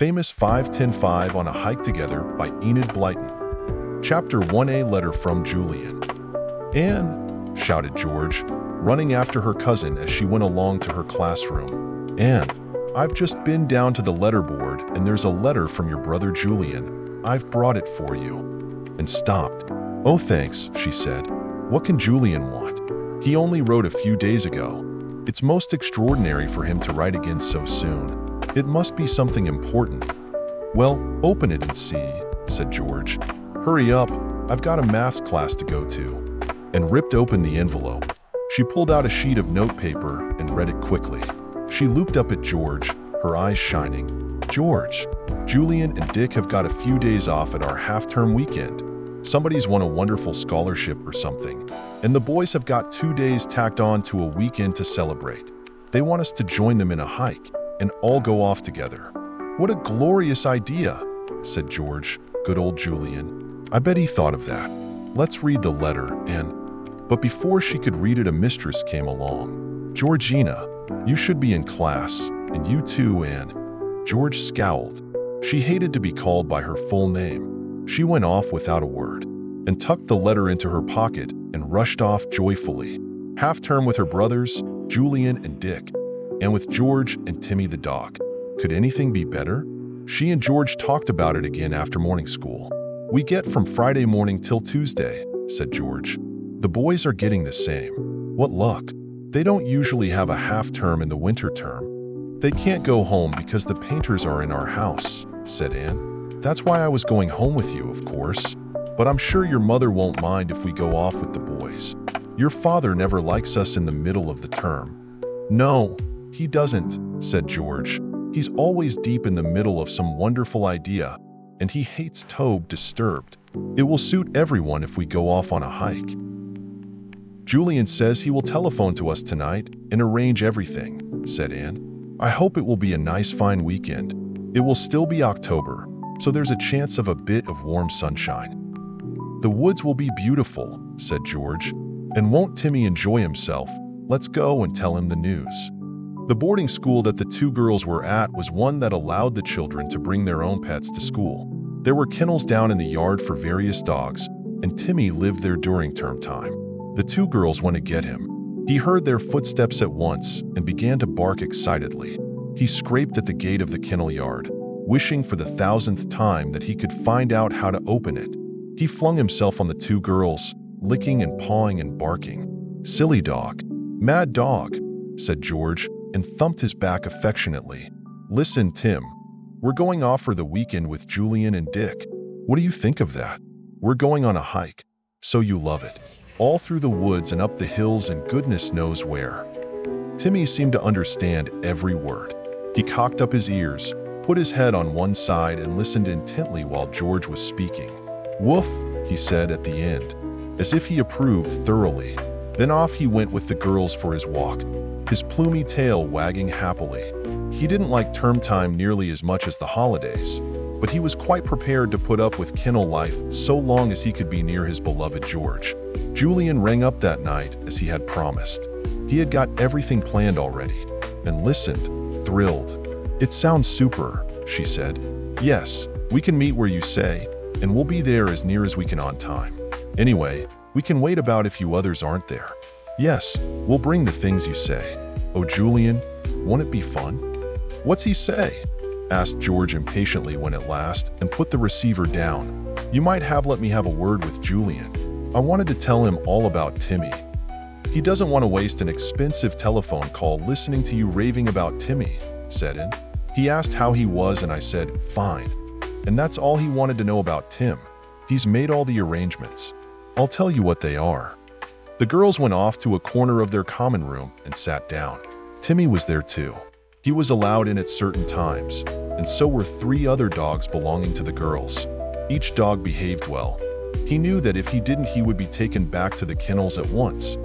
Famous 5-10-5 on a Hike Together by Enid Blyton. Chapter 1A, Letter from Julian. "Anne," shouted George, running after her cousin as she went along to her classroom. "Anne, I've just been down to the letterboard and there's a letter from your brother Julian. I've brought it for you." And stopped. "Oh, thanks," she said. "What can Julian want? He only wrote a few days ago. It's most extraordinary for him to write again so soon. It must be something important." "Well, open it and see," said George. "Hurry up, I've got a maths class to go to." And ripped open the envelope. She pulled out a sheet of notepaper and read it quickly. She looked up at George, her eyes shining. "George, Julian and Dick have got a few days off at our half-term weekend. Somebody's won a wonderful scholarship or something, and the boys have got 2 days tacked on to a weekend to celebrate. They want us to join them in a hike and all go off together." "What a glorious idea," said George. "Good old Julian. I bet he thought of that. Let's read the letter." But before she could read it, a mistress came along. "Georgina, you should be in class, and you too, Anne." George scowled. She hated to be called by her full name. She went off without a word, and tucked the letter into her pocket and rushed off joyfully. Half-term with her brothers, Julian and Dick, and with George and Timmy the dog. Could anything be better? She and George talked about it again after morning school. "We get from Friday morning till Tuesday," said George. "The boys are getting the same. What luck. They don't usually have a half-term in the winter term." "They can't go home because the painters are in our house," said Anne. "That's why I was going home with you, of course. But I'm sure your mother won't mind if we go off with the boys. Your father never likes us in the middle of the term." "No, he doesn't," said George. "He's always deep in the middle of some wonderful idea, and he hates to be disturbed. It will suit everyone if we go off on a hike. Julian says he will telephone to us tonight and arrange everything," said Anne. "I hope it will be a nice fine weekend. It will still be October, so there's a chance of a bit of warm sunshine." "The woods will be beautiful," said George. "And won't Timmy enjoy himself? Let's go and tell him the news." The boarding school that the two girls were at was one that allowed the children to bring their own pets to school. There were kennels down in the yard for various dogs, and Timmy lived there during term time. The two girls went to get him. He heard their footsteps at once and began to bark excitedly. He scraped at the gate of the kennel yard, wishing for the 1,000th time that he could find out how to open it. He flung himself on the two girls, licking and pawing and barking. "Silly dog. Mad dog," said George, and thumped his back affectionately. "Listen, Tim. We're going off for the weekend with Julian and Dick. What do you think of that? We're going on a hike. So you love it. All through the woods and up the hills and goodness knows where." Timmy seemed to understand every word. He cocked up his ears, put his head on one side and listened intently while George was speaking. "Woof," he said at the end, as if he approved thoroughly. Then off he went with the girls for his walk, his plumy tail wagging happily. He didn't like term time nearly as much as the holidays, but he was quite prepared to put up with kennel life so long as he could be near his beloved George. Julian rang up that night as he had promised. He had got everything planned already, and listened, thrilled. "It sounds super," she said. "Yes, we can meet where you say, and we'll be there as near as we can on time. Anyway, we can wait about if you others aren't there. Yes, we'll bring the things you say. Oh, Julian, won't it be fun?" "What's he say?" asked George impatiently when at last, and put the receiver down. "You might have let me have a word with Julian. I wanted to tell him all about Timmy. He doesn't want to waste an expensive telephone call listening to you raving about Timmy," said Anne. "He asked how he was and I said, fine. And that's all he wanted to know about Tim. He's made all the arrangements. I'll tell you what they are." The girls went off to a corner of their common room and sat down. Timmy was there too. He was allowed in at certain times, and so were 3 other dogs belonging to the girls. Each dog behaved well. He knew that if he didn't, he would be taken back to the kennels at once.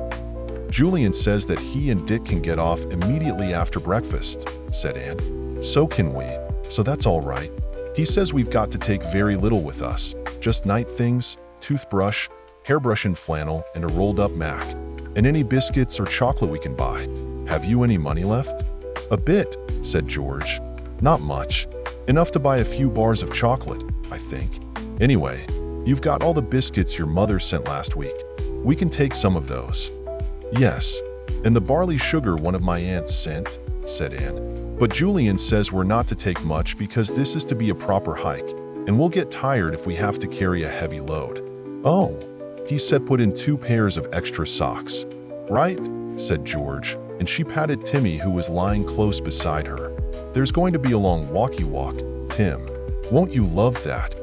"Julian says that he and Dick can get off immediately after breakfast," said Anne. "So can we, so that's all right. He says we've got to take very little with us, just night things, toothbrush, hairbrush and flannel, and a rolled-up Mac, and any biscuits or chocolate we can buy. Have you any money left?" "A bit," said George. "Not much. Enough to buy a few bars of chocolate, I think. Anyway, you've got all the biscuits your mother sent last week. We can take some of those." "Yes, and the barley sugar one of my aunts sent," said Anne. "But Julian says we're not to take much because this is to be a proper hike, and we'll get tired if we have to carry a heavy load." "Oh," he said, "put in 2 pairs of extra socks." "Right," said George, and she patted Timmy, who was lying close beside her. "There's going to be a long walkie walk, Tim. Won't you love that?"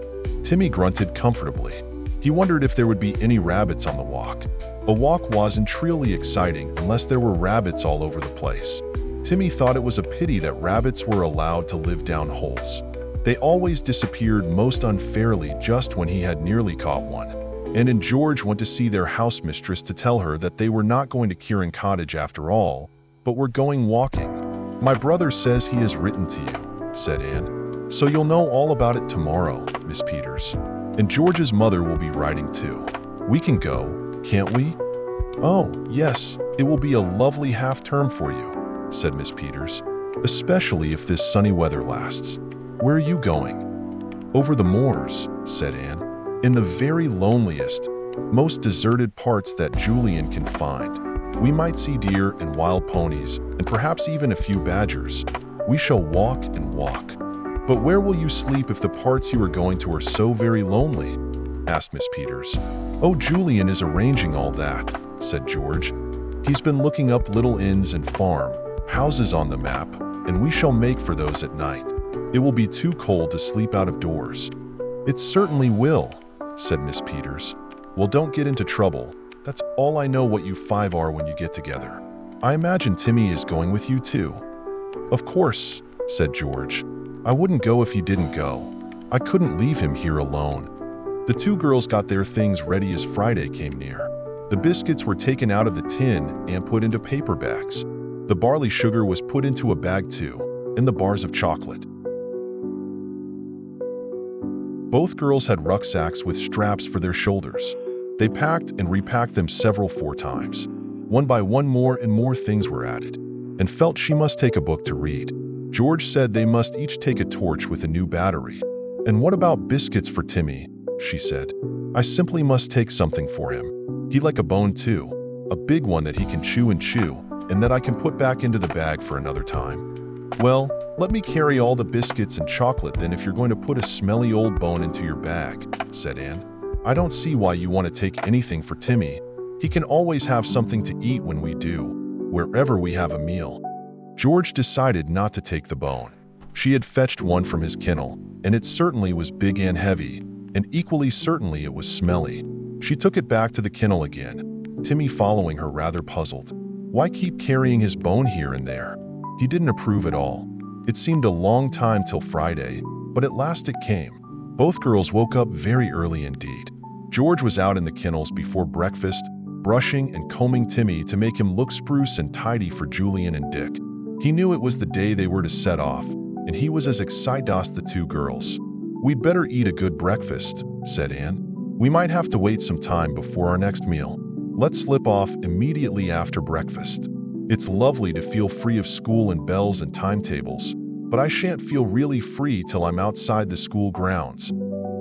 Timmy grunted comfortably. He wondered if there would be any rabbits on the walk. A walk wasn't really exciting unless there were rabbits all over the place. Timmy thought it was a pity that rabbits were allowed to live down holes. They always disappeared most unfairly just when he had nearly caught one. And George went to see their house mistress to tell her that they were not going to Kieran Cottage after all, but were going walking. "My brother says he has written to you," said Anne. "So you'll know all about it tomorrow, Miss Peters. And George's mother will be writing too. We can go, can't we?" "Oh, yes, it will be a lovely half-term for you," said Miss Peters, "especially if this sunny weather lasts." "Where are you going?" "Over the moors," said Anne, "in the very loneliest, most deserted parts that Julian can find. We might see deer and wild ponies, and perhaps even a few badgers. We shall walk and walk." "But where will you sleep if the parts you are going to are so very lonely?" asked Miss Peters. "Oh, Julian is arranging all that," said George. "He's been looking up little inns and farm houses on the map, and we shall make for those at night. It will be too cold to sleep out of doors." "It certainly will," said Miss Peters. "Well, don't get into trouble. That's all I know what you 5 are when you get together. I imagine Timmy is going with you too." "Of course," said George. "I wouldn't go if he didn't go. I couldn't leave him here alone." The 2 girls got their things ready as Friday came near. The biscuits were taken out of the tin and put into paper bags. The barley sugar was put into a bag too, and the bars of chocolate. Both girls had rucksacks with straps for their shoulders. They packed and repacked them several 4 times. One by one more and more things were added, and felt she must take a book to read. George said they must each take a torch with a new battery. "And what about biscuits for Timmy?" she said. "I simply must take something for him. He'd like a bone too, a big one that he can chew and chew, and that I can put back into the bag for another time." "Well, let me carry all the biscuits and chocolate then if you're going to put a smelly old bone into your bag," said Anne. "I don't see why you want to take anything for Timmy. He can always have something to eat when we do, wherever we have a meal." George decided not to take the bone. She had fetched one from his kennel, and it certainly was big and heavy, and equally certainly it was smelly. She took it back to the kennel again, Timmy following her rather puzzled. Why keep carrying his bone here and there? He didn't approve at all. It seemed a long time till Friday, but at last it came. Both girls woke up very early indeed. George was out in the kennels before breakfast, brushing and combing Timmy to make him look spruce and tidy for Julian and Dick. He knew it was the day they were to set off, and he was as excited as the 2 girls. "We'd better eat a good breakfast," said Anne. "We might have to wait some time before our next meal. Let's slip off immediately after breakfast. It's lovely to feel free of school and bells and timetables, but I shan't feel really free till I'm outside the school grounds."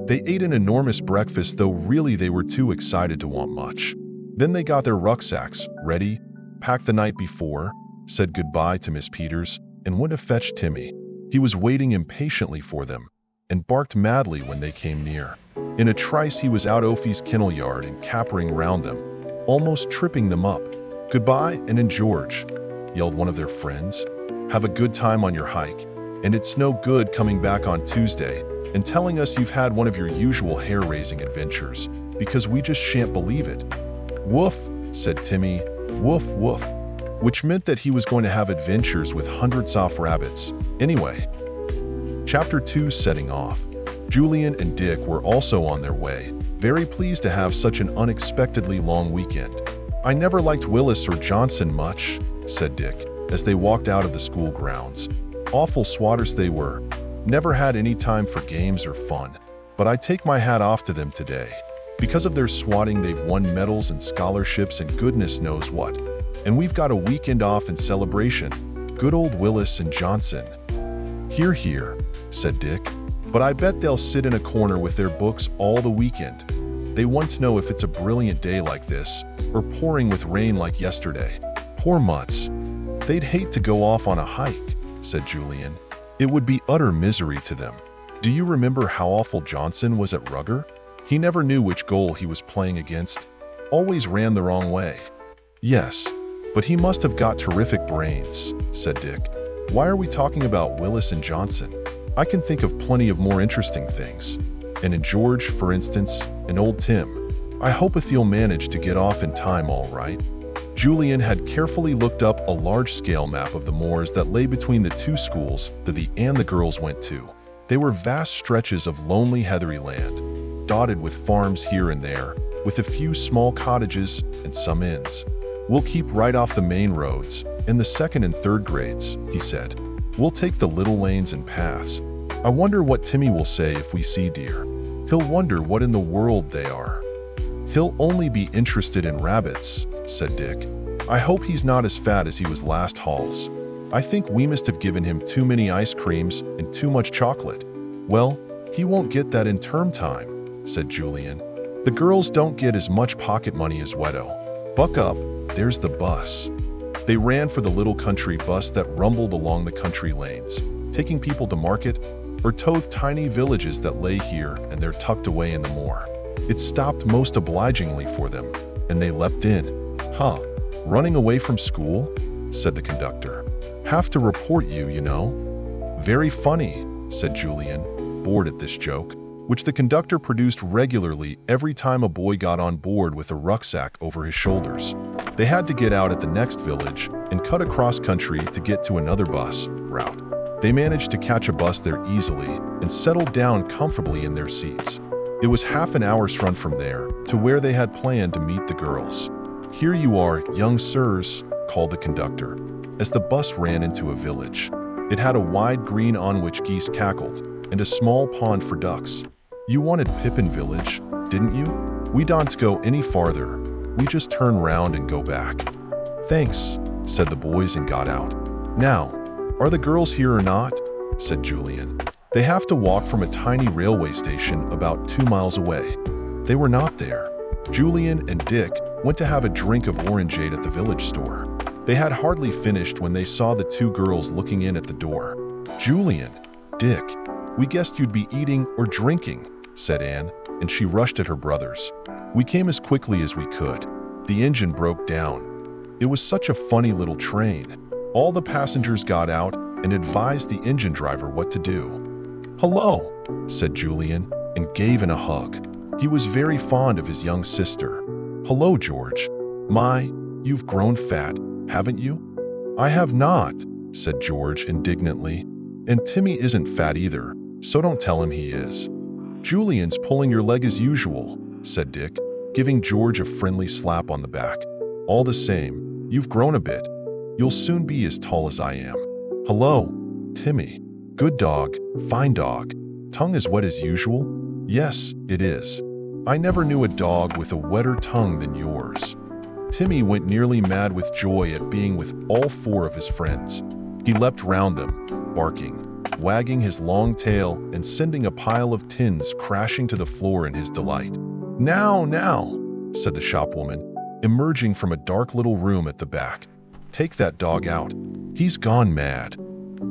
They ate an enormous breakfast, though really they were too excited to want much. Then they got their rucksacks ready, packed the night before, said goodbye to Miss Peters, and went to fetch Timmy. He was waiting impatiently for them, and barked madly when they came near. In a trice he was out Ophi's kennel yard and capering round them, almost tripping them up. "Goodbye, and George," yelled one of their friends. "Have a good time on your hike, and it's no good coming back on Tuesday and telling us you've had one of your usual hair-raising adventures, because we just shan't believe it." "Woof," said Timmy, "woof, woof," which meant that he was going to have adventures with hundreds of rabbits. Anyway. Chapter 2 Setting Off. Julian and Dick were also on their way, very pleased to have such an unexpectedly long weekend. "I never liked Willis or Johnson much," said Dick, as they walked out of the school grounds. "Awful swatters they were. Never had any time for games or fun. But I take my hat off to them today. Because of their swatting, they've won medals and scholarships and goodness knows what. And we've got a weekend off in celebration. Good old Willis and Johnson." "Hear, hear," said Dick. "But I bet they'll sit in a corner with their books all the weekend. They want to know if it's a brilliant day like this, or pouring with rain like yesterday. Poor mutts. They'd hate to go off on a hike," said Julian. "It would be utter misery to them. Do you remember how awful Johnson was at rugger? He never knew which goal he was playing against. Always ran the wrong way." "Yes, but he must have got terrific brains," said Dick. "Why are we talking about Willis and Johnson? I can think of plenty of more interesting things. And in George, for instance, and old Tim. I hope Ethel managed to get off in time all right." Julian had carefully looked up a large-scale map of the moors that lay between the two schools that he and the girls went to. They were vast stretches of lonely heathery land, dotted with farms here and there, with a few small cottages and some inns. "We'll keep right off the main roads, in the second and third grades," he said. "We'll take the little lanes and paths. I wonder what Timmy will say if we see deer. He'll wonder what in the world they are." "He'll only be interested in rabbits," said Dick. "I hope he's not as fat as he was last hauls. I think we must have given him too many ice creams and too much chocolate." "Well, he won't get that in term time," said Julian. "The girls don't get as much pocket money as Wedo. Buck up, there's the bus." They ran for the little country bus that rumbled along the country lanes, taking people to market or towed tiny villages that lay here and there tucked away in the moor. It stopped most obligingly for them, and they leapt in. "Huh, running away from school?" said the conductor. "Have to report you, you know." "Very funny," said Julian, bored at this joke, which the conductor produced regularly every time a boy got on board with a rucksack over his shoulders. They had to get out at the next village and cut across country to get to another bus route. They managed to catch a bus there easily and settled down comfortably in their seats. It was half an hour's run from there to where they had planned to meet the girls. "Here you are, young sirs," called the conductor, as the bus ran into a village. It had a wide green on which geese cackled, and a small pond for ducks. "You wanted Pippin Village, didn't you? We don't go any farther. We just turn round and go back." "Thanks," said the boys and got out. "Now, are the girls here or not?" said Julian. "They have to walk from a tiny railway station about 2 miles away." They were not there. Julian and Dick went to have a drink of orangeade at the village store. They had hardly finished when they saw the two girls looking in at the door. "Julian, Dick, we guessed you'd be eating or drinking," said Anne, and she rushed at her brothers. "We came as quickly as we could. The engine broke down. It was such a funny little train. All the passengers got out and advised the engine driver what to do." "Hello," said Julian, and gave in a hug. He was very fond of his young sister. "Hello, George. My, you've grown fat, haven't you?" "I have not," said George indignantly. "And Timmy isn't fat either, so don't tell him he is." "Julian's pulling your leg as usual," said Dick, giving George a friendly slap on the back. "All the same, you've grown a bit. You'll soon be as tall as I am." "Hello, Timmy. Good dog, fine dog. Tongue as wet as usual?" "Yes, it is. I never knew a dog with a wetter tongue than yours." Timmy went nearly mad with joy at being with all four of his friends. He leapt round them, barking, wagging his long tail and sending a pile of tins crashing to the floor in his delight. Now, said the shopwoman, emerging from a dark little room at the back. "Take that dog out. He's gone mad."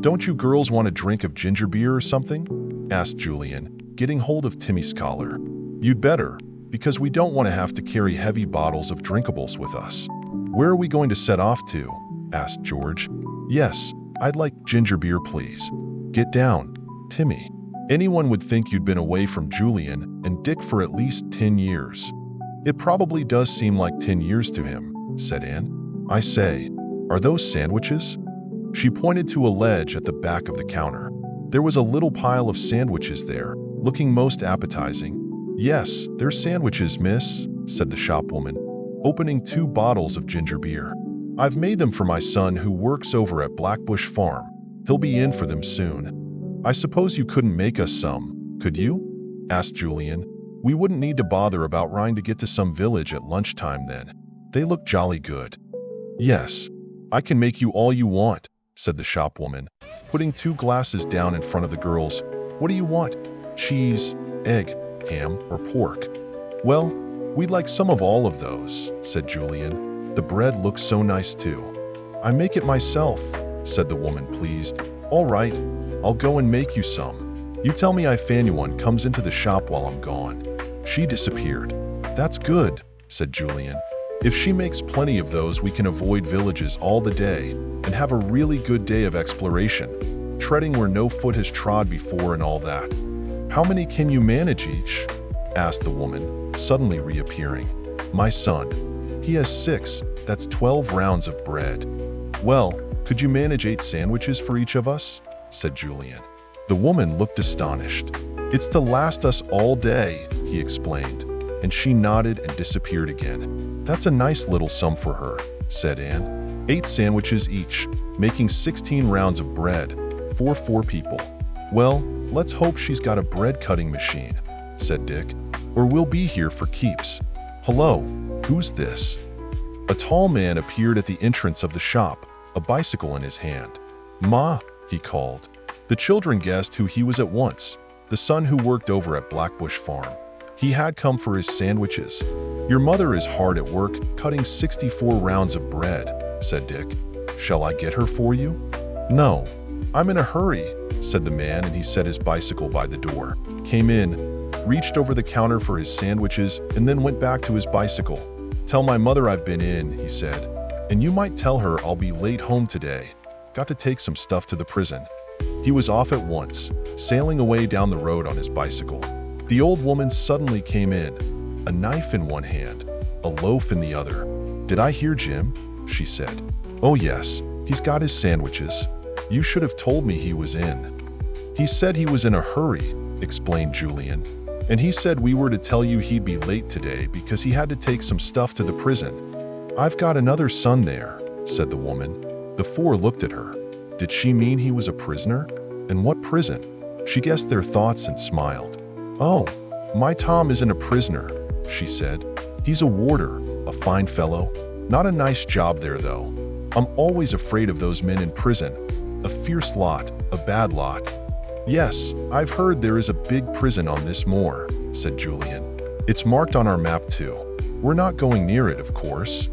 "Don't you girls want a drink of ginger beer or something?" asked Julian, getting hold of Timmy's collar. "You'd better, because we don't want to have to carry heavy bottles of drinkables with us." "Where are we going to set off to?" asked George. "Yes, I'd like ginger beer, please." "Get down, Timmy. Anyone would think you'd been away from Julian and Dick for at least 10 years. "It probably does seem like 10 years to him," said Anne. "I say, are those sandwiches?" She pointed to a ledge at the back of the counter. There was a little pile of sandwiches there, looking most appetizing. "Yes, they're sandwiches, miss," said the shopwoman, opening 2 bottles of ginger beer. "I've made them for my son who works over at Blackbush Farm. He'll be in for them soon." "I suppose you couldn't make us some, could you?" asked Julian. "We wouldn't need to bother about trying to get to some village at lunchtime then. They look jolly good." "Yes, I can make you all you want," said the shopwoman, putting 2 glasses down in front of the girls. What do you want? Cheese, egg, ham, or pork? Well, we'd like some of all of those, said Julian. The bread looks so nice too. I make it myself, said the woman, pleased. All right, I'll go and make you some. You tell me if anyone comes into the shop while I'm gone. She disappeared. That's good, said Julian. If she makes plenty of those, we can avoid villages all the day and have a really good day of exploration, treading where no foot has trod before and all that. How many can you manage each? Asked the woman, suddenly reappearing. My son. He has 6, that's 12 rounds of bread. Well, could you manage 8 sandwiches for each of us? Said Julian. The woman looked astonished. It's to last us all day, he explained, and she nodded and disappeared again. That's a nice little sum for her, said Anne. 8 sandwiches each, making 16 rounds of bread, for 4 people. Well, let's hope she's got a bread cutting machine, said Dick, or we'll be here for keeps. Hello, who's this? A tall man appeared at the entrance of the shop, a bicycle in his hand. Ma, he called. The children guessed who he was at once, the son who worked over at Blackbush Farm. He had come for his sandwiches. Your mother is hard at work, cutting 64 rounds of bread, said Dick. Shall I get her for you? No, I'm in a hurry, said the man, and he set his bicycle by the door, came in, reached over the counter for his sandwiches, and then went back to his bicycle. Tell my mother I've been in, he said, and you might tell her I'll be late home today. Got to take some stuff to the prison. He was off at once, sailing away down the road on his bicycle. The old woman suddenly came in, a knife in one hand, a loaf in the other. Did I hear Jim? She said. Oh yes, he's got his sandwiches. You should have told me he was in. He said he was in a hurry, explained Julian. And he said we were to tell you he'd be late today because he had to take some stuff to the prison. I've got another son there, said the woman. The 4 looked at her. Did she mean he was a prisoner? And what prison? She guessed their thoughts and smiled. Oh, my Tom isn't a prisoner, she said. He's a warder, a fine fellow. Not a nice job there, though. I'm always afraid of those men in prison. A fierce lot, a bad lot. Yes, I've heard there is a big prison on this moor, said Julian. It's marked on our map, too. We're not going near it, of course.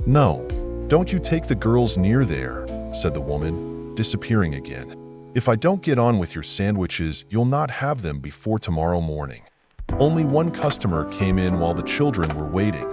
No, don't you take the girls near there, said the woman, disappearing again. If I don't get on with your sandwiches, you'll not have them before tomorrow morning. Only one customer came in while the children were waiting,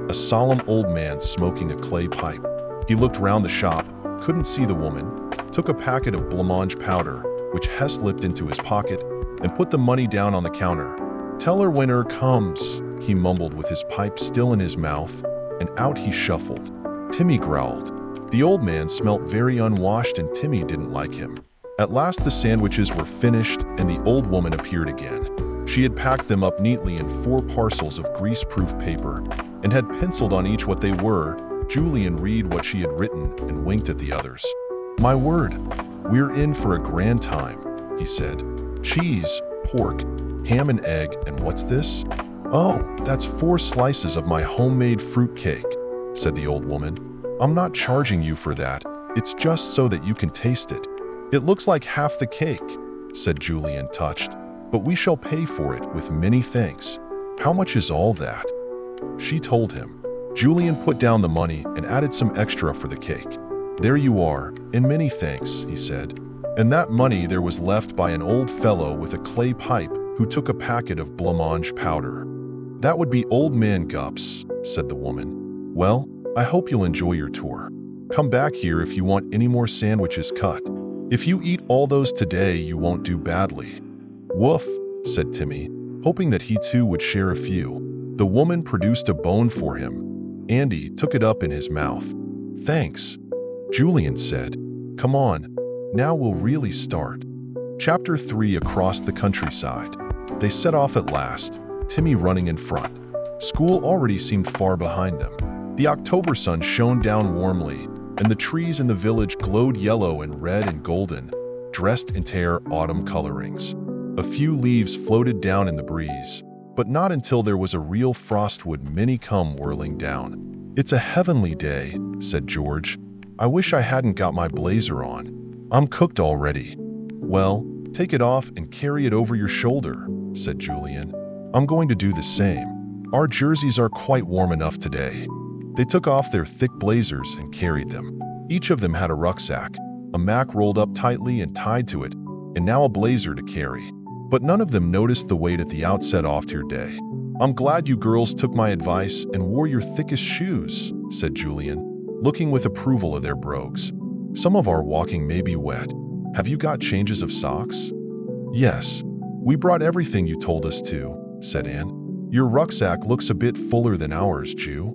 a solemn old man smoking a clay pipe. He looked round the shop, couldn't see the woman, took a packet of blancmange powder, which Hess slipped into his pocket, and put the money down on the counter. Tell her when her comes, he mumbled with his pipe still in his mouth, and out he shuffled. Timmy growled. The old man smelt very unwashed, and Timmy didn't like him. At last the sandwiches were finished, and the old woman appeared again. She had packed them up neatly in 4 parcels of grease-proof paper, and had penciled on each what they were. Julian read what she had written and winked at the others. My word, we're in for a grand time, he said. Cheese, pork, ham and egg, and what's this? Oh, that's 4 slices of my homemade fruit cake, said the old woman. I'm not charging you for that, it's just so that you can taste it. It looks like half the cake, said Julian, touched, but we shall pay for it with many thanks. How much is all that? She told him. Julian put down the money and added some extra for the cake. There you are, and many thanks, he said. And that money there was left by an old fellow with a clay pipe who took a packet of blancmange powder. That would be old man Gups, said the woman. Well, I hope you'll enjoy your tour. Come back here if you want any more sandwiches cut. If you eat all those today, you won't do badly. Woof, said Timmy, hoping that he too would share a few. The woman produced a bone for him. Andy took it up in his mouth. Thanks, Julian said. Come on, now we'll really start. Chapter 3. Across the countryside. They set off at last, Timmy running in front. School already seemed far behind them. The October sun shone down warmly, and the trees in the village glowed yellow and red and golden, dressed in their autumn colorings. A few leaves floated down in the breeze, but not until there was a real frost would many come whirling down. It's a heavenly day, said George. I wish I hadn't got my blazer on. I'm cooked already. Well, take it off and carry it over your shoulder, said Julian. I'm going to do the same. Our jerseys are quite warm enough today. They took off their thick blazers and carried them. Each of them had a rucksack, a Mac rolled up tightly and tied to it, and now a blazer to carry. But none of them noticed the weight at the outset off to your day. I'm glad you girls took my advice and wore your thickest shoes, said Julian, looking with approval of their brogues. Some of our walking may be wet. Have you got changes of socks? Yes. We brought everything you told us to, said Anne. Your rucksack looks a bit fuller than ours, Ju.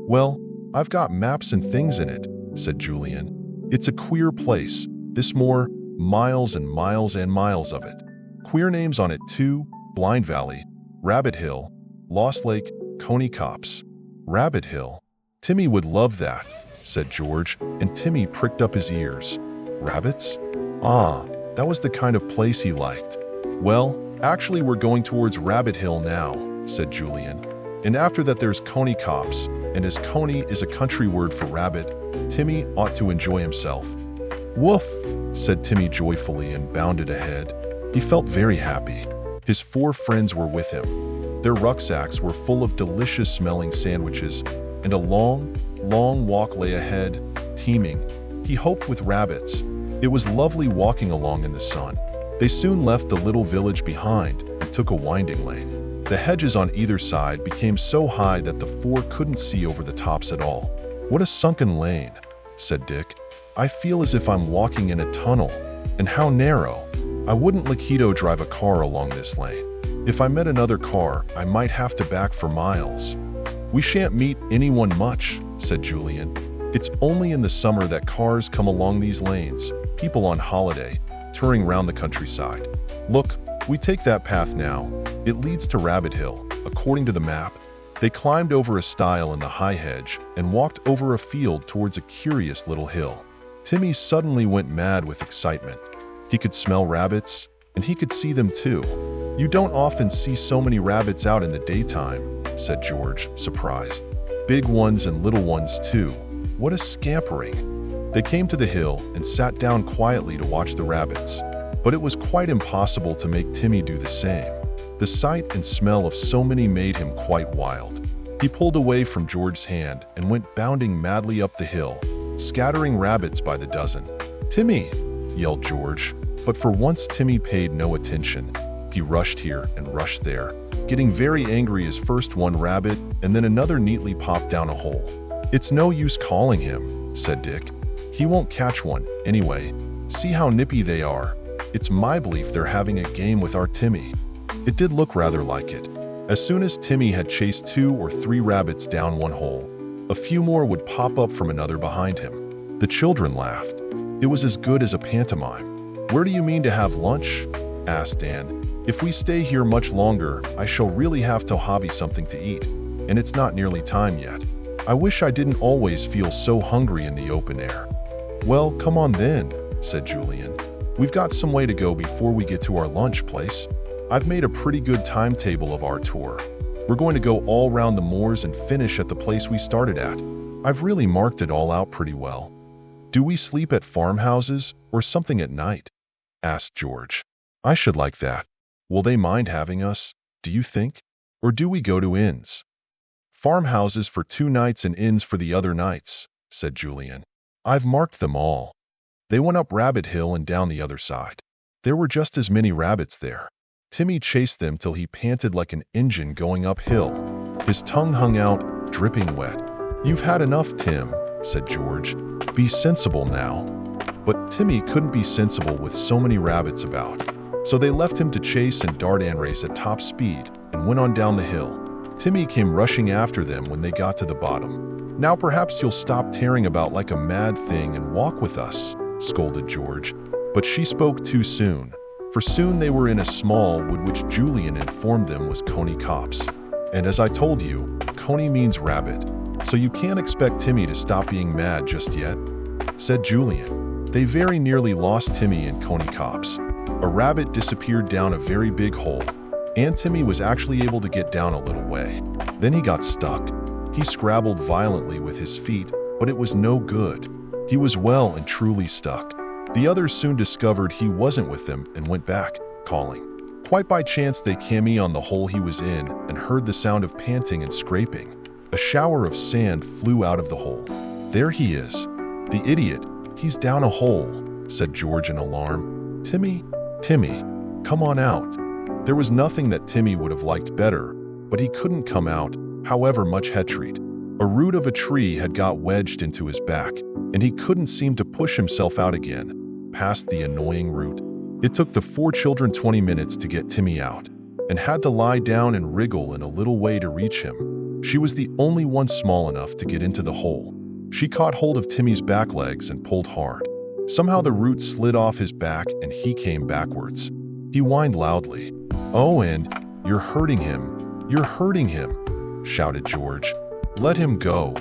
Well, I've got maps and things in it, said Julian. It's a queer place, this moor, miles and miles and miles of it. Queer names on it too, Blind Valley, Rabbit Hill, Lost Lake, Coney Copse. Rabbit Hill? Timmy would love that, said George, and Timmy pricked up his ears. Rabbits? Ah, that was the kind of place he liked. Well, actually we're going towards Rabbit Hill now, said Julian. And after that there's Coney Copse, and as Coney is a country word for rabbit, Timmy ought to enjoy himself. Woof, said Timmy joyfully and bounded ahead. He felt very happy. His 4 friends were with him. Their rucksacks were full of delicious-smelling sandwiches, and a long, long walk lay ahead, teeming, he hoped, with rabbits. It was lovely walking along in the sun. They soon left the little village behind and took a winding lane. The hedges on either side became so high that the 4 couldn't see over the tops at all. What a sunken lane, said Dick. I feel as if I'm walking in a tunnel. And how narrow. I wouldn't Lakido drive a car along this lane. If I met another car, I might have to back for miles. We shan't meet anyone much, said Julian. It's only in the summer that cars come along these lanes, people on holiday, touring round the countryside. Look, we take that path now. It leads to Rabbit Hill, according to the map. They climbed over a stile in the high hedge and walked over a field towards a curious little hill. Timmy suddenly went mad with excitement. He could smell rabbits, and he could see them too. You don't often see so many rabbits out in the daytime, said George, surprised. Big ones and little ones too. What a scampering. They came to the hill and sat down quietly to watch the rabbits. But it was quite impossible to make Timmy do the same. The sight and smell of so many made him quite wild. He pulled away from George's hand and went bounding madly up the hill, scattering rabbits by the dozen. Timmy, yelled George, but for once Timmy paid no attention. He rushed here and rushed there, getting very angry as first one rabbit and then another neatly popped down a hole. It's no use calling him, said Dick. He won't catch one, anyway. See how nippy they are. It's my belief they're having a game with our Timmy. It did look rather like it. As soon as Timmy had chased 2 or 3 rabbits down one hole, a few more would pop up from another behind him. The children laughed. It was as good as a pantomime. Where do you mean to have lunch? Asked Anne. If we stay here much longer, I shall really have to hobby something to eat, and it's not nearly time yet. I wish I didn't always feel so hungry in the open air. Well, come on then, said Julian. We've got some way to go before we get to our lunch place. I've made a pretty good timetable of our tour. We're going to go all round the moors and finish at the place we started at. I've really marked it all out pretty well. Do we sleep at farmhouses or something at night? Asked George. I should like that. Will they mind having us, do you think? Or do we go to inns? Farmhouses for 2 nights and inns for the other nights, said Julian. I've marked them all. They went up Rabbit Hill and down the other side. There were just as many rabbits there. Timmy chased them till he panted like an engine going uphill. His tongue hung out, dripping wet. You've had enough, Tim, said George. Be sensible now. But Timmy couldn't be sensible with so many rabbits about. So they left him to chase and dart and race at top speed and went on down the hill. Timmy came rushing after them when they got to the bottom. Now perhaps you'll stop tearing about like a mad thing and walk with us, scolded George. But she spoke too soon. For soon they were in a small wood which Julian informed them was Coney Copse. And as I told you, Coney means rabbit. So you can't expect Timmy to stop being mad just yet, said Julian. They very nearly lost Timmy in Coney Copse. A rabbit disappeared down a very big hole, and Timmy was actually able to get down a little way. Then he got stuck. He scrabbled violently with his feet, but it was no good. He was well and truly stuck. The others soon discovered he wasn't with them and went back, calling. Quite by chance they came on the hole he was in and heard the sound of panting and scraping. A shower of sand flew out of the hole. There he is. The idiot. He's down a hole, said George in alarm. Timmy, come on out. There was nothing that Timmy would have liked better, but he couldn't come out, however much he tried. A root of a tree had got wedged into his back, and he couldn't seem to push himself out again, past the annoying root. It took the 4 children 20 minutes to get Timmy out, and had to lie down and wriggle in a little way to reach him. She was the only one small enough to get into the hole. She caught hold of Timmy's back legs and pulled hard. Somehow the root slid off his back and he came backwards. He whined loudly. "Oh, and you're hurting him. You're hurting him," shouted George. "Let him go."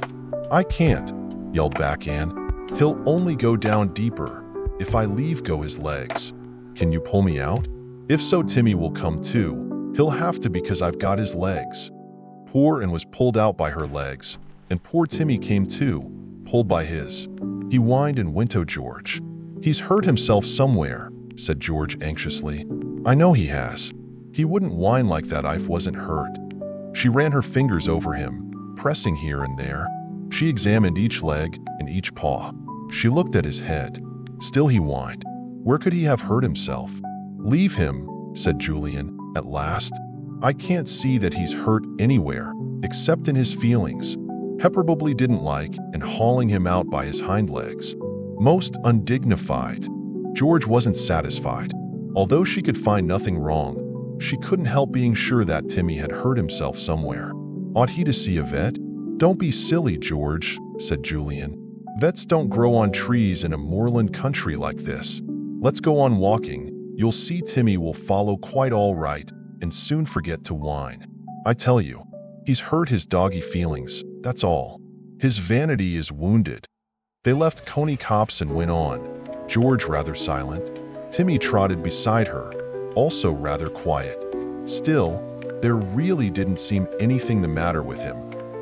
"I can't," yelled back Anne. "He'll only go down deeper. If I leave go his legs. Can you pull me out? If so, Timmy will come too. He'll have to because I've got his legs." Poor Anne was pulled out by her legs, and poor Timmy came too, pulled by his. He whined and went to George. "He's hurt himself somewhere," said George anxiously. "I know he has. He wouldn't whine like that if wasn't hurt." She ran her fingers over him, pressing here and there. She examined each leg and each paw. She looked at his head. Still he whined. Where could he have hurt himself? "Leave him," said Julian, at last. "I can't see that he's hurt anywhere, except in his feelings." He probably didn't like and hauling him out by his hind legs. Most undignified. George wasn't satisfied. Although she could find nothing wrong, she couldn't help being sure that Timmy had hurt himself somewhere. Ought he to see a vet? "Don't be silly, George," said Julian. "Vets don't grow on trees in a moorland country like this. Let's go on walking. You'll see Timmy will follow quite all right and soon forget to whine. I tell you, he's hurt his doggy feelings, that's all. His vanity is wounded." They left Coney Copse and went on, George rather silent. Timmy trotted beside her, also rather quiet. Still, there really didn't seem anything the matter with him,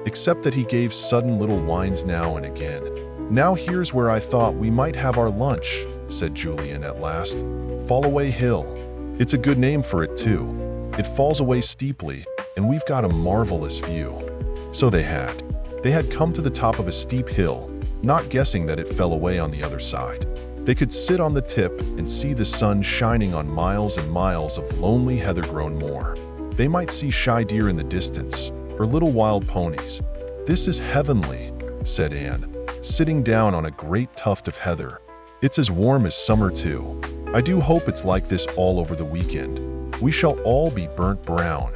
except that he gave sudden little whines now and again. "Now here's where I thought we might have our lunch," said Julian at last. "Fallaway Hill. It's a good name for it too. It falls away steeply, and we've got a marvelous view." So they had. They had come to the top of a steep hill, not guessing that it fell away on the other side. They could sit on the tip and see the sun shining on miles and miles of lonely heather-grown moor. They might see shy deer in the distance, or little wild ponies. "This is heavenly," said Anne, sitting down on a great tuft of heather. "It's as warm as summer too. I do hope it's like this all over the weekend. We shall all be burnt brown."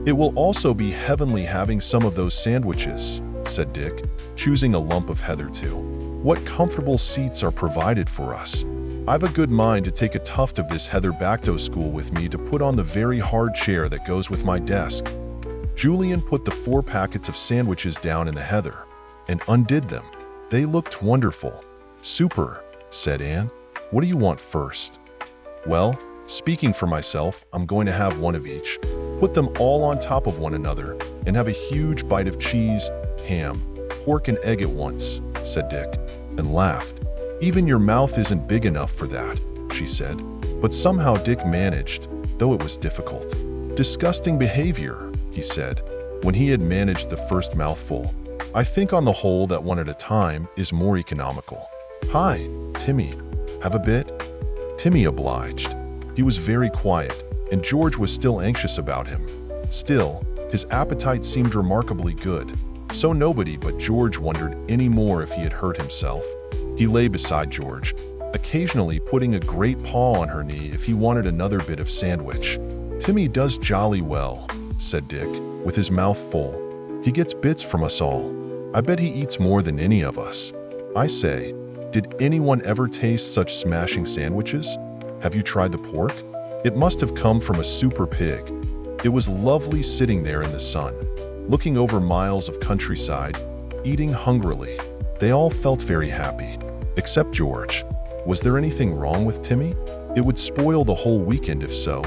"It will also be heavenly having some of those sandwiches," said Dick, choosing a lump of heather too. "What comfortable seats are provided for us. I've a good mind to take a tuft of this heather back to school with me to put on the very hard chair that goes with my desk." Julian put the 4 packets of sandwiches down in the heather and undid them. They looked wonderful. "Super," said Anne. "What do you want first?" "Well, speaking for myself, I'm going to have one of each. Put them all on top of one another and have a huge bite of cheese, ham, pork and egg at once," said Dick, and laughed. "Even your mouth isn't big enough for that," she said. But somehow Dick managed, though it was difficult. "Disgusting behavior," he said, when he had managed the first mouthful. "I think on the whole that one at a time is more economical." "Hi, Timmy. Have a bit?" Timmy obliged. He was very quiet, and George was still anxious about him. Still, his appetite seemed remarkably good, so nobody but George wondered any more if he had hurt himself. He lay beside George, occasionally putting a great paw on her knee if he wanted another bit of sandwich. "Timmy does jolly well," said Dick, with his mouth full. "He gets bits from us all. I bet he eats more than any of us. I say, did anyone ever taste such smashing sandwiches? Have you tried the pork? It must have come from a super pig." It was lovely sitting there in the sun, looking over miles of countryside, eating hungrily. They all felt very happy, except George. Was there anything wrong with Timmy? It would spoil the whole weekend if so.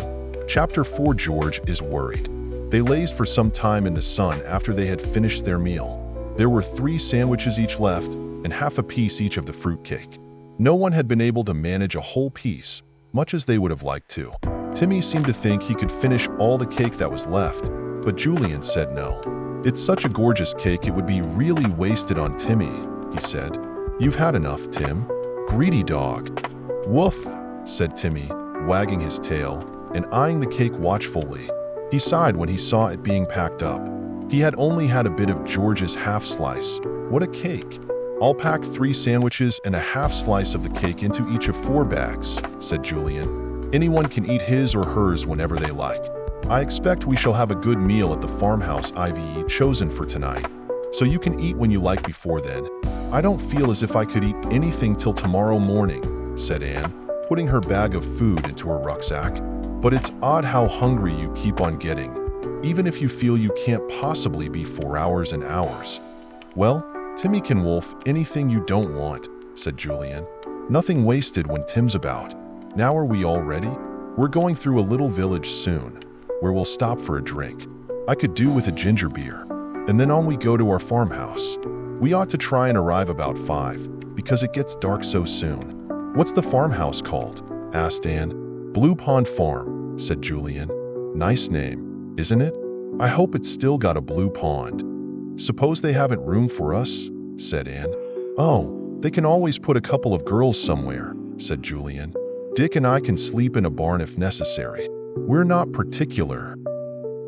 Chapter 4. George is worried. They lazed for some time in the sun after they had finished their meal. There were 3 sandwiches each left, and half a piece each of the fruitcake. No one had been able to manage a whole piece, much as they would have liked to. Timmy seemed to think he could finish all the cake that was left, but Julian said no. "It's such a gorgeous cake, it would be really wasted on Timmy," he said. "You've had enough, Tim. Greedy dog." "Woof," said Timmy, wagging his tail and eyeing the cake watchfully. He sighed when he saw it being packed up. He had only had a bit of George's half slice. What a cake! "I'll pack 3 sandwiches and a half slice of the cake into each of 4 bags," said Julian. "Anyone can eat his or hers whenever they like. I expect we shall have a good meal at the farmhouse I've chosen for tonight, so you can eat when you like before then." "I don't feel as if I could eat anything till tomorrow morning," said Anne, putting her bag of food into her rucksack. "But it's odd how hungry you keep on getting, even if you feel you can't possibly be for hours and hours." "Well, Timmy can wolf anything you don't want," said Julian. "Nothing wasted when Tim's about. Now are we all ready? We're going through a little village soon, where we'll stop for a drink. I could do with a ginger beer. And then on we go to our farmhouse. We ought to try and arrive about 5, because it gets dark so soon." "What's the farmhouse called?" asked Anne. "Blue Pond Farm," said Julian. "Nice name, isn't it? I hope it's still got a blue pond." "Suppose they haven't room for us?" said Anne. "Oh, they can always put a couple of girls somewhere," said Julian. "Dick and I can sleep in a barn if necessary. We're not particular."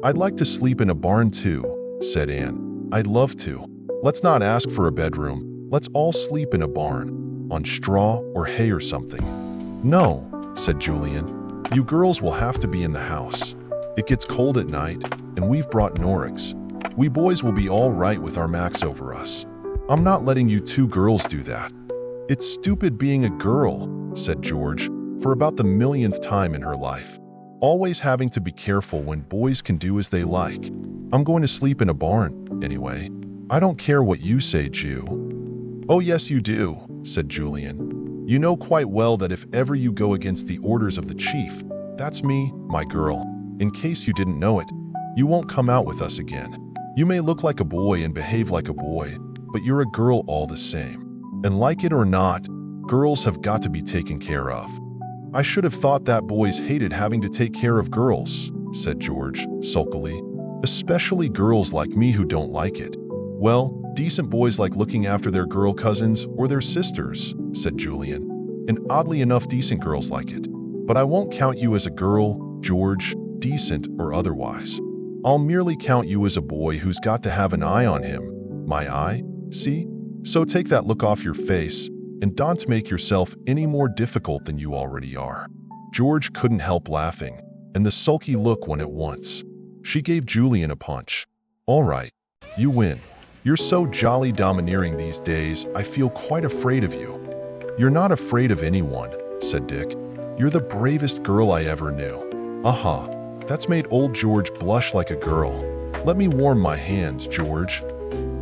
"I'd like to sleep in a barn too," said Anne. "I'd love to. Let's not ask for a bedroom. Let's all sleep in a barn, on straw or hay or something." "No," said Julian. "You girls will have to be in the house. It gets cold at night, and we've brought Norix. We boys will be all right with our Max over us. I'm not letting you 2 girls do that." "It's stupid being a girl," said George, for about the millionth time in her life. "Always having to be careful when boys can do as they like. I'm going to sleep in a barn, anyway. I don't care what you say, Ju." "Oh yes you do," said Julian. "You know quite well that if ever you go against the orders of the chief, that's me, my girl. In case you didn't know it, you won't come out with us again. You may look like a boy and behave like a boy, but you're a girl all the same. And like it or not, girls have got to be taken care of." "I should have thought that boys hated having to take care of girls," said George, sulkily. "Especially girls like me who don't like it." "Well, decent boys like looking after their girl cousins or their sisters," said Julian. "And oddly enough, decent girls like it. But I won't count you as a girl, George, decent or otherwise. I'll merely count you as a boy who's got to have an eye on him. My eye, see? So take that look off your face, and don't make yourself any more difficult than you already are." George couldn't help laughing, and the sulky look went at once. She gave Julian a punch. "All right, you win. You're so jolly domineering these days, I feel quite afraid of you." "You're not afraid of anyone," said Dick. "You're the bravest girl I ever knew." "Aha, that's made old George blush like a girl. Let me warm my hands, George."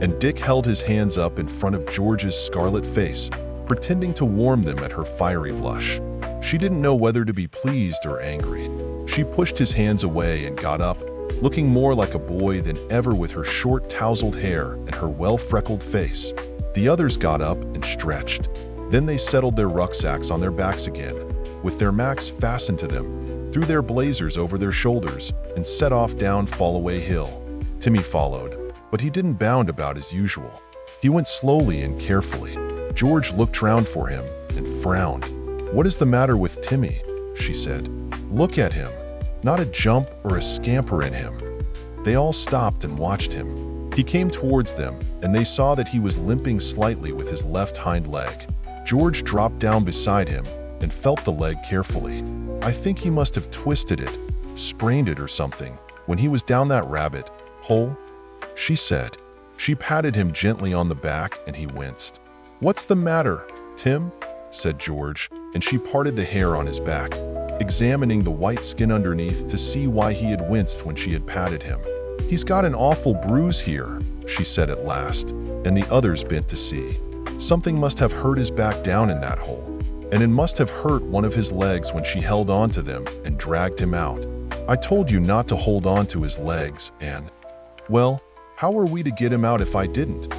And Dick held his hands up in front of George's scarlet face, pretending to warm them at her fiery blush. She didn't know whether to be pleased or angry. She pushed his hands away and got up, looking more like a boy than ever with her short tousled hair and her well-freckled face. The others got up and stretched. Then they settled their rucksacks on their backs again, with their Macs fastened to them, threw their blazers over their shoulders, and set off down Fallaway Hill. Timmy followed, but he didn't bound about as usual. He went slowly and carefully. George looked round for him and frowned. "What is the matter with Timmy?" she said. "Look at him. Not a jump or a scamper in him." They all stopped and watched him. He came towards them, and they saw that he was limping slightly with his left hind leg. George dropped down beside him and felt the leg carefully. "I think he must have twisted it, sprained it or something, when he was down that rabbit hole," she said. She patted him gently on the back and he winced. "What's the matter, Tim?" said George, and she parted the hair on his back, examining the white skin underneath to see why he had winced when she had patted him. "He's got an awful bruise here," she said at last, and the others bent to see. Something must have hurt his back down in that hole, and it must have hurt one of his legs when she held on to them and dragged him out. "I told you not to hold on to his legs, Anne." "Well, how are we to get him out if I didn't?"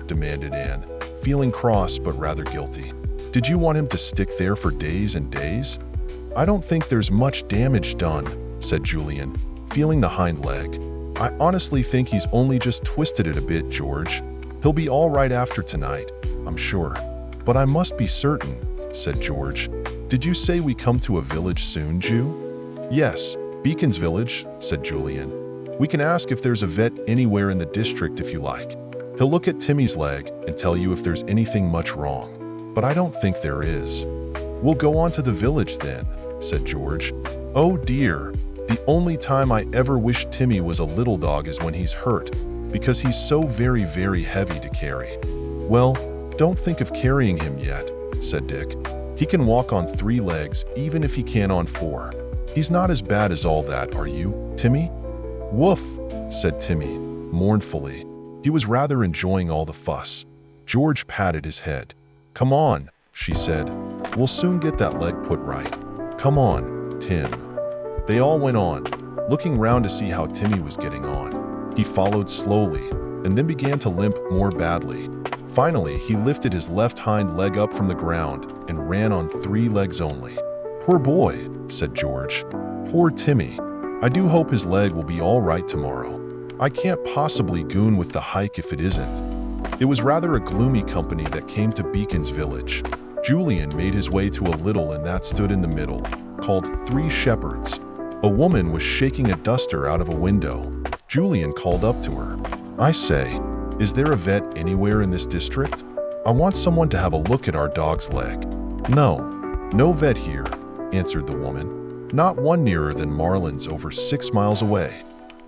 demanded Anne, feeling cross but rather guilty. Did you want him to stick there for days and days? I don't think there's much damage done, said Julian, feeling the hind leg. I honestly think he's only just twisted it a bit, George. He'll be all right after tonight, I'm sure. But I must be certain, said George. Did you say we come to a village soon, Jew? Yes, Beacon's village, said Julian. We can ask if there's a vet anywhere in the district if you like. He'll look at Timmy's leg and tell you if there's anything much wrong. But I don't think there is. We'll go on to the village then, said George. Oh dear, the only time I ever wish Timmy was a little dog is when he's hurt, because he's so very, very heavy to carry. Well, don't think of carrying him yet, said Dick. He can walk on 3 legs even if he can't on 4. He's not as bad as all that, are you, Timmy? Woof, said Timmy, mournfully. He was rather enjoying all the fuss. George patted his head. Come on, she said. We'll soon get that leg put right. Come on, Tim. They all went on, looking round to see how Timmy was getting on. He followed slowly, and then began to limp more badly. Finally, he lifted his left hind leg up from the ground and ran on 3 legs only. Poor boy, said George. Poor Timmy. I do hope his leg will be all right tomorrow. I can't possibly goon with the hike if it isn't. It was rather a gloomy company that came to Beacon's village. Julian made his way to a little inn that stood in the middle, called 3 Shepherds. A woman was shaking a duster out of a window. Julian called up to her. I say, is there a vet anywhere in this district? I want someone to have a look at our dog's leg. No vet here, answered the woman. Not one nearer than Marlin's over 6 miles away.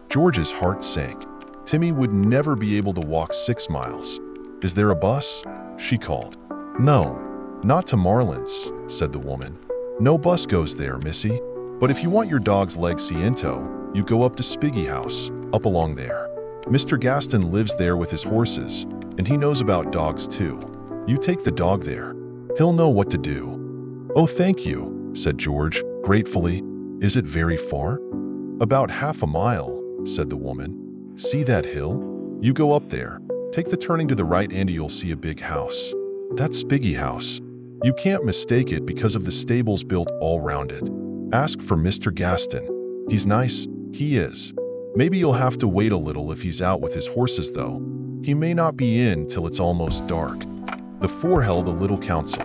George's heart sank. Timmy would never be able to walk 6 miles. Is there a bus? She called. No, not to Marlin's, said the woman. No bus goes there, missy. But if you want your dog's leg ciento, you go up to Spiggy House, up along there. Mr. Gaston lives there with his horses, and he knows about dogs too. You take the dog there. He'll know what to do. Oh, thank you, said George, gratefully. Is it very far? About half a mile, said the woman. See that hill? You go up there. Take the turning to the right and you'll see a big house. That's Spiggy House. You can't mistake it because of the stables built all round it. Ask for Mr. Gaston. He's nice, he is. Maybe you'll have to wait a little if he's out with his horses, though. He may not be in till it's almost dark. The 4 held a little council.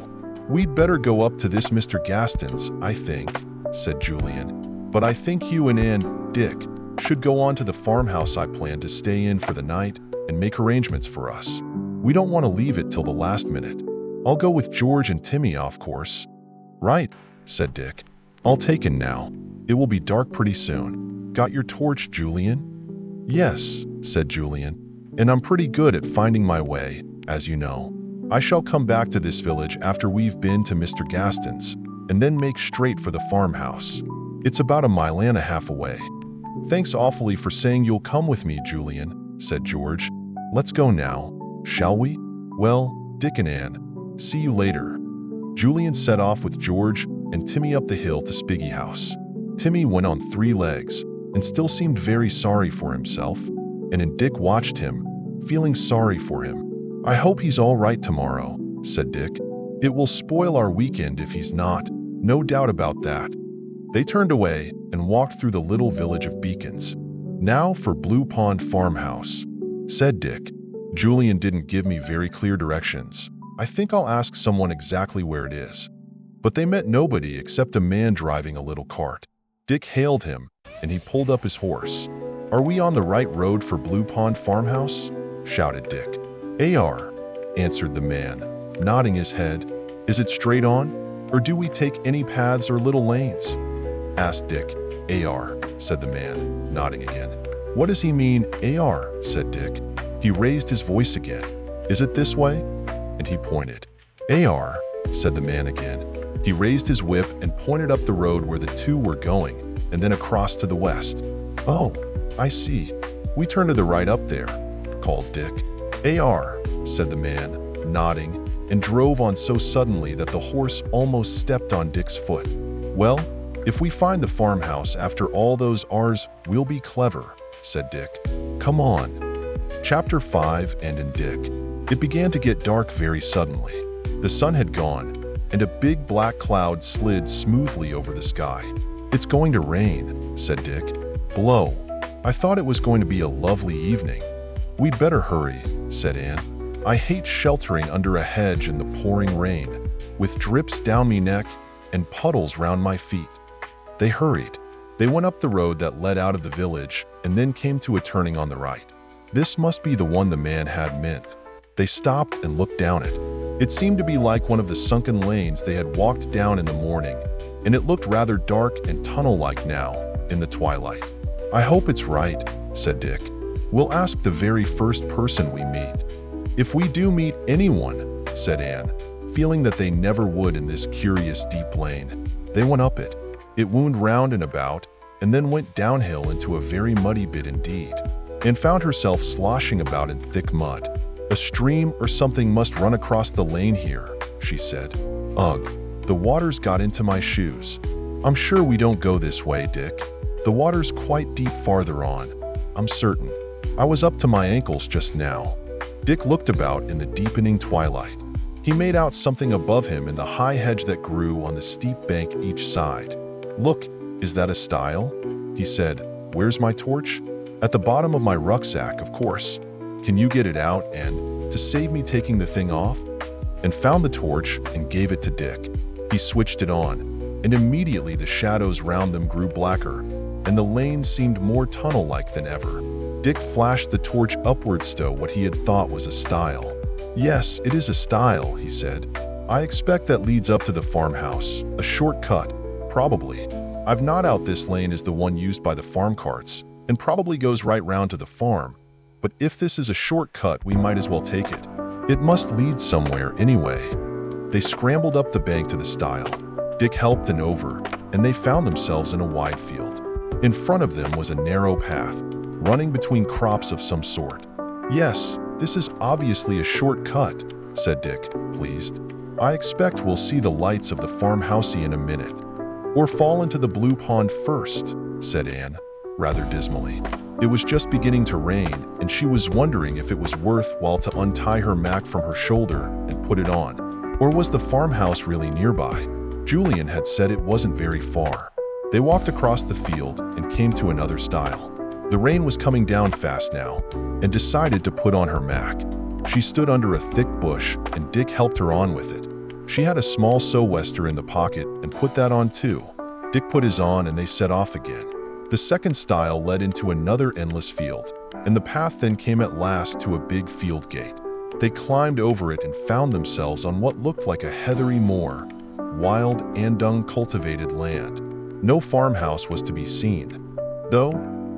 We'd better go up to this Mr. Gaston's, I think, said Julian. But I think you and Dick, should go on to the farmhouse I plan to stay in for the night and make arrangements for us. We don't want to leave it till the last minute. I'll go with George and Timmy, of course. Right, said Dick. I'll take in now. It will be dark pretty soon. Got your torch, Julian? Yes, said Julian. And I'm pretty good at finding my way, as you know. I shall come back to this village after we've been to Mr. Gaston's, and then make straight for the farmhouse. It's about 1.5 miles away. Thanks awfully for saying you'll come with me, Julian, said George. Let's go now, shall we? Well, Dick and Anne, see you later. Julian set off with George and Timmy up the hill to Spiggy House. Timmy went on 3 legs and still seemed very sorry for himself, and Dick watched him, feeling sorry for him. I hope he's all right tomorrow, said Dick. It will spoil our weekend if he's not, no doubt about that. They turned away and walked through the little village of Beacons. Now for Blue Pond Farmhouse, said Dick. Julian didn't give me very clear directions. I think I'll ask someone exactly where it is. But they met nobody except a man driving a little cart. Dick hailed him, and he pulled up his horse. Are we on the right road for Blue Pond Farmhouse? Shouted Dick. AR, answered the man, nodding his head. Is it straight on, or do we take any paths or little lanes? Asked Dick. AR, said the man, nodding again. What does he mean, AR? Said Dick. He raised his voice again. Is it this way? And he pointed. AR, said the man again. He raised his whip and pointed up the road where the 2 were going, and then across to the west. Oh, I see. We turn to the right up there, called Dick. AR, said the man, nodding, and drove on so suddenly that the horse almost stepped on Dick's foot. Well, if we find the farmhouse after all those R's, we'll be clever, said Dick. Come on. Chapter 5. And in Dick. It began to get dark very suddenly. The sun had gone, and a big black cloud slid smoothly over the sky. "It's going to rain," said Dick. "Blow. I thought it was going to be a lovely evening." "We'd better hurry," said Anne. "I hate sheltering under a hedge in the pouring rain, with drips down me neck and puddles round my feet." They hurried. They went up the road that led out of the village and then came to a turning on the right. This must be the one the man had meant. They stopped and looked down it. It seemed to be like one of the sunken lanes they had walked down in the morning, and it looked rather dark and tunnel-like now in the twilight. "I hope it's right," said Dick. "We'll ask the very first person we meet." "If we do meet anyone," said Anne, feeling that they never would in this curious deep lane. They went up it. It wound round and about, and then went downhill into a very muddy bit indeed, and found herself sloshing about in thick mud. "A stream or something must run across the lane here," she said. "Ugh, the water's got into my shoes. I'm sure we don't go this way, Dick. The water's quite deep farther on, I'm certain. I was up to my ankles just now." Dick looked about in the deepening twilight. He made out something above him in the high hedge that grew on the steep bank each side. "Look, is that a stile?" he said. "Where's my torch?" "At the bottom of my rucksack, of course. Can you get it out and, to save me taking the thing off?" And found the torch and gave it to Dick. He switched it on, and immediately the shadows round them grew blacker, and the lane seemed more tunnel-like than ever. Dick flashed the torch upwards to what he had thought was a stile. "Yes, it is a stile," he said. "I expect that leads up to the farmhouse. A short cut, probably. I've gnawed out this lane as the one used by the farm carts, and probably goes right round to the farm. But if this is a short cut, we might as well take it. It must lead somewhere anyway." They scrambled up the bank to the stile. Dick helped and over, and they found themselves in a wide field. In front of them was a narrow path, running between crops of some sort. "Yes, this is obviously a short cut," said Dick, pleased. "I expect we'll see the lights of the farmhousey in a minute." "Or fall into the blue pond first," said Anne, rather dismally. It was just beginning to rain, and she was wondering if it was worth while to untie her mac from her shoulder and put it on. Or was the farmhouse really nearby? Julian had said it wasn't very far. They walked across the field and came to another stile. The rain was coming down fast now, and decided to put on her mac. She stood under a thick bush, and Dick helped her on with it. She had a small sou'wester in the pocket and put that on too. Dick put his on and they set off again. The second stile led into another endless field, and the path then came at last to a big field gate. They climbed over it and found themselves on what looked like a heathery moor, wild and uncultivated land. No farmhouse was to be seen, though,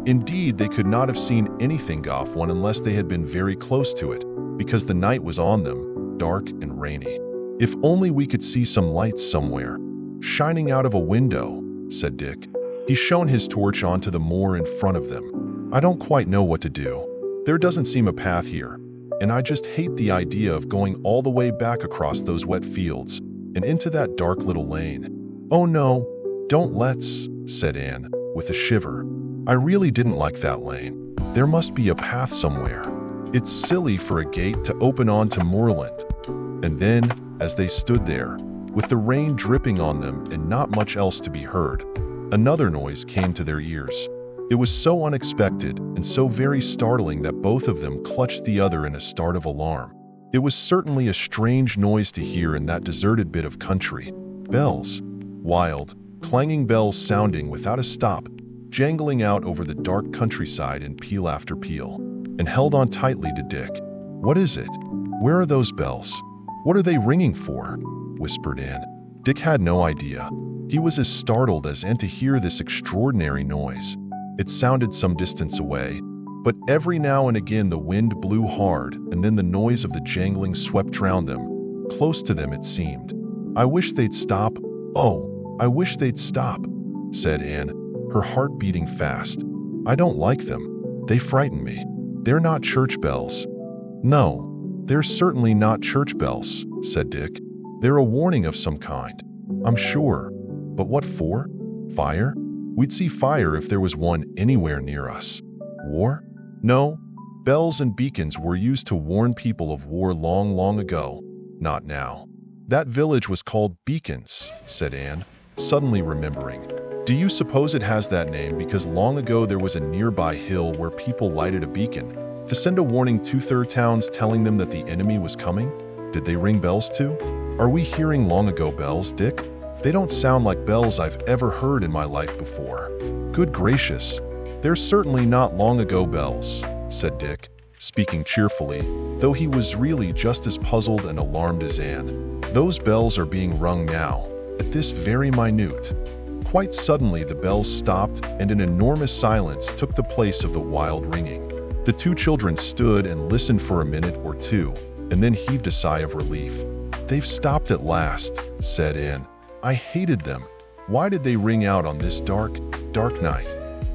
indeed, they could not have seen anything off one unless they had been very close to it, because the night was on them, dark and rainy. "If only we could see some lights somewhere, shining out of a window," said Dick. He shone his torch onto the moor in front of them. "I don't quite know what to do. There doesn't seem a path here, and I just hate the idea of going all the way back across those wet fields and into that dark little lane." "Oh no, don't let's," said Anne, with a shiver. "I really didn't like that lane. There must be a path somewhere. It's silly for a gate to open onto moorland." And then, as they stood there, with the rain dripping on them and not much else to be heard, another noise came to their ears. It was so unexpected and so very startling that both of them clutched the other in a start of alarm. It was certainly a strange noise to hear in that deserted bit of country. Bells. Wild, clanging bells sounding without a stop, jangling out over the dark countryside in peal after peal, and held on tightly to Dick. "What is it? Where are those bells? What are they ringing for?" whispered Anne. Dick had no idea. He was as startled as Anne to hear this extraordinary noise. It sounded some distance away, but every now and again the wind blew hard, and then the noise of the jangling swept round them, close to them it seemed. "I wish they'd stop. Oh, I wish they'd stop," said Anne, her heart beating fast. "I don't like them. They frighten me. They're not church bells." "No, they're certainly not church bells," said Dick. "They're a warning of some kind, I'm sure. But what for? Fire? We'd see fire if there was one anywhere near us. War? No, bells and beacons were used to warn people of war long, long ago. Not now." That village was called Beacons, said Anne, suddenly remembering. Do you suppose it has that name because long ago there was a nearby hill where people lighted a beacon to send a warning to their towns telling them that the enemy was coming? Did they ring bells too? Are we hearing long ago bells, Dick? They don't sound like bells I've ever heard in my life before. Good gracious, they're certainly not long ago bells, said Dick, speaking cheerfully, though he was really just as puzzled and alarmed as Anne. Those bells are being rung now, at this very minute. Quite suddenly the bells stopped and an enormous silence took the place of the wild ringing. The two children stood and listened for a minute or two, and then heaved a sigh of relief. They've stopped at last, said Anne. I hated them. Why did they ring out on this dark night?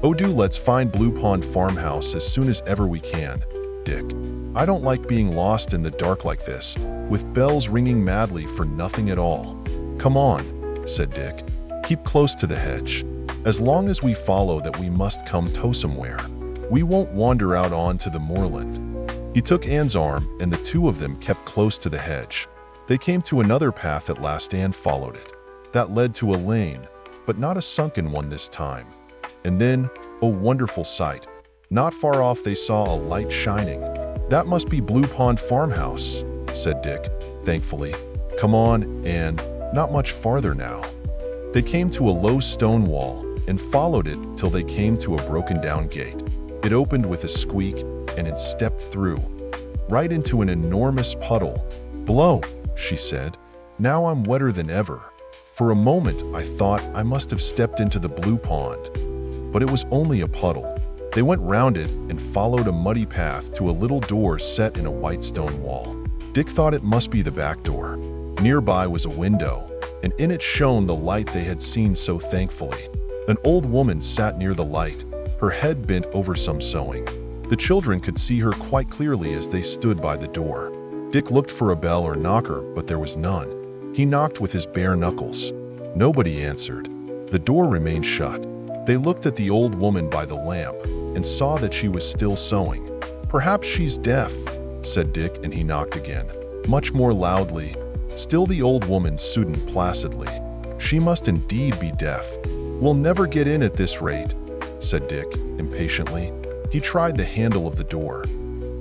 Oh, do let's find Blue Pond Farmhouse as soon as ever we can, Dick. I don't like being lost in the dark like this, with bells ringing madly for nothing at all. Come on, said Dick. Keep close to the hedge. As long as we follow that we must come to somewhere. We won't wander out onto the moorland. He took Anne's arm and the two of them kept close to the hedge. They came to another path at last. Anne followed it. That led to a lane, but not a sunken one this time. And then, oh wonderful sight, not far off they saw a light shining. That must be Blue Pond Farmhouse, said Dick, thankfully. Come on, Anne, not much farther now. They came to a low stone wall and followed it till they came to a broken down gate. It opened with a squeak and it stepped through, right into an enormous puddle. Blow, she said. Now I'm wetter than ever. For a moment I thought I must have stepped into the blue pond, but it was only a puddle. They went round it and followed a muddy path to a little door set in a white stone wall. Dick thought it must be the back door. Nearby was a window, and in it shone the light they had seen so thankfully. An old woman sat near the light, her head bent over some sewing. The children could see her quite clearly as they stood by the door. Dick looked for a bell or knocker, but there was none. He knocked with his bare knuckles. Nobody answered. The door remained shut. They looked at the old woman by the lamp and saw that she was still sewing. Perhaps she's deaf, said Dick, and he knocked again, much more loudly. Still the old woman sued placidly. She must indeed be deaf. We'll never get in at this rate, said Dick, impatiently. He tried the handle of the door.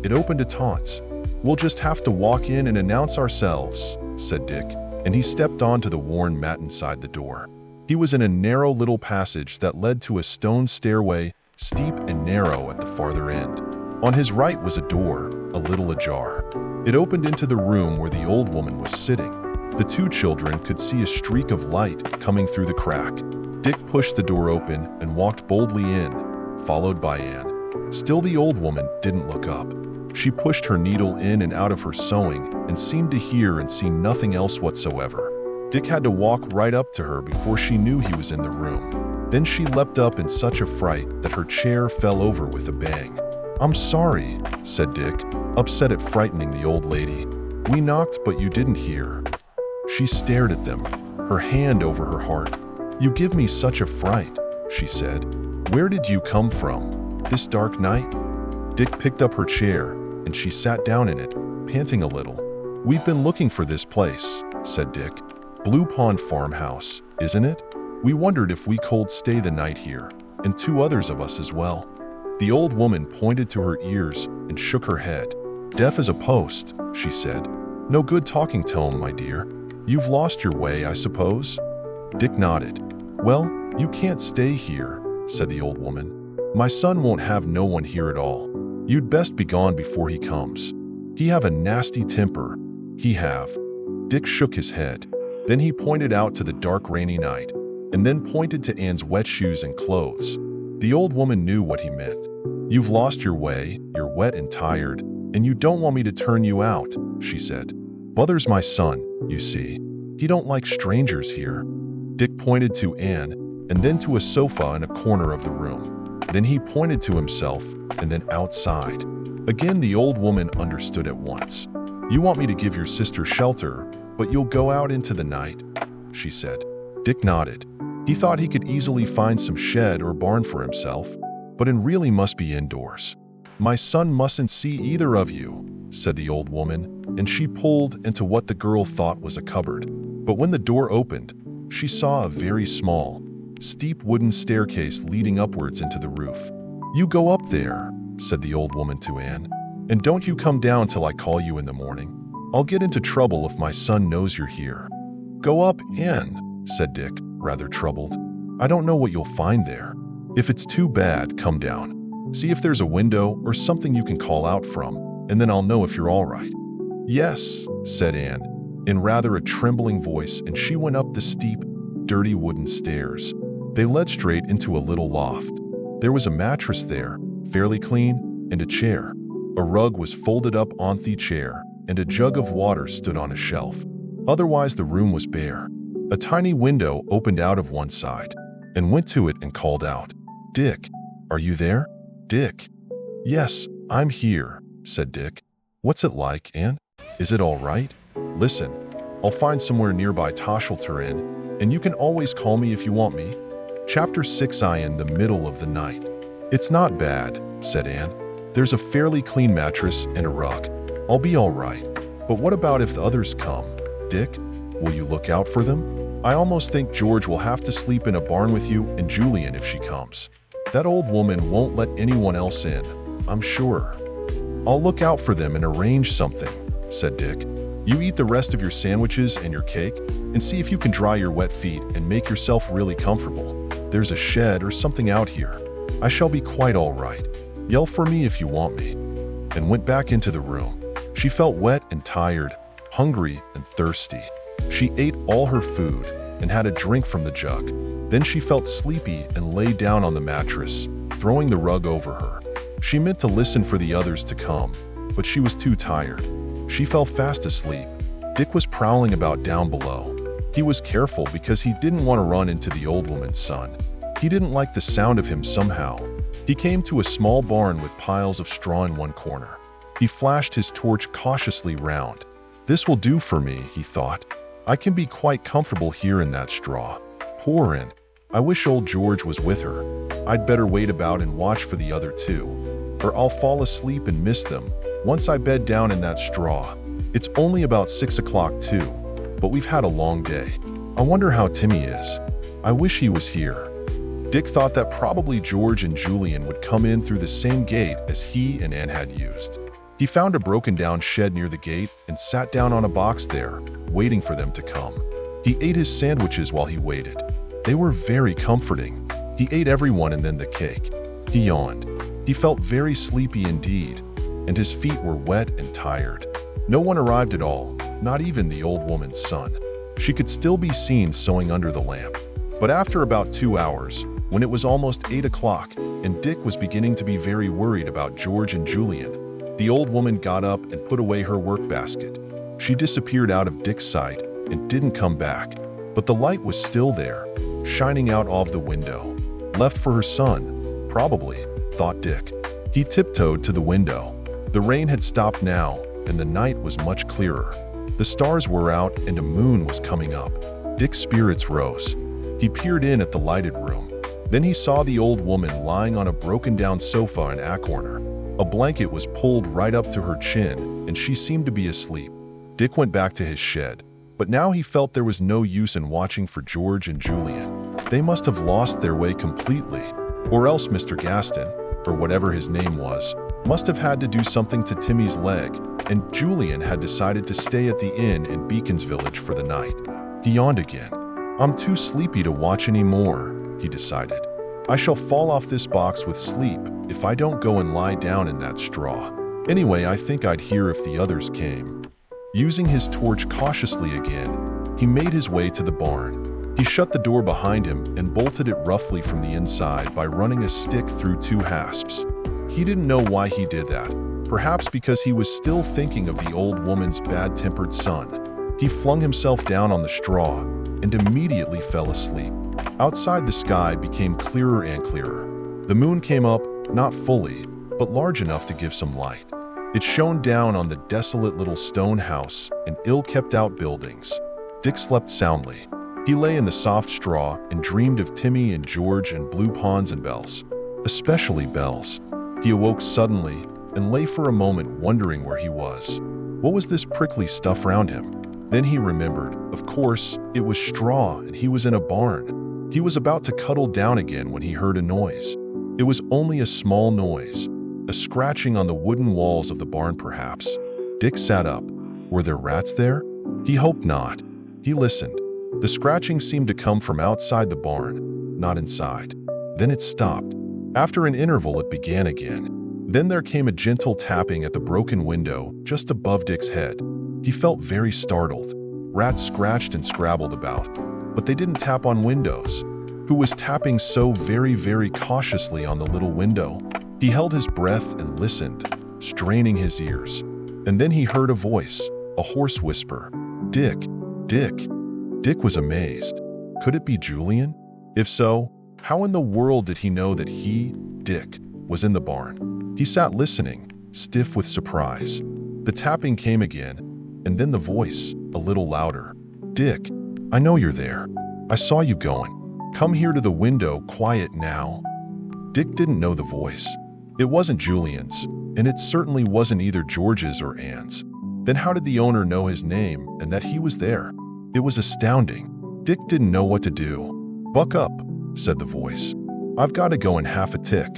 It opened at taunts. We'll just have to walk in and announce ourselves, said Dick, and he stepped onto the worn mat inside the door. He was in a narrow little passage that led to a stone stairway, steep and narrow at the farther end. On his right was a door, a little ajar. It opened into the room where the old woman was sitting. The two children could see a streak of light coming through the crack. Dick pushed the door open and walked boldly in, followed by Anne. Still the old woman didn't look up. She pushed her needle in and out of her sewing and seemed to hear and see nothing else whatsoever. Dick had to walk right up to her before she knew he was in the room. Then she leapt up in such a fright that her chair fell over with a bang. I'm sorry, said Dick, upset at frightening the old lady. We knocked, but you didn't hear. She stared at them, her hand over her heart. You give me such a fright, she said. Where did you come from, this dark night? Dick picked up her chair, and she sat down in it, panting a little. We've been looking for this place, said Dick. Blue Pond Farmhouse, isn't it? We wondered if we could stay the night here, and two others of us as well. The old woman pointed to her ears and shook her head. Deaf as a post, she said. No good talking tone, my dear. You've lost your way, I suppose? Dick nodded. Well, you can't stay here, said the old woman. My son won't have no one here at all. You'd best be gone before he comes. He have a nasty temper. He have. Dick shook his head. Then he pointed out to the dark rainy night, and then pointed to Anne's wet shoes and clothes. The old woman knew what he meant. You've lost your way, you're wet and tired, and you don't want me to turn you out, she said. Mother's my son, you see. He don't like strangers here. Dick pointed to Anne, and then to a sofa in a corner of the room. Then he pointed to himself, and then outside. Again the old woman understood at once. You want me to give your sister shelter, but you'll go out into the night, she said. Dick nodded. He thought he could easily find some shed or barn for himself, but it really must be indoors. My son mustn't see either of you, said the old woman, and she pulled into what the girl thought was a cupboard. But when the door opened, she saw a very small, steep wooden staircase leading upwards into the roof. "You go up there," said the old woman to Anne, "and don't you come down till I call you in the morning. I'll get into trouble if my son knows you're here." "Go up, Anne," said Dick, rather troubled. "I don't know what you'll find there. If it's too bad, come down. See if there's a window or something you can call out from, and then I'll know if you're all right." "Yes," said Anne, in rather a trembling voice, and she went up the steep, dirty wooden stairs. They led straight into a little loft. There was a mattress there, fairly clean, and a chair. A rug was folded up on the chair, and a jug of water stood on a shelf. Otherwise, the room was bare. A tiny window opened out of one side, and went to it and called out, "Dick, are you there? Dick?" "Yes, I'm here," said Dick. "What's it like, Anne? Is it all right? Listen, I'll find somewhere nearby Toshelter in, and you can always call me if you want me." Chapter 6. I in the middle of the night. "It's not bad," said Anne. "There's a fairly clean mattress and a rug. I'll be all right. But what about if the others come? Dick, will you look out for them? I almost think George will have to sleep in a barn with you and Julian if she comes. That old woman won't let anyone else in, I'm sure." "I'll look out for them and arrange something," said Dick. "You eat the rest of your sandwiches and your cake, and see if you can dry your wet feet and make yourself really comfortable. There's a shed or something out here. I shall be quite all right. Yell for me if you want me," and went back into the room. She felt wet and tired, hungry and thirsty. She ate all her food and had a drink from the jug. Then she felt sleepy and lay down on the mattress, throwing the rug over her. She meant to listen for the others to come, but she was too tired. She fell fast asleep. Dick was prowling about down below. He was careful because he didn't want to run into the old woman's son. He didn't like the sound of him somehow. He came to a small barn with piles of straw in one corner. He flashed his torch cautiously round. "This will do for me," he thought. "I can be quite comfortable here in that straw. Poor Anne. I wish old George was with her. I'd better wait about and watch for the other two, or I'll fall asleep and miss them once I bed down in that straw. It's only about 6 o'clock too, but we've had a long day. I wonder how Timmy is. I wish he was here." Dick thought that probably George and Julian would come in through the same gate as he and Anne had used. He found a broken-down shed near the gate and sat down on a box there, waiting for them to come. He ate his sandwiches while he waited. They were very comforting. He ate every one and then the cake. He yawned. He felt very sleepy indeed, and his feet were wet and tired. No one arrived at all, not even the old woman's son. She could still be seen sewing under the lamp. But after about 2 hours, when it was almost 8 o'clock, and Dick was beginning to be very worried about George and Julian, the old woman got up and put away her work basket. She disappeared out of Dick's sight and didn't come back, but the light was still there, shining out of the window. Left for her son, probably, thought Dick. He tiptoed to the window. The rain had stopped now, and the night was much clearer. The stars were out and a moon was coming up. Dick's spirits rose. He peered in at the lighted room. Then he saw the old woman lying on a broken-down sofa in a corner. A blanket was pulled right up to her chin, and she seemed to be asleep. Dick went back to his shed, but now he felt there was no use in watching for George and Julian. They must have lost their way completely, or else Mr. Gaston, or whatever his name was, must have had to do something to Timmy's leg, and Julian had decided to stay at the inn in Beacon's Village for the night. He yawned again. "I'm too sleepy to watch any more," he decided. "I shall fall off this box with sleep if I don't go and lie down in that straw. Anyway, I think I'd hear if the others came." Using his torch cautiously again, he made his way to the barn. He shut the door behind him and bolted it roughly from the inside by running a stick through 2 hasps. He didn't know why he did that, perhaps because he was still thinking of the old woman's bad-tempered son. He flung himself down on the straw and immediately fell asleep. Outside, the sky became clearer and clearer. The moon came up, not fully, but large enough to give some light. It shone down on the desolate little stone house and ill-kept-out buildings. Dick slept soundly. He lay in the soft straw and dreamed of Timmy and George and blue ponds and bells, especially bells. He awoke suddenly, and lay for a moment wondering where he was. What was this prickly stuff around him? Then he remembered. Of course, it was straw and he was in a barn. He was about to cuddle down again when he heard a noise. It was only a small noise, a scratching on the wooden walls of the barn perhaps. Dick sat up. Were there rats there? He hoped not. He listened. The scratching seemed to come from outside the barn, not inside. Then it stopped. After an interval, it began again. Then there came a gentle tapping at the broken window just above Dick's head. He felt very startled. Rats scratched and scrabbled about, but they didn't tap on windows. Who was tapping so very, very cautiously on the little window? He held his breath and listened, straining his ears. And then he heard a voice, a hoarse whisper. Dick, Dick. Dick was amazed. Could it be Julian? If so, how in the world did he know that he, Dick, was in the barn? He sat listening, stiff with surprise. The tapping came again, and then the voice, a little louder. Dick, I know you're there. I saw you going. Come here to the window, quiet now. Dick didn't know the voice. It wasn't Julian's, and it certainly wasn't either George's or Anne's. Then how did the owner know his name and that he was there? It was astounding. Dick didn't know what to do. Buck up, said the voice. I've got to go in half a tick.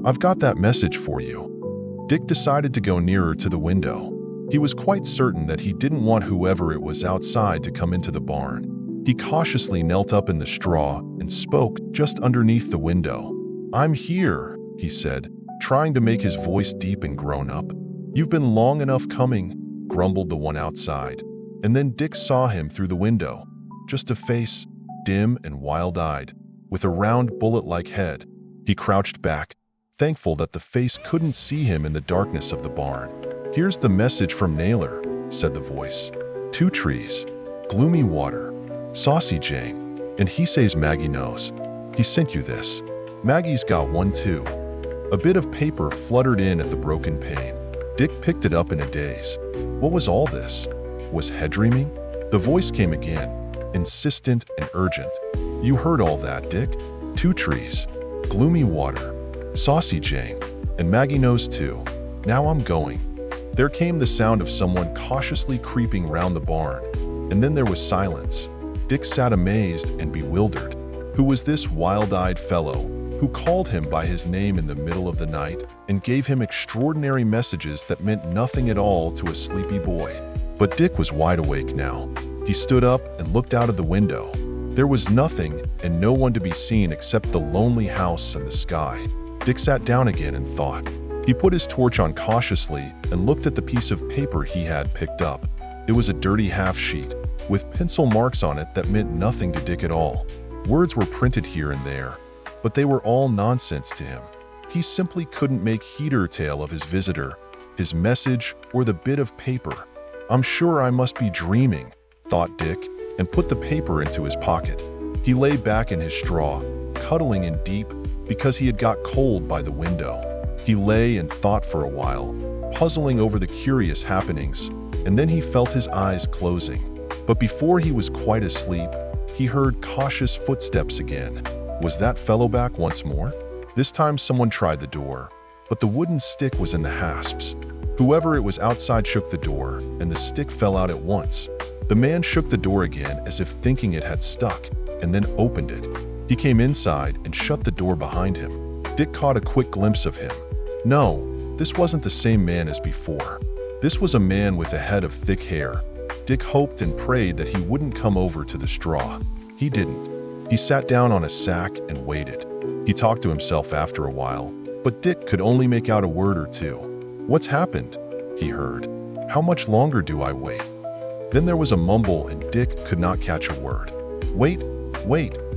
I've got that message for you. Dick decided to go nearer to the window. He was quite certain that he didn't want whoever it was outside to come into the barn. He cautiously knelt up in the straw and spoke just underneath the window. I'm here, he said, trying to make his voice deep and grown up. You've been long enough coming, grumbled the one outside. And then Dick saw him through the window. Just a face, dim and wild-eyed, with a round bullet-like head. He crouched back, thankful that the face couldn't see him in the darkness of the barn. Here's the message from Naylor, said the voice. 2 trees, gloomy water, saucy Jane, and he says Maggie knows. He sent you this. Maggie's got one too. A bit of paper fluttered in at the broken pane. Dick picked it up in a daze. What was all this? Was Head dreaming? The voice came again, insistent and urgent. You heard all that, Dick? 2 trees, gloomy water, saucy Jane, and Maggie knows too. Now I'm going. There came the sound of someone cautiously creeping round the barn, and then there was silence. Dick sat amazed and bewildered. Who was this wild-eyed fellow who called him by his name in the middle of the night and gave him extraordinary messages that meant nothing at all to a sleepy boy? But Dick was wide awake now. He stood up and looked out of the window. There was nothing and no one to be seen except the lonely house and the sky. Dick sat down again and thought. He put his torch on cautiously and looked at the piece of paper he had picked up. It was a dirty half-sheet, with pencil marks on it that meant nothing to Dick at all. Words were printed here and there, but they were all nonsense to him. He simply couldn't make head or tail of his visitor, his message, or the bit of paper. I'm sure I must be dreaming, thought Dick, and put the paper into his pocket. He lay back in his straw, cuddling in deep, because he had got cold by the window. He lay and thought for a while, puzzling over the curious happenings, and then he felt his eyes closing. But before he was quite asleep, he heard cautious footsteps again. Was that fellow back once more? This time someone tried the door, but the wooden stick was in the hasps. Whoever it was outside shook the door, and the stick fell out at once. The man shook the door again as if thinking it had stuck, and then opened it. He came inside and shut the door behind him. Dick caught a quick glimpse of him. No, this wasn't the same man as before. This was a man with a head of thick hair. Dick hoped and prayed that he wouldn't come over to the straw. He didn't. He sat down on a sack and waited. He talked to himself after a while, but Dick could only make out a word or two. What's happened? He heard. How much longer do I wait? Then there was a mumble and Dick could not catch a word. Wait,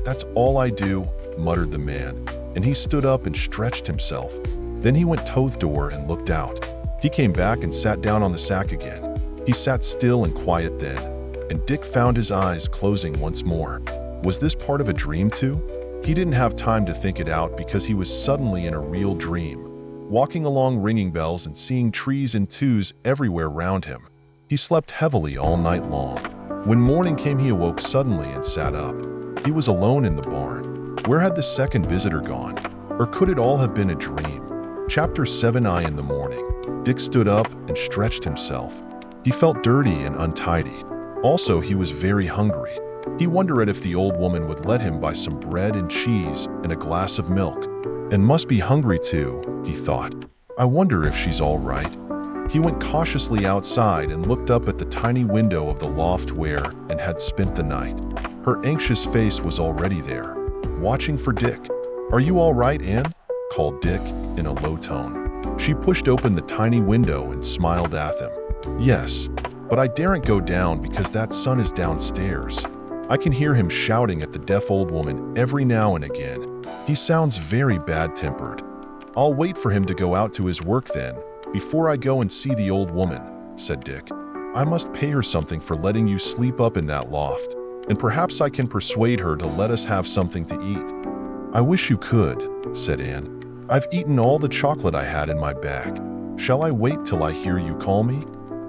that's all I do, muttered the man, and he stood up and stretched himself. Then he went to the door and looked out. He came back and sat down on the sack again. He sat still and quiet then, and Dick found his eyes closing once more. Was this part of a dream too? He didn't have time to think it out because he was suddenly in a real dream, walking along ringing bells and seeing trees and twos everywhere round him. He slept heavily all night long. When morning came, he awoke suddenly and sat up. He was alone in the barn. Where had the second visitor gone? Or could it all have been a dream? Chapter 7I in the morning. Dick stood up and stretched himself. He felt dirty and untidy. Also, he was very hungry. He wondered if the old woman would let him buy some bread and cheese and a glass of milk. And must be hungry too, he thought. I wonder if she's all right. He went cautiously outside and looked up at the tiny window of the loft where Anne had spent the night. Her anxious face was already there, watching for Dick. "Are you all right, Anne?" called Dick in a low tone. She pushed open the tiny window and smiled at him. "Yes, but I daren't go down because that son is downstairs. I can hear him shouting at the deaf old woman every now and again. He sounds very bad-tempered. I'll wait for him to go out to his work then, before I go and see the old woman," said Dick. "I must pay her something for letting you sleep up in that loft, and perhaps I can persuade her to let us have something to eat." "I wish you could," said Anne. "I've eaten all the chocolate I had in my bag. Shall I wait till I hear you call me?"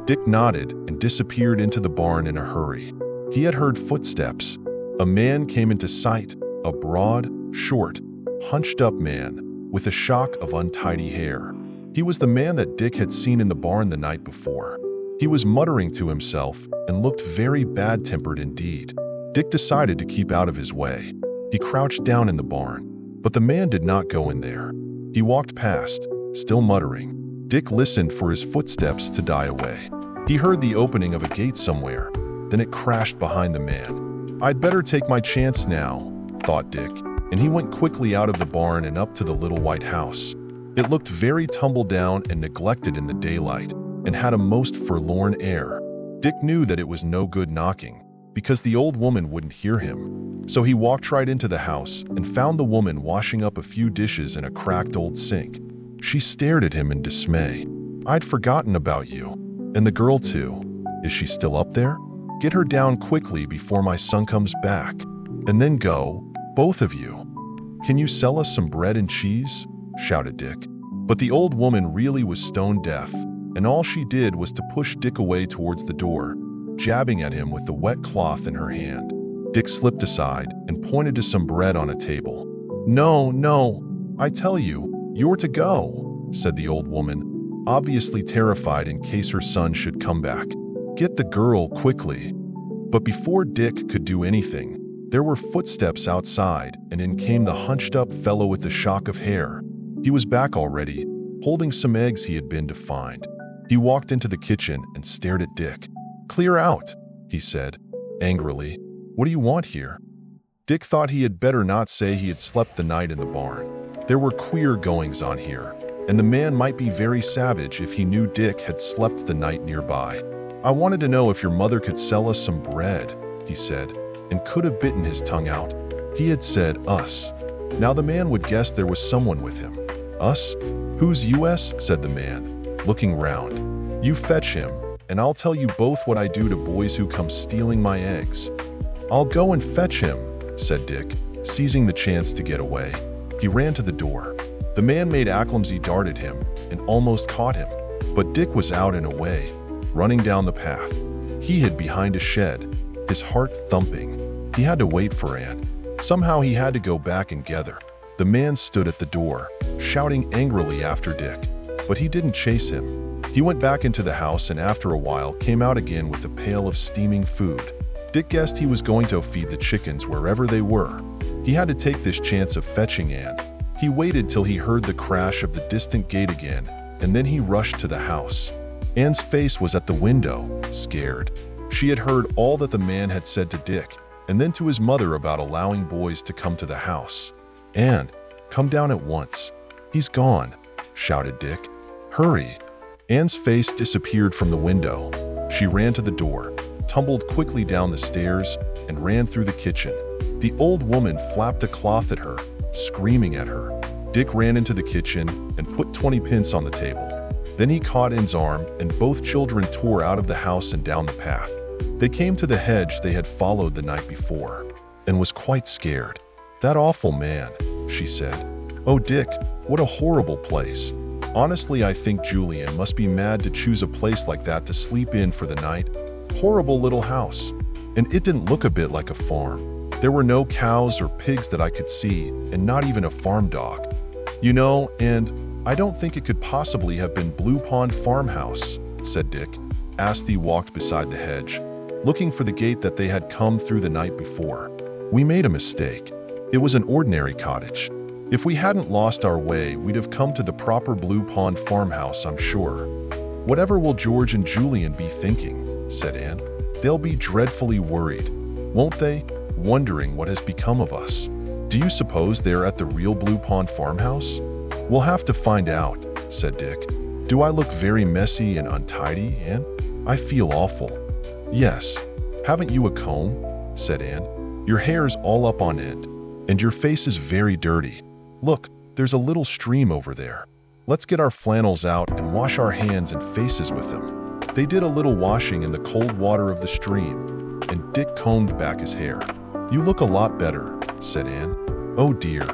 Dick nodded and disappeared into the barn in a hurry. He had heard footsteps. A man came into sight, a broad, short, hunched-up man, with a shock of untidy hair. He was the man that Dick had seen in the barn the night before. He was muttering to himself and looked very bad-tempered indeed. Dick decided to keep out of his way. He crouched down in the barn, but the man did not go in there. He walked past, still muttering. Dick listened for his footsteps to die away. He heard the opening of a gate somewhere, then it crashed behind the man. "I'd better take my chance now," thought Dick, and he went quickly out of the barn and up to the little white house. It looked very tumble down and neglected in the daylight, and had a most forlorn air. Dick knew that it was no good knocking, because the old woman wouldn't hear him. So he walked right into the house and found the woman washing up a few dishes in a cracked old sink. She stared at him in dismay. "I'd forgotten about you. And the girl too. Is she still up there? Get her down quickly before my son comes back. And then go, both of you. Can you sell us some bread and cheese?" shouted Dick. But the old woman really was stone deaf, and all she did was to push Dick away towards the door, jabbing at him with the wet cloth in her hand. Dick slipped aside and pointed to some bread on a table. "No, no, I tell you, you're to go," said the old woman, obviously terrified in case her son should come back. "Get the girl quickly." But before Dick could do anything, there were footsteps outside, and in came the hunched-up fellow with the shock of hair. He was back already, holding some eggs he had been to find. He walked into the kitchen and stared at Dick. "Clear out," he said, angrily. "What do you want here?" Dick thought he had better not say he had slept the night in the barn. There were queer goings on here, and the man might be very savage if he knew Dick had slept the night nearby. "I wanted to know if your mother could sell us some bread," he said, and could have bitten his tongue out. He had said, "us." Now the man would guess there was someone with him. "Us? Who's us?" said the man, looking round. "You fetch him, and I'll tell you both what I do to boys who come stealing my eggs." "I'll go and fetch him," said Dick, seizing the chance to get away. He ran to the door. The man made a clumsy dart at him and almost caught him, but Dick was out and away, running down the path. He hid behind a shed, his heart thumping. He had to wait for Anne. Somehow he had to go back and get her. The man stood at the door, shouting angrily after Dick, but he didn't chase him. He went back into the house and after a while came out again with a pail of steaming food. Dick guessed he was going to feed the chickens wherever they were. He had to take this chance of fetching Anne. He waited till he heard the crash of the distant gate again, and then he rushed to the house. Anne's face was at the window, scared. She had heard all that the man had said to Dick, and then to his mother about allowing boys to come to the house. "Anne, come down at once. He's gone," shouted Dick. "Hurry." Anne's face disappeared from the window. She ran to the door, tumbled quickly down the stairs, and ran through the kitchen. The old woman flapped a cloth at her, screaming at her. Dick ran into the kitchen and put 20 pence on the table. Then he caught Anne's arm, and both children tore out of the house and down the path. They came to the hedge they had followed the night before, and was quite scared. "That awful man," she said. "Oh, Dick, what a horrible place. Honestly, I think Julian must be mad to choose a place like that to sleep in for the night. Horrible little house. And it didn't look a bit like a farm. There were no cows or pigs that I could see, and not even a farm dog. You know, and I don't think it could possibly have been Blue Pond Farmhouse, said Dick, as they walked beside the hedge, looking for the gate that they had come through the night before. We made a mistake. It was an ordinary cottage. If we hadn't lost our way, we'd have come to the proper Blue Pond Farmhouse, I'm sure. Whatever will George and Julian be thinking, said Anne. They'll be dreadfully worried, won't they, wondering what has become of us. Do you suppose they're at the real Blue Pond Farmhouse? We'll have to find out, said Dick. Do I look very messy and untidy, Anne? I feel awful. Yes. Haven't you a comb? Said Anne. Your hair's all up on end, and your face is very dirty. Look, there's a little stream over there. Let's get our flannels out and wash our hands and faces with them. They did a little washing in the cold water of the stream, and Dick combed back his hair. You look a lot better, said Anne. Oh dear.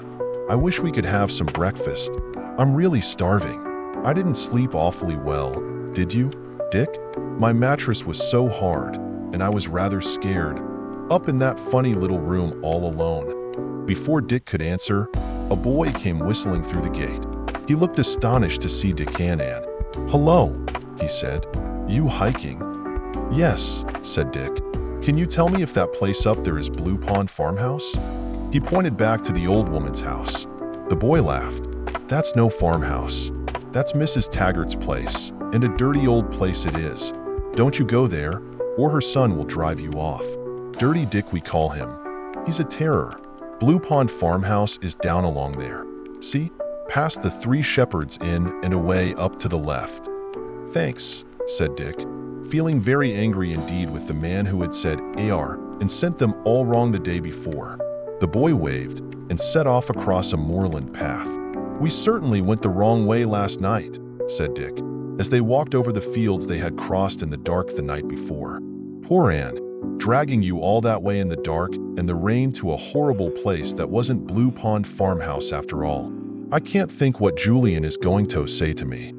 I wish we could have some breakfast. I'm really starving. I didn't sleep awfully well, did you, Dick? My mattress was so hard, and I was rather scared, up in that funny little room all alone. Before Dick could answer, a boy came whistling through the gate. He looked astonished to see Dick and Anne. Hello, he said. You hiking? Yes, said Dick. Can you tell me if that place up there is Blue Pond Farmhouse? He pointed back to the old woman's house. The boy laughed. That's no farmhouse. That's Mrs. Taggart's place, and a dirty old place it is. Don't you go there, or her son will drive you off. Dirty Dick we call him. He's a terror. Blue Pond Farmhouse is down along there. See? Past the Three Shepherds Inn and away up to the left. Thanks, said Dick, feeling very angry indeed with the man who had said AR and sent them all wrong the day before. The boy waved and set off across a moorland path. We certainly went the wrong way last night, said Dick, as they walked over the fields they had crossed in the dark the night before. Poor Anne, dragging you all that way in the dark and the rain to a horrible place that wasn't Blue Pond Farmhouse after all. I can't think what Julian is going to say to me.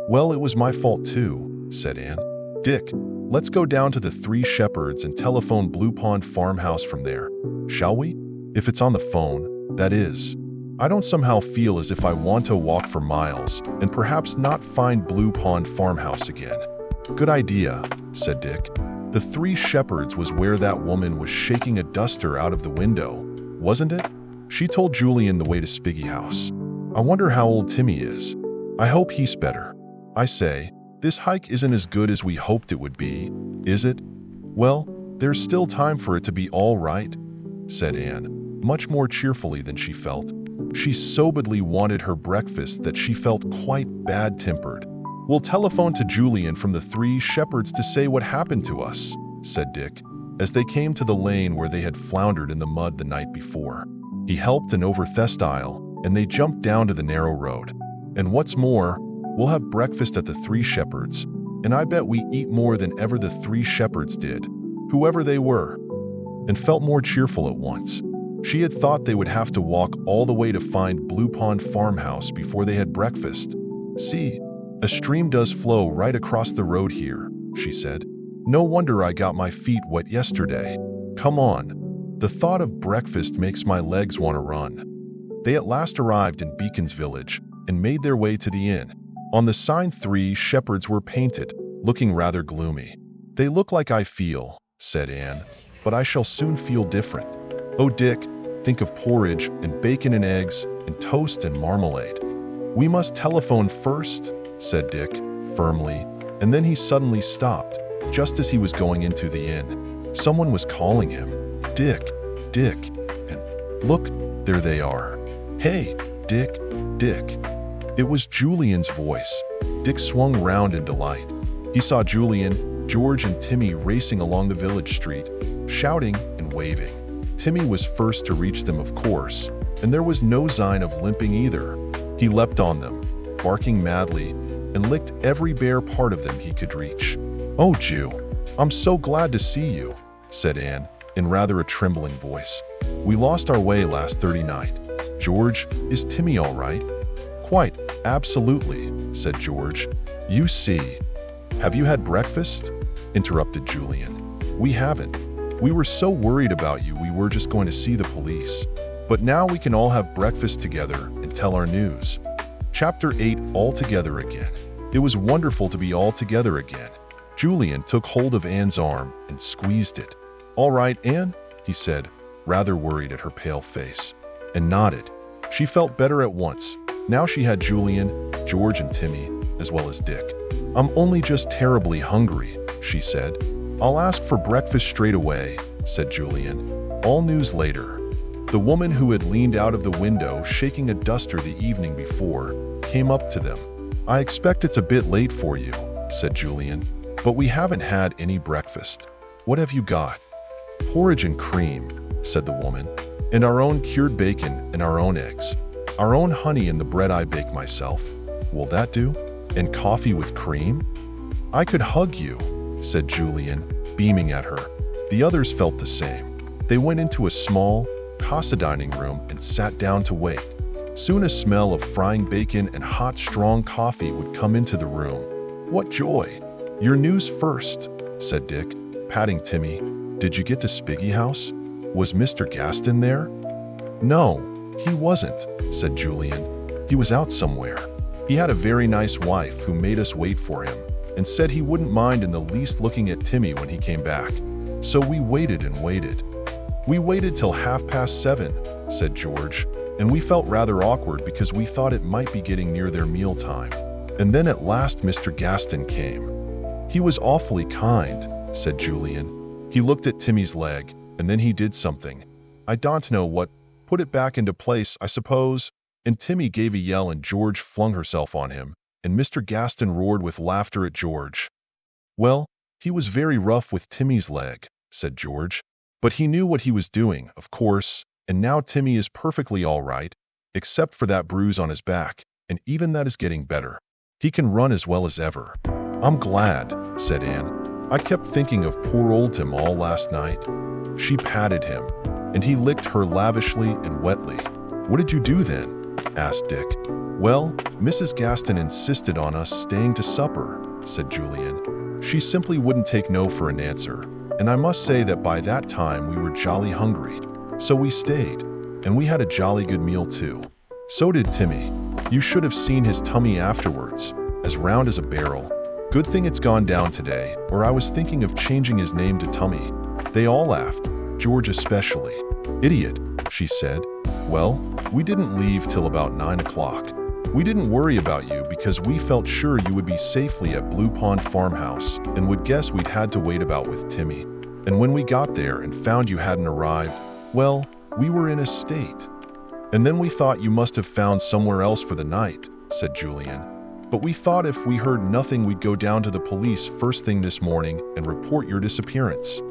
Well, it was my fault too, said Anne. Dick, let's go down to the Three Shepherds and telephone Blue Pond Farmhouse from there, shall we? If it's on the phone, that is. I don't somehow feel as if I want to walk for miles and perhaps not find Blue Pond Farmhouse again. Good idea, said Dick. The Three Shepherds was where that woman was shaking a duster out of the window, wasn't it? She told Julian the way to Spiggy House. I wonder how old Timmy is. I hope he's better. I say, this hike isn't as good as we hoped it would be, is it? Well, there's still time for it to be all right, said Anne, much more cheerfully than she felt. She soberly wanted her breakfast that she felt quite bad-tempered. We'll telephone to Julian from the Three Shepherds to say what happened to us, said Dick, as they came to the lane where they had floundered in the mud the night before. He helped and over Thestile, and they jumped down to the narrow road. And what's more, we'll have breakfast at the Three Shepherds, and I bet we eat more than ever the Three Shepherds did, whoever they were, and felt more cheerful at once. She had thought they would have to walk all the way to find Blue Pond Farmhouse before they had breakfast. See, a stream does flow right across the road here, she said. No wonder I got my feet wet yesterday. Come on. The thought of breakfast makes my legs want to run. They at last arrived in Beacon's village and made their way to the inn. On the sign 3 shepherds were painted, looking rather gloomy. They look like I feel, said Anne, but I shall soon feel different. Oh, Dick, think of porridge and bacon and eggs and toast and marmalade. We must telephone first, said Dick, firmly, and then he suddenly stopped, just as he was going into the inn. Someone was calling him, Dick, Dick, and look, there they are. Hey, Dick, Dick. It was Julian's voice. Dick swung round in delight. He saw Julian, George, and Timmy racing along the village street, shouting and waving. Timmy was first to reach them, of course, and there was no sign of limping either. He leapt on them, barking madly, and licked every bare part of them he could reach. Oh, Jew, I'm so glad to see you, said Anne, in rather a trembling voice. We lost our way last Thursday night. George, is Timmy all right? Quite, absolutely, said George. You see. Have you had breakfast? Interrupted Julian. We haven't. We were so worried about you we were just going to see the police. But now we can all have breakfast together and tell our news. Chapter 8, All Together Again. It was wonderful to be all together again. Julian took hold of Anne's arm and squeezed it. "All right, Anne," he said, rather worried at her pale face, and nodded. She felt better at once. Now she had Julian, George, and Timmy, as well as Dick. "I'm only just terribly hungry," she said. "I'll ask for breakfast straight away," said Julian. All news later. The woman who had leaned out of the window shaking a duster the evening before came up to them. "I expect it's a bit late for you," said Julian, "but we haven't had any breakfast. What have you got?" "Porridge and cream," said the woman, "and our own cured bacon and our own eggs. Our own honey and the bread I bake myself. Will that do? And coffee with cream?" "I could hug you," said Julian, beaming at her. The others felt the same. They went into a small casa dining room and sat down to wait. Soon a smell of frying bacon and hot, strong coffee would come into the room. "What joy! Your news first," said Dick, patting Timmy. "Did you get to Spiggy House? Was Mr. Gaston there?" "No, he wasn't," said Julian. "He was out somewhere. He had a very nice wife who made us wait for him and said he wouldn't mind in the least looking at Timmy when he came back. So we waited and waited. We waited till 7:30, said George, and we felt rather awkward because we thought it might be getting near their mealtime. And then at last Mr. Gaston came. He was awfully kind, said Julian. He looked at Timmy's leg, and then he did something. I don't know what. Put it back into place, I suppose. And Timmy gave a yell and George flung herself on him, and Mr. Gaston roared with laughter at George. Well, he was very rough with Timmy's leg, said George. But he knew what he was doing, of course, and now Timmy is perfectly all right, except for that bruise on his back, and even that is getting better. He can run as well as ever. I'm glad, said Anne. I kept thinking of poor old Tim all last night. She patted him, and he licked her lavishly and wetly. What did you do then? Asked Dick. Well, Mrs. Gaston insisted on us staying to supper, said Julian. She simply wouldn't take no for an answer, and I must say that by that time we were jolly hungry. So we stayed, and we had a jolly good meal too. So did Timmy. You should have seen his tummy afterwards, as round as a barrel. Good thing it's gone down today, or I was thinking of changing his name to Tummy. They all laughed, George especially. Idiot, she said. Well, we didn't leave till about 9 o'clock. We didn't worry about you because we felt sure you would be safely at Blue Pond Farmhouse and would guess we'd had to wait about with Timmy. And when we got there and found you hadn't arrived, well, we were in a state. And then we thought you must have found somewhere else for the night, said Julian. But we thought if we heard nothing we'd go down to the police first thing this morning and report your disappearance.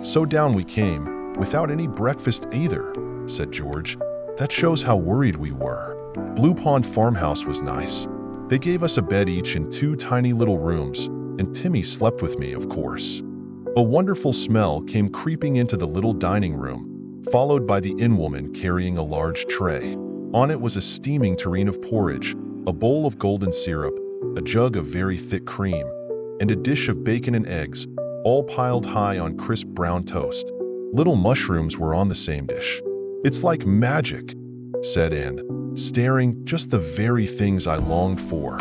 So down we came, without any breakfast either, said George. That shows how worried we were. Blue Pond Farmhouse was nice. They gave us a bed each in 2 tiny little rooms, and Timmy slept with me, of course. A wonderful smell came creeping into the little dining room, followed by the inn woman carrying a large tray. On it was a steaming tureen of porridge, a bowl of golden syrup, a jug of very thick cream, and a dish of bacon and eggs, all piled high on crisp brown toast. Little mushrooms were on the same dish. It's like magic, said Anne, staring, just the very things I longed for.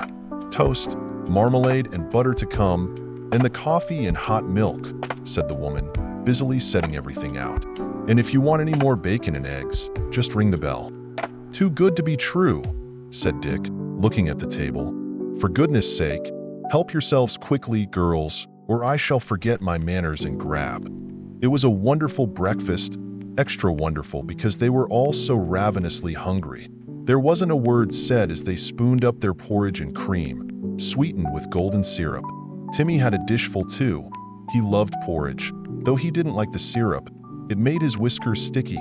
Toast, marmalade, and butter to come, and the coffee and hot milk, said the woman, busily setting everything out. And if you want any more bacon and eggs, just ring the bell. Too good to be true, said Dick, looking at the table. For goodness sake, help yourselves quickly, girls, or I shall forget my manners and grab. It was a wonderful breakfast, extra wonderful because they were all so ravenously hungry. There wasn't a word said as they spooned up their porridge and cream, sweetened with golden syrup. Timmy had a dishful too. He loved porridge, though he didn't like the syrup. It made his whiskers sticky.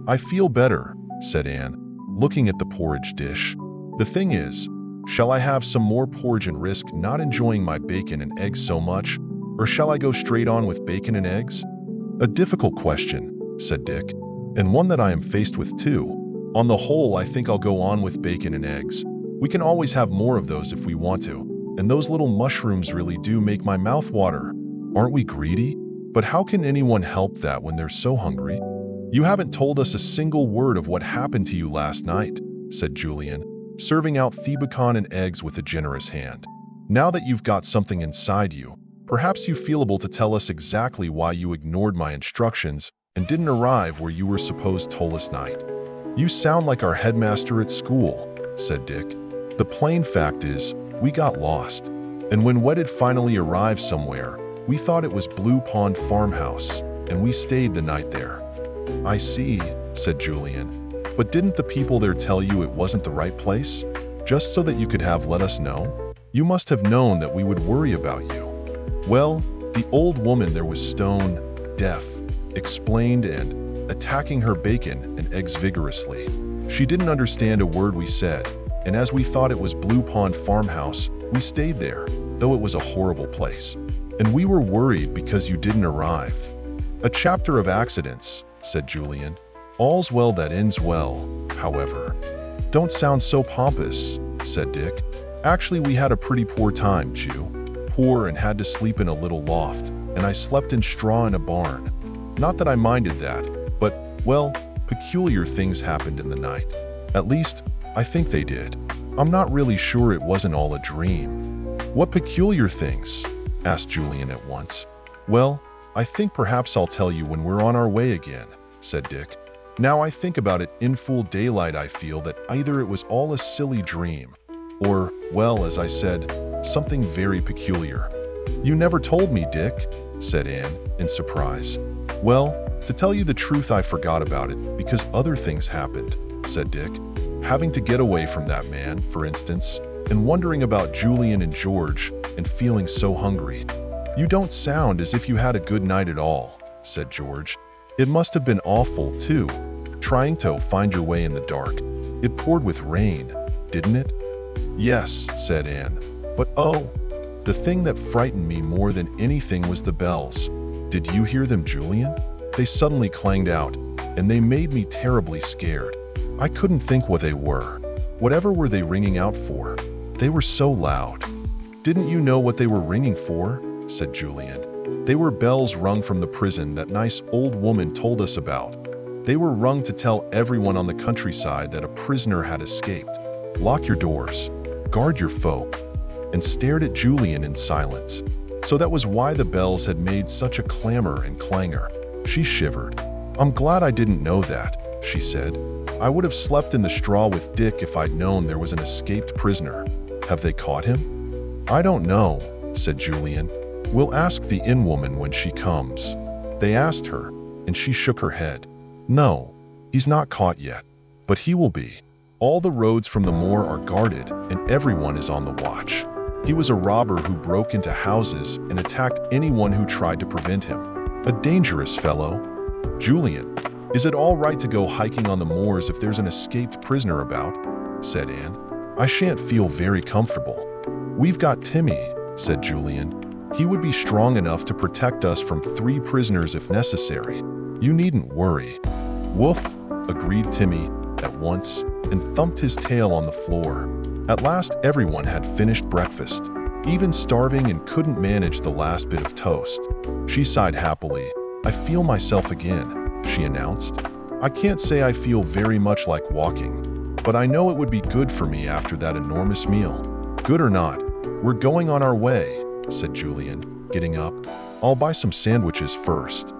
I feel better, said Anne, looking at the porridge dish. The thing is, shall I have some more porridge and risk not enjoying my bacon and eggs so much, or shall I go straight on with bacon and eggs? A difficult question, said Dick, and one that I am faced with too. On the whole, I think I'll go on with bacon and eggs. We can always have more of those if we want to, and those little mushrooms really do make my mouth water. Aren't we greedy? But how can anyone help that when they're so hungry? You haven't told us a single word of what happened to you last night, said Julian. serving out thebacon and eggs with a generous hand. Now that you've got something inside you, perhaps you feel able to tell us exactly why you ignored my instructions and didn't arrive where you were supposed to last night. You sound like our headmaster at school, said Dick. The plain fact is, we got lost. And when Wedded finally arrived somewhere, we thought it was Blue Pond Farmhouse, and we stayed the night there. I see, said Julian. But didn't the people there tell you it wasn't the right place? Just so that you could have let us know? You must have known that we would worry about you. Well, the old woman there was stone deaf, explained, and attacking her bacon and eggs vigorously. She didn't understand a word we said, and as we thought it was Blue Pond Farmhouse, we stayed there, though it was a horrible place. And we were worried because you didn't arrive. A chapter of accidents, said Julian. All's well that ends well, however. Don't sound so pompous, said Dick. Actually, we had a pretty poor time, Jew. Poor and had to sleep in a little loft, and I slept in straw in a barn. Not that I minded that, but, well, peculiar things happened in the night. At least, I think they did. I'm not really sure it wasn't all a dream. What peculiar things? Asked Julian at once. Well, I think perhaps I'll tell you when we're on our way again, said Dick. Now I think about it in full daylight, I feel that either it was all a silly dream, or, well, as I said, something very peculiar. You never told me, Dick, said Anne, in surprise. Well, to tell you the truth, I forgot about it because other things happened, said Dick. Having to get away from that man, for instance, and wondering about Julian and George, and feeling so hungry. You don't sound as if you had a good night at all, said George. It must have been awful, too, trying to find your way in the dark. It poured with rain, didn't it? Yes, said Anne. But oh, the thing that frightened me more than anything was the bells. Did you hear them, Julian? They suddenly clanged out, and they made me terribly scared. I couldn't think what they were. Whatever were they ringing out for? They were so loud. Didn't you know what they were ringing for? Said Julian. They were bells rung from the prison that nice old woman told us about. They were rung to tell everyone on the countryside that a prisoner had escaped. Lock your doors, guard your folk, and stared at Julian in silence. So that was why the bells had made such a clamor and clangor. She shivered. I'm glad I didn't know that, she said. I would have slept in the straw with Dick if I'd known there was an escaped prisoner. Have they caught him? I don't know, said Julian. We'll ask the inn woman when she comes. They asked her, and she shook her head. No, he's not caught yet, but he will be. All the roads from the moor are guarded, and everyone is on the watch. He was a robber who broke into houses and attacked anyone who tried to prevent him. A dangerous fellow. Julian, is it all right to go hiking on the moors if there's an escaped prisoner about? Said Anne. I shan't feel very comfortable. We've got Timmy, said Julian. He would be strong enough to protect us from 3 prisoners if necessary. You needn't worry. Woof, agreed Timmy at once, and thumped his tail on the floor. At last everyone had finished breakfast, even starving and couldn't manage the last bit of toast. She sighed happily. I feel myself again, she announced. I can't say I feel very much like walking, but I know it would be good for me after that enormous meal. Good or not, we're going on our way, said Julian, getting up. I'll buy some sandwiches first.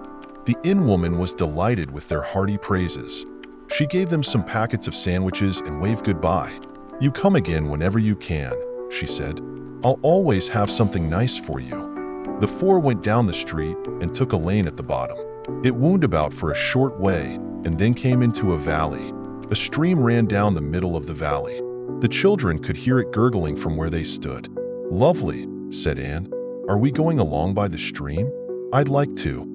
The inn woman was delighted with their hearty praises. She gave them some packets of sandwiches and waved goodbye. You come again whenever you can, she said. I'll always have something nice for you. The 4 went down the street and took a lane at the bottom. It wound about for a short way and then came into a valley. A stream ran down the middle of the valley. The children could hear it gurgling from where they stood. Lovely, said Anne. Are we going along by the stream? I'd like to.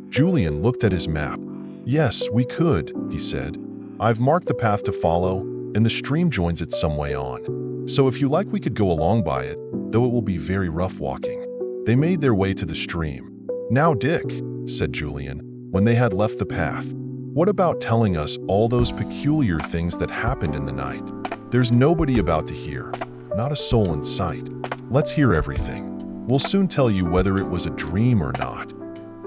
Julian looked at his map. Yes, we could, he said. I've marked the path to follow, and the stream joins it some way on. So if you like, we could go along by it, though it will be very rough walking. They made their way to the stream. Now, Dick, said Julian, when they had left the path, what about telling us all those peculiar things that happened in the night? There's nobody about to hear, not a soul in sight. Let's hear everything. We'll soon tell you whether it was a dream or not.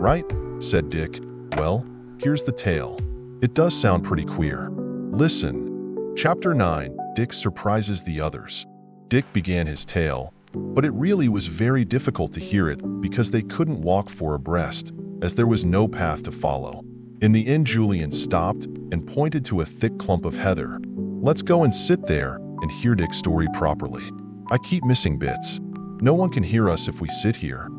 Right? Said Dick. Well, here's the tale. It does sound pretty queer. Listen. Chapter 9, Dick surprises the others. Dick began his tale, but it really was very difficult to hear it because they couldn't walk four abreast, as there was no path to follow. In the end, Julian stopped and pointed to a thick clump of heather. "Let's go and sit there and hear Dick's story properly. I keep missing bits. No one can hear us if we sit here."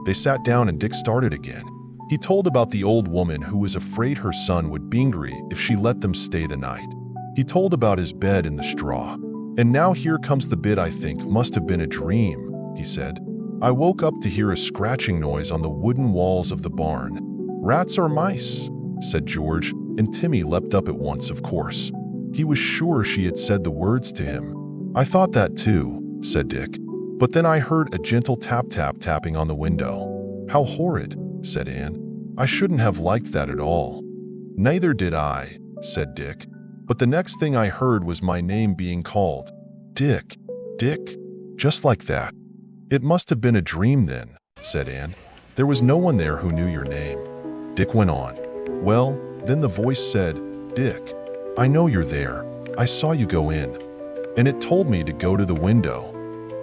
They sat down and Dick started again. He told about the old woman who was afraid her son would be angry if she let them stay the night. He told about his bed in the straw. "And now here comes the bit I think must have been a dream," he said. "I woke up to hear a scratching noise on the wooden walls of the barn." "Rats or mice?" said George, and Timmy leapt up at once, of course. He was sure she had said the words to him. "I thought that too," said Dick. "But then I heard a gentle tapping on the window." "How horrid," said Anne. "I shouldn't have liked that at all." "Neither did I," said Dick. "But the next thing I heard was my name being called. Dick, Dick, just like that." "It must have been a dream then," said Anne. "There was no one there who knew your name." Dick went on. "Well, then the voice said, 'Dick, I know you're there. I saw you go in. And it told me to go to the window.'"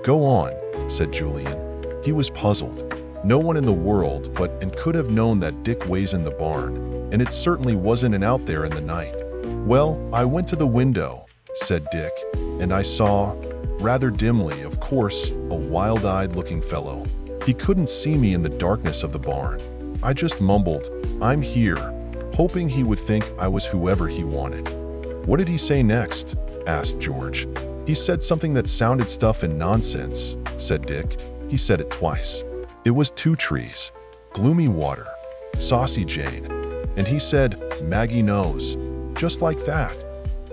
"Go on," said Julian. He was puzzled. No one in the world but could have known that Dick was in the barn, and it certainly wasn't out there in the night. "Well, I went to the window," said Dick, "and I saw, rather dimly, of course, a wild-eyed looking fellow. He couldn't see me in the darkness of the barn. I just mumbled, 'I'm here,' hoping he would think I was whoever he wanted." "What did he say next?" asked George. "He said something that sounded stuff and nonsense," said Dick. "He said it twice. It was 2 trees, gloomy water, Saucy Jane, and he said, 'Maggie knows,' just like that."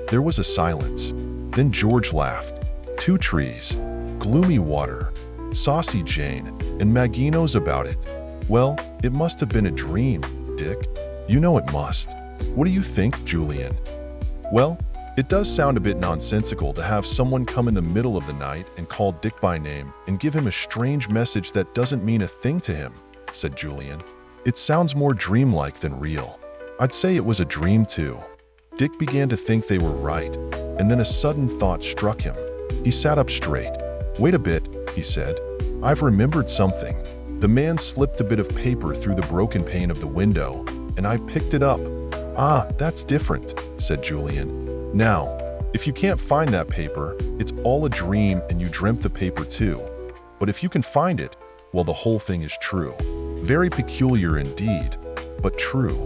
There was a silence. Then George laughed. 2 trees, gloomy water, Saucy Jane, and Maggie knows about it. Well, it must have been a dream, Dick. You know it must. What do you think, Julian?" "Well, it does sound a bit nonsensical to have someone come in the middle of the night and call Dick by name and give him a strange message that doesn't mean a thing to him," said Julian. "It sounds more dreamlike than real. I'd say it was a dream too." Dick began to think they were right, and then a sudden thought struck him. He sat up straight. "Wait a bit," he said. "I've remembered something." The man slipped a bit of paper through the broken pane of the window, and I picked it up. "Ah, that's different," said Julian. "Now, if you can't find that paper, it's all a dream and you dreamt the paper too. But if you can find it, well, the whole thing is true. Very peculiar indeed, but true."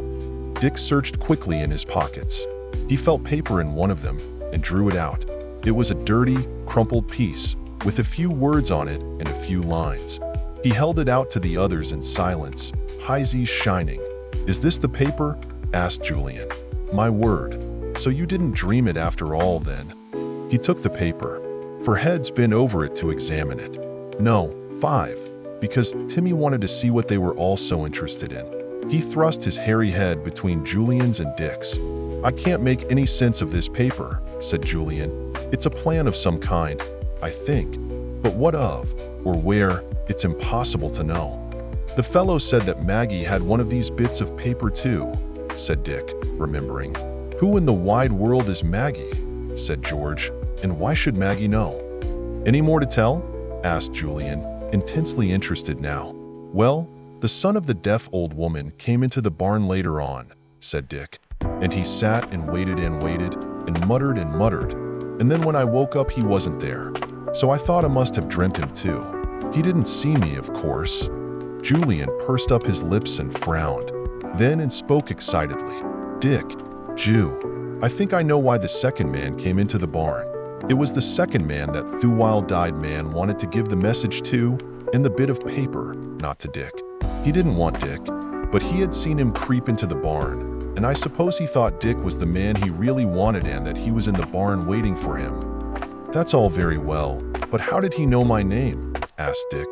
Dick searched quickly in his pockets. He felt paper in one of them and drew it out. It was a dirty, crumpled piece with a few words on it and a few lines. He held it out to the others in silence, his eyes shining. "Is this the paper?" asked Julian. "My word. So you didn't dream it after all, then?" He took the paper. 4 heads bent over it to examine it. No, 5, because Timmy wanted to see what they were all so interested in. He thrust his hairy head between Julian's and Dick's. "I can't make any sense of this paper," said Julian. "It's a plan of some kind, I think. But what of, or where, it's impossible to know." "The fellow said that Maggie had one of these bits of paper too," said Dick, remembering. "Who in the wide world is Maggie?" said George. "And why should Maggie know?" "Any more to tell?" asked Julian, intensely interested now. "Well, the son of the deaf old woman came into the barn later on," said Dick. "And he sat and waited and muttered, and then when I woke up he wasn't there. So I thought I must have dreamt him too. He didn't see me, of course." Julian pursed up his lips and frowned. Then and spoke excitedly. "Dick, Jew, I think I know why the second man came into the barn. It was the second man that the wild-eyed man wanted to give the message to, and the bit of paper, not to Dick. He didn't want Dick, but he had seen him creep into the barn, and I suppose he thought Dick was the man he really wanted and that he was in the barn waiting for him." "That's all very well, but how did he know my name?" asked Dick.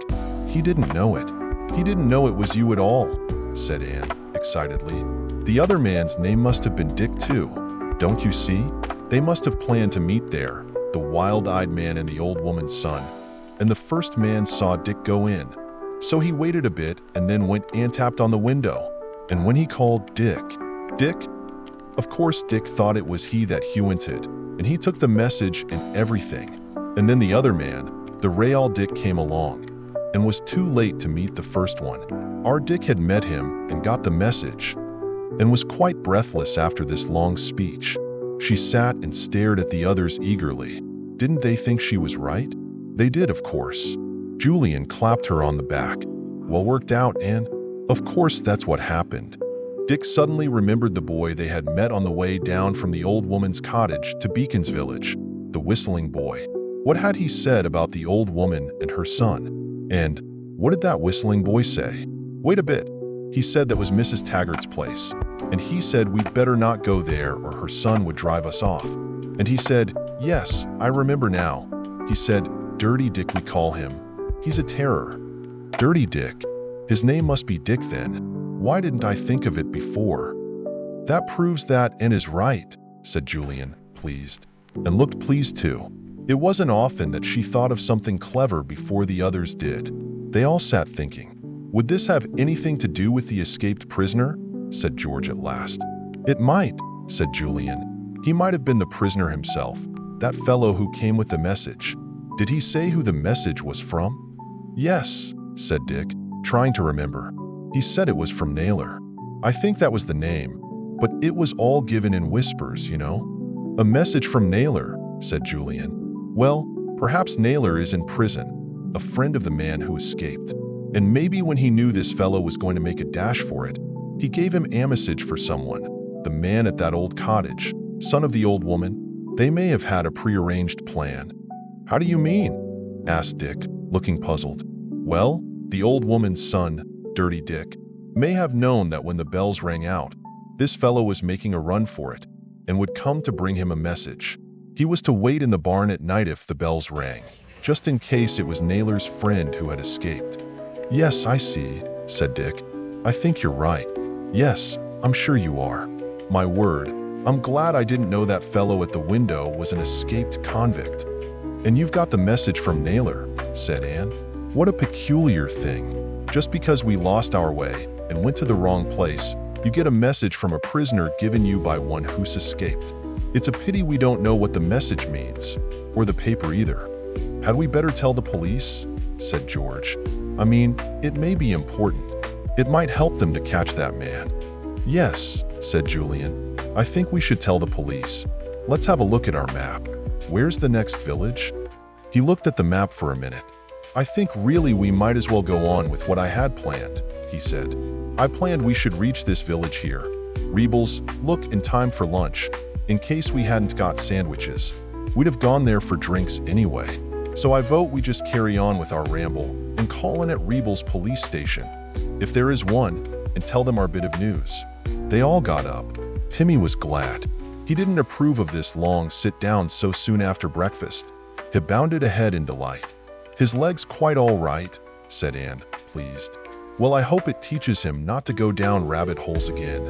"He didn't know it. He didn't know it was you at all," said Anne, excitedly. "The other man's name must have been Dick too. Don't you see? They must have planned to meet there, the wild-eyed man and the old woman's son. And the first man saw Dick go in. So he waited a bit and then went and tapped on the window. And when he called Dick, Dick, Of course, Dick thought it was he that hunted, and he took the message and everything. And then the other man, the real Dick, came along, and was too late to meet the first one. Our Dick had met him and got the message, and was quite breathless after this long speech. She sat and stared at the others eagerly. Didn't they think she was right? They did, of course. Julian clapped her on the back. Well worked out, Anne. Of course that's what happened. Dick suddenly remembered the boy they had met on the way down from the old woman's cottage to Beacon's village, the whistling boy. What had he said about the old woman and her son? And what did that whistling boy say? Wait a bit. He said that was Mrs. Taggart's place, and he said we'd better not go there or her son would drive us off. And he said, yes, I remember now. He said, Dirty Dick we call him. He's a terror. Dirty Dick. His name must be Dick then. Why didn't I think of it before? That proves that Anne is right, said Julian, pleased, and looked pleased too. It wasn't often that she thought of something clever before the others did. They all sat thinking. Would this have anything to do with the escaped prisoner? Said George at last. It might, said Julian. He might have been the prisoner himself, that fellow who came with the message. Did he say who the message was from? Yes, said Dick, trying to remember. He said it was from Naylor. I think that was the name, but it was all given in whispers, you know. A message from Naylor, said Julian. Well, perhaps Naylor is in prison, a friend of the man who escaped. And maybe when he knew this fellow was going to make a dash for it, he gave him a message for someone, the man at that old cottage, son of the old woman. They may have had a prearranged plan. How do you mean? Asked Dick, looking puzzled. Well, the old woman's son, Dirty Dick, may have known that when the bells rang out, this fellow was making a run for it, and would come to bring him a message. He was to wait in the barn at night if the bells rang, just in case it was Naylor's friend who had escaped. Yes, I see, said Dick. I think you're right. Yes, I'm sure you are. My word, I'm glad I didn't know that fellow at the window was an escaped convict. And you've got the message from Naylor, said Anne. What a peculiar thing. Just because we lost our way and went to the wrong place, you get a message from a prisoner given you by one who's escaped. It's a pity we don't know what the message means, or the paper either. Had we better tell the police? Said George. I mean, it may be important. It might help them to catch that man. Yes, said Julian. I think we should tell the police. Let's have a look at our map. Where's the next village? He looked at the map for a minute. I think really we might as well go on with what I had planned, he said. I planned we should reach this village here. Rebels, look, in time for lunch, in case we hadn't got sandwiches. We'd have gone there for drinks anyway. So I vote we just carry on with our ramble and call in at Rebels police station, if there is one, and tell them our bit of news. They all got up. Timmy was glad. He didn't approve of this long sit-down so soon after breakfast. He bounded ahead in delight. His leg's quite all right, said Anne, pleased. Well, I hope it teaches him not to go down rabbit holes again.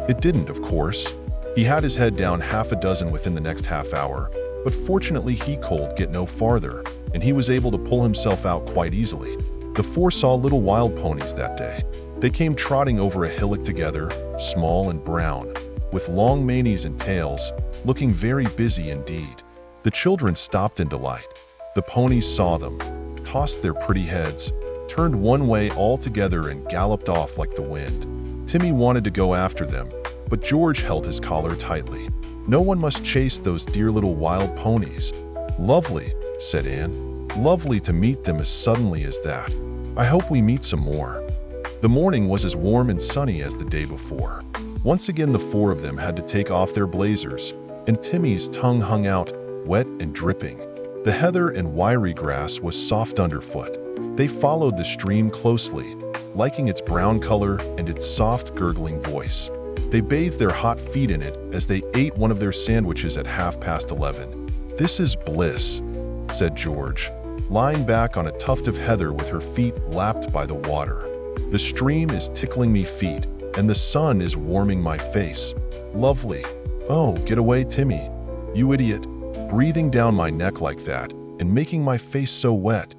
It didn't, of course. He had his head down half a dozen within the next half hour, but fortunately he could get no farther, and he was able to pull himself out quite easily. The four saw little wild ponies that day. They came trotting over a hillock together, small and brown, with long manes and tails, looking very busy indeed. The children stopped in delight. The ponies saw them, tossed their pretty heads, turned one way altogether and galloped off like the wind. Timmy wanted to go after them, but George held his collar tightly. No one must chase those dear little wild ponies. Lovely, said Anne. Lovely to meet them as suddenly as that. I hope we meet some more. The morning was as warm and sunny as the day before. Once again the four of them had to take off their blazers, and Timmy's tongue hung out, wet and dripping. The heather and wiry grass was soft underfoot. They followed the stream closely, liking its brown color and its soft gurgling voice. They bathed their hot feet in it as they ate one of their sandwiches at 11:30. This is bliss, said George, lying back on a tuft of heather with her feet lapped by the water. The stream is tickling me feet, and the sun is warming my face. Lovely. Oh, get away, Timmy. You idiot. Breathing down my neck like that, and making my face so wet.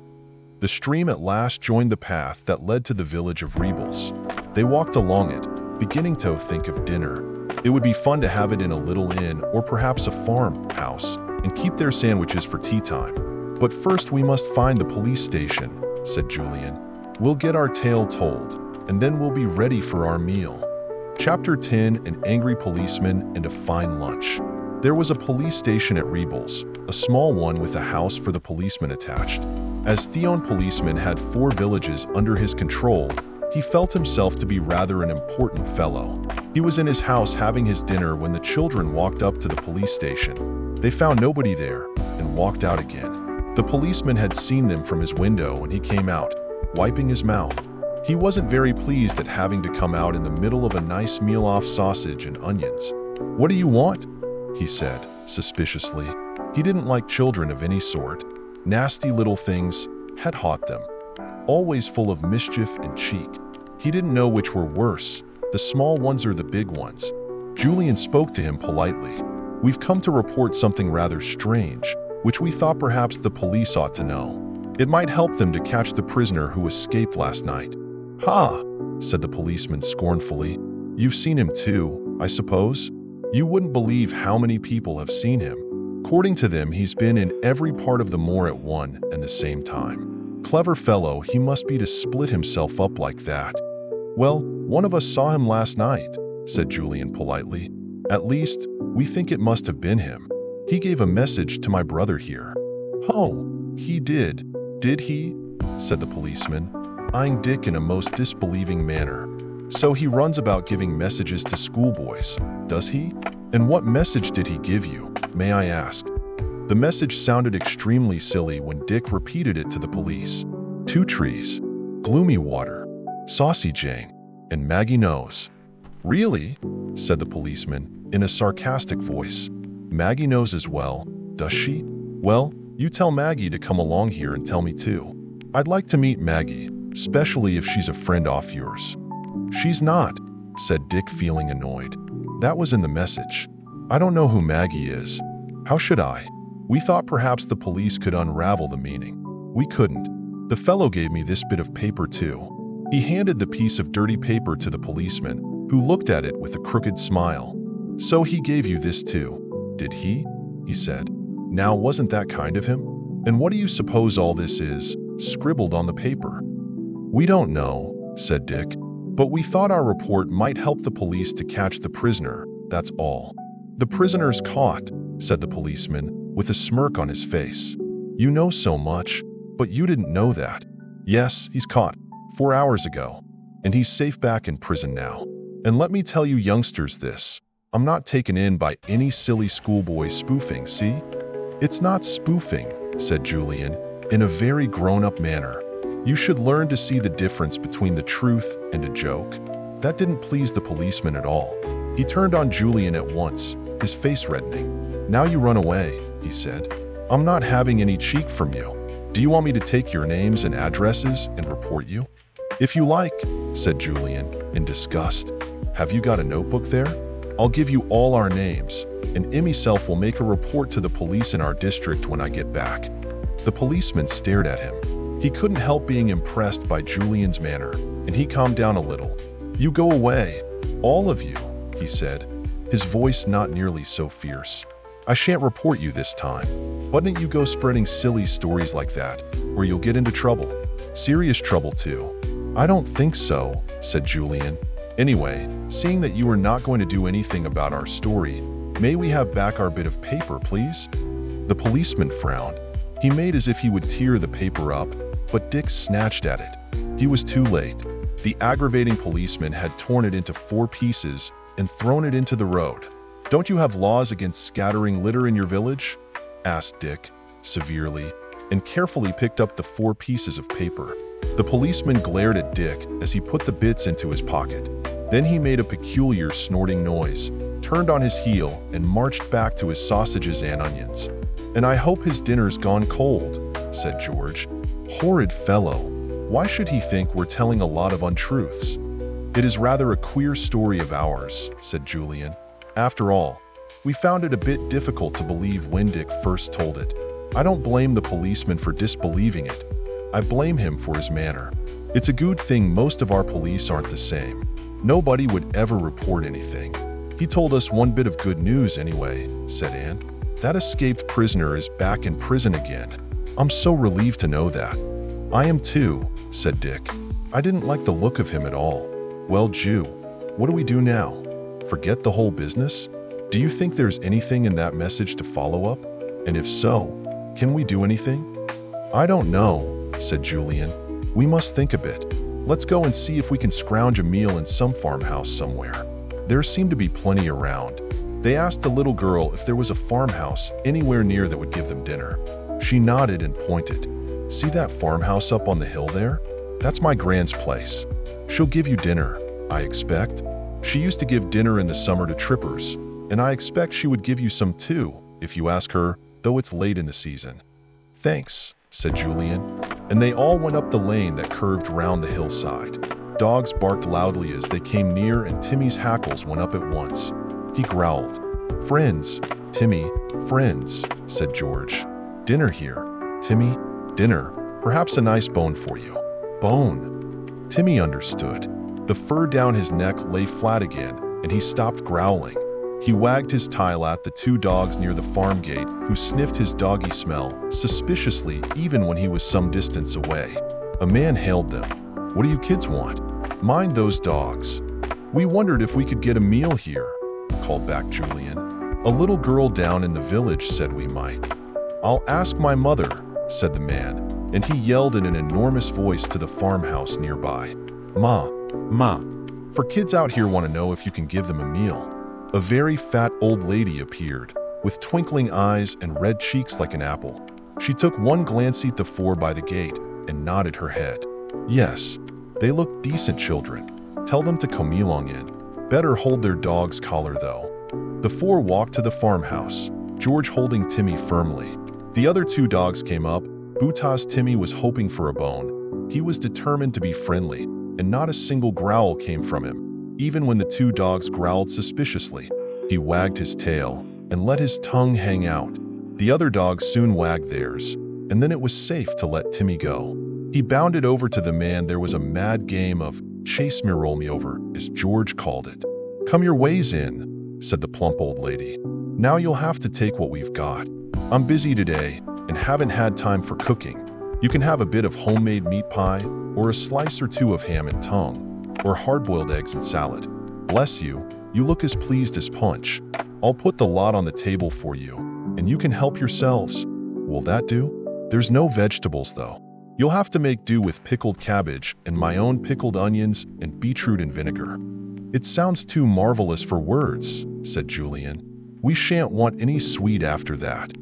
The stream at last joined the path that led to the village of Rebels. They walked along it, beginning to think of dinner. It would be fun to have it in a little inn or perhaps a farmhouse and keep their sandwiches for tea time. But first we must find the police station, said Julian. We'll get our tale told, and then we'll be ready for our meal. Chapter 10: An Angry Policeman and a Fine Lunch. There was a police station at Rebels, a small one with a house for the policeman attached. As Theon policeman had 4 villages under his control, he felt himself to be rather an important fellow. He was in his house having his dinner when the children walked up to the police station. They found nobody there and walked out again. The policeman had seen them from his window and he came out, wiping his mouth. He wasn't very pleased at having to come out in the middle of a nice meal off sausage and onions. "What do you want?" he said, suspiciously. He didn't like children of any sort. Nasty little things had haunted them, always full of mischief and cheek. He didn't know which were worse, the small ones or the big ones. Julian spoke to him politely. "We've come to report something rather strange, which we thought perhaps the police ought to know. It might help them to catch the prisoner who escaped last night." "Ha!" said the policeman scornfully. "You've seen him too, I suppose? You wouldn't believe how many people have seen him. According to them, he's been in every part of the moor at one and the same time. Clever fellow he must be to split himself up like that." "Well, one of us saw him last night," said Julian politely. "At least, we think it must have been him. He gave a message to my brother here." "Oh, he did he?" said the policeman, eyeing Dick in a most disbelieving manner. "So he runs about giving messages to schoolboys, does he? And what message did he give you, may I ask?" The message sounded extremely silly when Dick repeated it to the police. 2 trees, gloomy water, saucy Jane, and Maggie knows. "Really?" said the policeman, in a sarcastic voice. "Maggie knows as well, does she? Well, you tell Maggie to come along here and tell me too. I'd like to meet Maggie, especially if she's a friend of yours." "She's not," said Dick, feeling annoyed. "That was in the message. I don't know who Maggie is. How should I? We thought perhaps the police could unravel the meaning. We couldn't. The fellow gave me this bit of paper too." He handed the piece of dirty paper to the policeman, who looked at it with a crooked smile. "So he gave you this too, did he?" he said. "Now, wasn't that kind of him? And what do you suppose all this is, scribbled on the paper?" "We don't know," said Dick. "But we thought our report might help the police to catch the prisoner, that's all." "The prisoner's caught," said the policeman, with a smirk on his face. "You know so much, but you didn't know that." "Yes, he's caught, 4 hours ago, and he's safe back in prison now. And let me tell you youngsters this, I'm not taken in by any silly schoolboy spoofing, see?" "It's not spoofing," said Julian, in a very grown-up manner. "You should learn to see the difference between the truth and a joke." That didn't please the policeman at all. He turned on Julian at once, his face reddening. "Now you run away," he said. "I'm not having any cheek from you. Do you want me to take your names and addresses and report you?" "If you like," said Julian, in disgust. "Have you got a notebook there? I'll give you all our names, and I myself will make a report to the police in our district when I get back." The policeman stared at him. He couldn't help being impressed by Julian's manner, and he calmed down a little. "You go away, all of you," he said, his voice not nearly so fierce. "I shan't report you this time. Why don't you go spreading silly stories like that, or you'll get into trouble. Serious trouble, too." "I don't think so," said Julian. "Anyway, seeing that you are not going to do anything about our story, may we have back our bit of paper, please?" The policeman frowned. He made as if he would tear the paper up, but Dick snatched at it. He was too late. The aggravating policeman had torn it into 4 pieces and thrown it into the road. "Don't you have laws against scattering litter in your village?" asked Dick, severely, and carefully picked up the 4 pieces of paper. The policeman glared at Dick as he put the bits into his pocket. Then he made a peculiar snorting noise, turned on his heel, and marched back to his sausages and onions. "And I hope his dinner's gone cold," said George. "Horrid fellow. Why should he think we're telling a lot of untruths?" "It is rather a queer story of ours," said Julian. "After all, we found it a bit difficult to believe when Dick first told it. I don't blame the policeman for disbelieving it. I blame him for his manner. It's a good thing most of our police aren't the same. Nobody would ever report anything. He told us one bit of good news anyway, said Anne. That escaped prisoner is back in prison again. I'm so relieved to know that. I am too, said Dick. I didn't like the look of him at all. Well, Jew, what do we do now? Forget the whole business? Do you think there's anything in that message to follow up? And if so, can we do anything? I don't know, said Julian. We must think a bit. Let's go and see if we can scrounge a meal in some farmhouse somewhere. There seemed to be plenty around. They asked the little girl if there was a farmhouse anywhere near that would give them dinner. She nodded and pointed. See that farmhouse up on the hill there? That's my grand's place. She'll give you dinner, I expect. She used to give dinner in the summer to trippers, and I expect she would give you some too, if you ask her, though it's late in the season. Thanks, said Julian, and they all went up the lane that curved round the hillside. Dogs barked loudly as they came near, and Timmy's hackles went up at once. He growled. Friends, Timmy, friends, said George. Dinner here. Timmy, dinner. Perhaps a nice bone for you. Bone. Timmy understood. The fur down his neck lay flat again, and he stopped growling. He wagged his tail at the two dogs near the farm gate, who sniffed his doggy smell suspiciously even when he was some distance away. A man hailed them. What do you kids want? Mind those dogs. We wondered if we could get a meal here, called back Julian. A little girl down in the village said we might. I'll ask my mother, said the man, and he yelled in an enormous voice to the farmhouse nearby. Ma, for kids out here want to know if you can give them a meal. A very fat old lady appeared, with twinkling eyes and red cheeks like an apple. She took one glance at the four by the gate and nodded her head. Yes, they look decent children. Tell them to come along in. Better hold their dog's collar though. The four walked to the farmhouse, George holding Timmy firmly. The other two dogs came up. Buta's Timmy was hoping for a bone. He was determined to be friendly, and not a single growl came from him. Even when the two dogs growled suspiciously, he wagged his tail and let his tongue hang out. The other dogs soon wagged theirs, and then it was safe to let Timmy go. He bounded over to the man. There was a mad game of chase me roll me over, as George called it. Come your ways in, said the plump old lady. Now you'll have to take what we've got. I'm busy today and haven't had time for cooking. You can have a bit of homemade meat pie, or a slice or two of ham and tongue, or hard-boiled eggs and salad. Bless you, you look as pleased as Punch. I'll put the lot on the table for you, and you can help yourselves. Will that do? There's no vegetables, though. You'll have to make do with pickled cabbage and my own pickled onions and beetroot and vinegar. It sounds too marvelous for words, said Julian. We shan't want any sweet after that.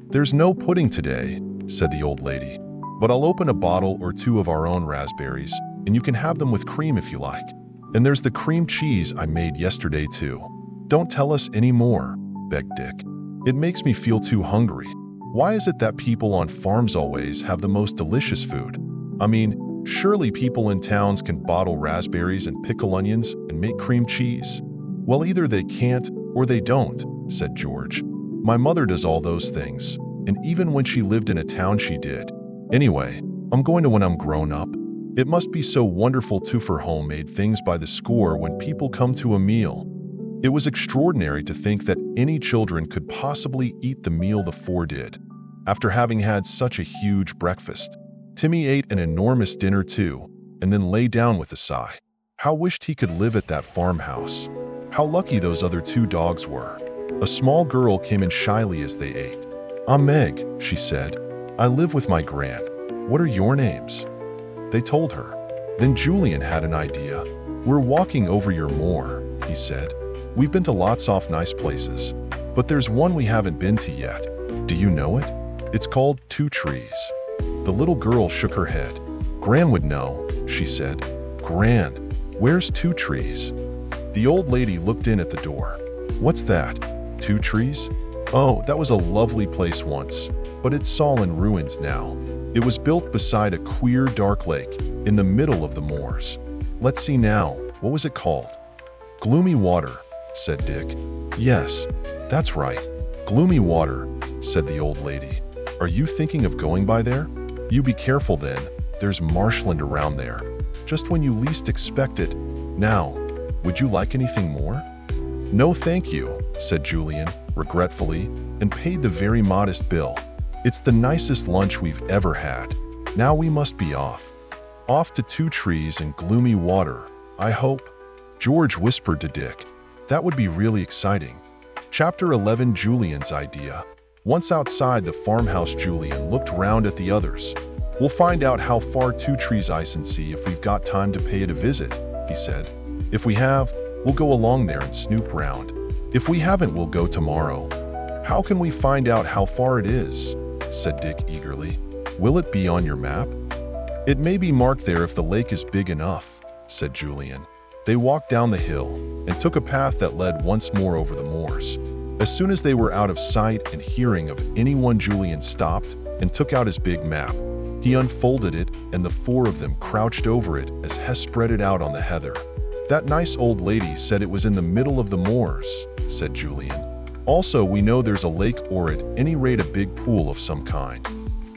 There's no pudding today, said the old lady, but I'll open a bottle or two of our own raspberries, and you can have them with cream if you like. And there's the cream cheese I made yesterday too. Don't tell us any more, begged Dick. It makes me feel too hungry. Why is it that people on farms always have the most delicious food? I mean, surely people in towns can bottle raspberries and pickle onions and make cream cheese. Well, either they can't or they don't, said George. My mother does all those things, and even when she lived in a town she did. Anyway, I'm going to when I'm grown up. It must be so wonderful too for homemade things by the score when people come to a meal. It was extraordinary to think that any children could possibly eat the meal the four did. After having had such a huge breakfast, Timmy ate an enormous dinner too, and then lay down with a sigh. How wished he could live at that farmhouse. How lucky those other two dogs were. A small girl came in shyly as they ate. I'm Meg, she said. I live with my gran. What are your names? They told her. Then Julian had an idea. We're walking over your moor, he said. We've been to lots of nice places, but there's one we haven't been to yet. Do you know it? It's called Two Trees. The little girl shook her head. Gran would know, she said. Gran, where's Two Trees? The old lady looked in at the door. What's that? Two Trees? Oh, that was a lovely place once, but it's all in ruins now. It was built beside a queer dark lake in the middle of the moors. Let's see now, what was it called? Gloomy Water, said Dick. Yes, that's right. Gloomy Water, said the old lady. Are you thinking of going by there? You be careful then. There's marshland around there, just when you least expect it. Now, would you like anything more? "No, thank you," said Julian, regretfully, and paid the very modest bill. "It's the nicest lunch we've ever had. Now we must be off. Off to Two Trees and gloomy water, I hope," George whispered to Dick. "That would be really exciting." Chapter 11, Julian's idea. Once outside the farmhouse, Julian looked round at the others. "We'll find out how far Two Trees ice and see if we've got time to pay it a visit," he said. "If we have, we'll go along there and snoop round. If we haven't, we'll go tomorrow." "How can we find out how far it is?" said Dick eagerly. "Will it be on your map?" "It may be marked there if the lake is big enough," said Julian. They walked down the hill and took a path that led once more over the moors. As soon as they were out of sight and hearing of anyone, Julian stopped and took out his big map. He unfolded it, and the four of them crouched over it as Hess spread it out on the heather. "That nice old lady said it was in the middle of the moors," said Julian. "Also, we know there's a lake, or at any rate a big pool of some kind."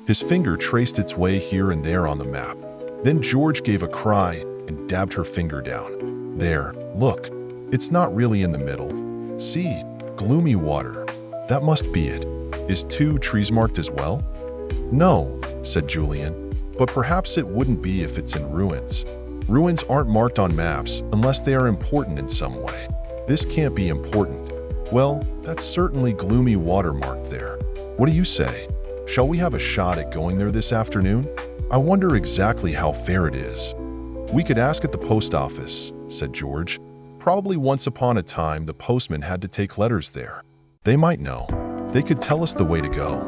His finger traced its way here and there on the map. Then George gave a cry and dabbed her finger down. "There, look. It's not really in the middle. See, gloomy water. That must be it. Is Two Trees marked as well?" "No," said Julian, "but perhaps it wouldn't be if it's in ruins. Ruins aren't marked on maps unless they are important in some way. This can't be important. Well, that's certainly gloomy water marked there. What do you say? Shall we have a shot at going there this afternoon? I wonder exactly how fair it is." "We could ask at the post office," said George. "Probably once upon a time the postman had to take letters there. They might know. They could tell us the way to go."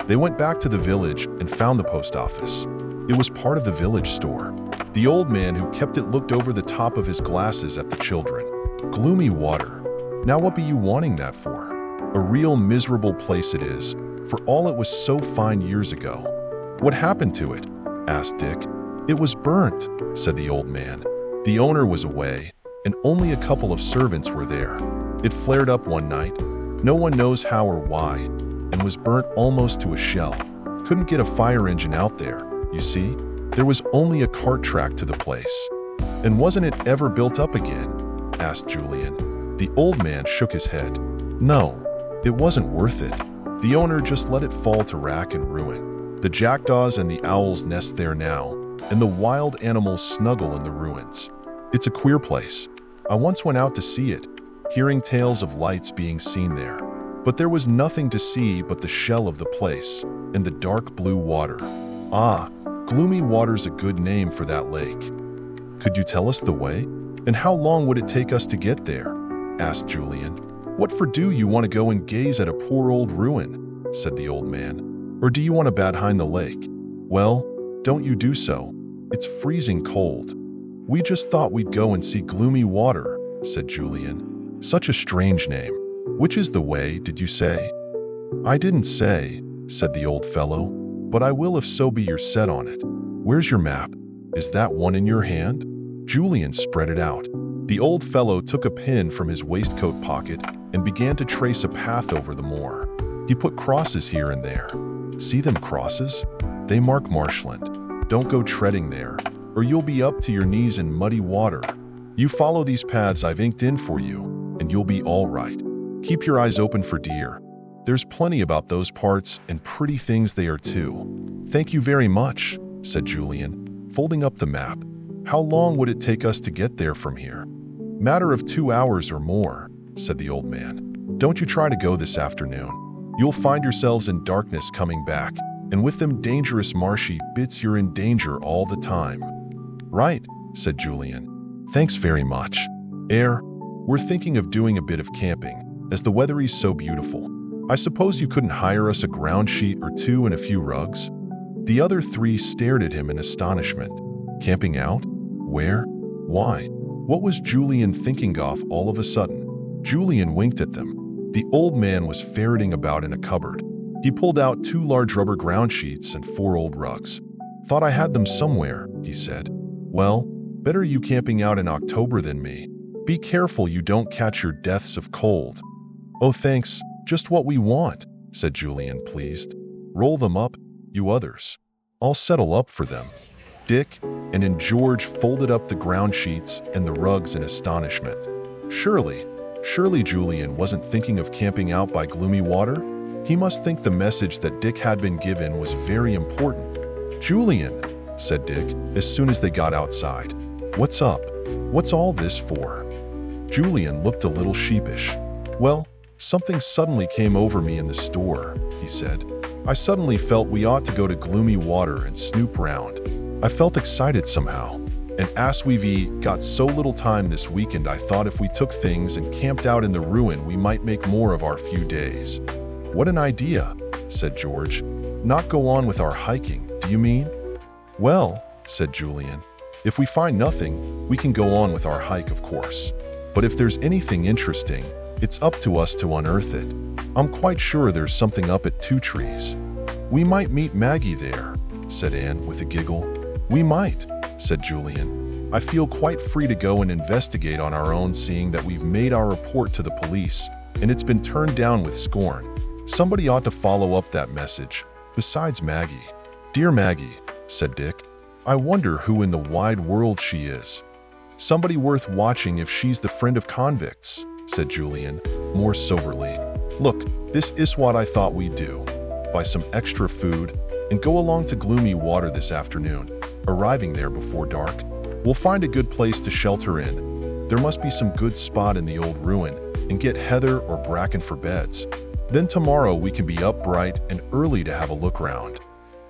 They went back to the village and found the post office. It was part of the village store. The old man who kept it looked over the top of his glasses at the children. "Gloomy water. Now what be you wanting that for? A real miserable place it is, for all it was so fine years ago." "What happened to it?" asked Dick. "It was burnt," said the old man. "The owner was away, and only a couple of servants were there. It flared up one night, no one knows how or why, and was burnt almost to a shell. Couldn't get a fire engine out there, you see. There was only a cart track to the place." "And wasn't it ever built up again?" asked Julian. The old man shook his head. "No, it wasn't worth it. The owner just let it fall to rack and ruin. The jackdaws and the owls nest there now, and the wild animals snuggle in the ruins. It's a queer place. I once went out to see it, hearing tales of lights being seen there. But there was nothing to see but the shell of the place and the dark blue water." "Ah, gloomy water's a good name for that lake. Could you tell us the way? And how long would it take us to get there?" asked Julian. "What for do you want to go and gaze at a poor old ruin?" said the old man. "Or do you want to behind the lake?" "Well, don't you do so. It's freezing cold." "We just thought we'd go and see gloomy water," said Julian. "Such a strange name. Which is the way, did you say?" "I didn't say," said the old fellow, "but I will if so be you're set on it. Where's your map? Is that one in your hand?" Julian spread it out. The old fellow took a pin from his waistcoat pocket and began to trace a path over the moor. He put crosses here and there. "See them crosses? They mark marshland. Don't go treading there, or you'll be up to your knees in muddy water. You follow these paths I've inked in for you, and you'll be all right. Keep your eyes open for deer. There's plenty about those parts, and pretty things they are too." "Thank you very much," said Julian, folding up the map. "How long would it take us to get there from here?" "Matter of 2 hours or more," said the old man. "Don't you try to go this afternoon. You'll find yourselves in darkness coming back, and with them dangerous marshy bits you're in danger all the time." "Right," said Julian. "Thanks very much. We're thinking of doing a bit of camping, as the weather is so beautiful. I suppose you couldn't hire us a ground sheet or two and a few rugs?" The other three stared at him in astonishment. Camping out? Where? Why? What was Julian thinking of all of a sudden? Julian winked at them. The old man was ferreting about in a cupboard. He pulled out 2 large rubber ground sheets and 4 old rugs. "Thought I had them somewhere," he said. "Well, better you camping out in October than me. Be careful you don't catch your deaths of cold." "Oh, thanks, just what we want," said Julian, pleased. "Roll them up, you others. I'll settle up for them." Dick and George folded up the ground sheets and the rugs in astonishment. "Surely Surely Julian wasn't thinking of camping out by gloomy water? He must think the message that Dick had been given was very important. "Julian," said Dick, as soon as they got outside. "What's up? What's all this for?" Julian looked a little sheepish. "Well, something suddenly came over me in the store," he said. "I suddenly felt we ought to go to gloomy water and snoop round. I felt excited somehow. And as we've got so little time this weekend, I thought if we took things and camped out in the ruin, we might make more of our few days." "What an idea," said George. "Not go on with our hiking, do you mean?" "Well," said Julian, "if we find nothing, we can go on with our hike, of course. But if there's anything interesting, it's up to us to unearth it. I'm quite sure there's something up at Two Trees." "We might meet Maggie there," said Anne with a giggle. "We might," said Julian. "I feel quite free to go and investigate on our own, seeing that we've made our report to the police, and it's been turned down with scorn. Somebody ought to follow up that message, besides Maggie." "Dear Maggie," said Dick. "I wonder who in the wide world she is." "Somebody worth watching if she's the friend of convicts," said Julian, more soberly. "Look, this is what I thought we'd do. Buy some extra food and go along to gloomy water this afternoon, arriving there before dark. We'll find a good place to shelter in. There must be some good spot in the old ruin, and get heather or bracken for beds. Then tomorrow we can be up bright and early to have a look round."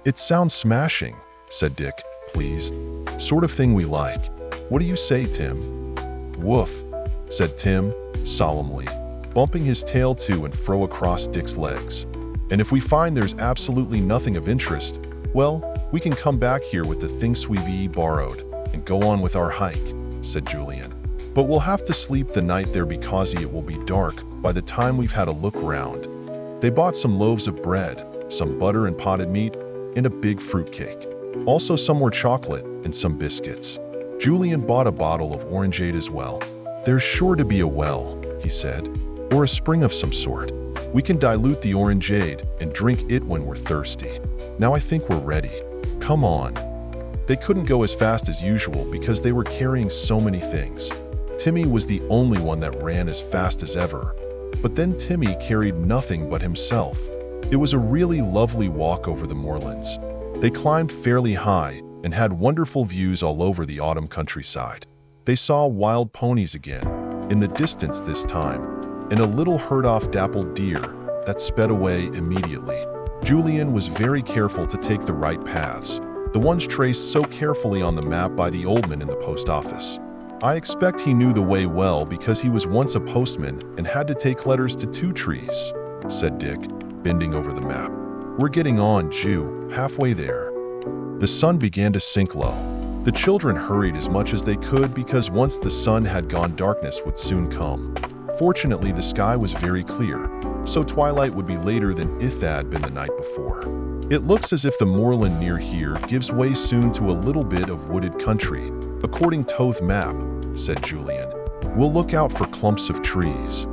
"It sounds smashing," said Dick, pleased. "Sort of thing we like. What do you say, Tim?" "Woof," said Tim, solemnly, bumping his tail to and fro across Dick's legs. "And if we find there's absolutely nothing of interest, well, we can come back here with the things we've borrowed and go on with our hike," said Julian. "But we'll have to sleep the night there because it will be dark by the time we've had a look round." They bought some loaves of bread, some butter and potted meat, and a big fruitcake. Also some more chocolate and some biscuits. Julian bought a bottle of orangeade as well. "There's sure to be a well," he said, "or a spring of some sort. We can dilute the orangeade and drink it when we're thirsty. Now I think we're ready. Come on." They couldn't go as fast as usual because they were carrying so many things. Timmy was the only one that ran as fast as ever. But then Timmy carried nothing but himself. It was a really lovely walk over the moorlands. They climbed fairly high and had wonderful views all over the autumn countryside. They saw wild ponies again, in the distance this time, and a little herd-off dappled deer that sped away immediately. Julian was very careful to take the right paths, the ones traced so carefully on the map by the old man in the post office. I expect he knew the way well because he was once a postman and had to take letters to Two Trees, said Dick, bending over the map. We're getting on, Jew, halfway there. The sun began to sink low. The children hurried as much as they could because once the sun had gone, darkness would soon come. Fortunately, the sky was very clear, so twilight would be later than it had been the night before. It looks as if the moorland near here gives way soon to a little bit of wooded country, according to the map, said Julian. We'll look out for clumps of trees.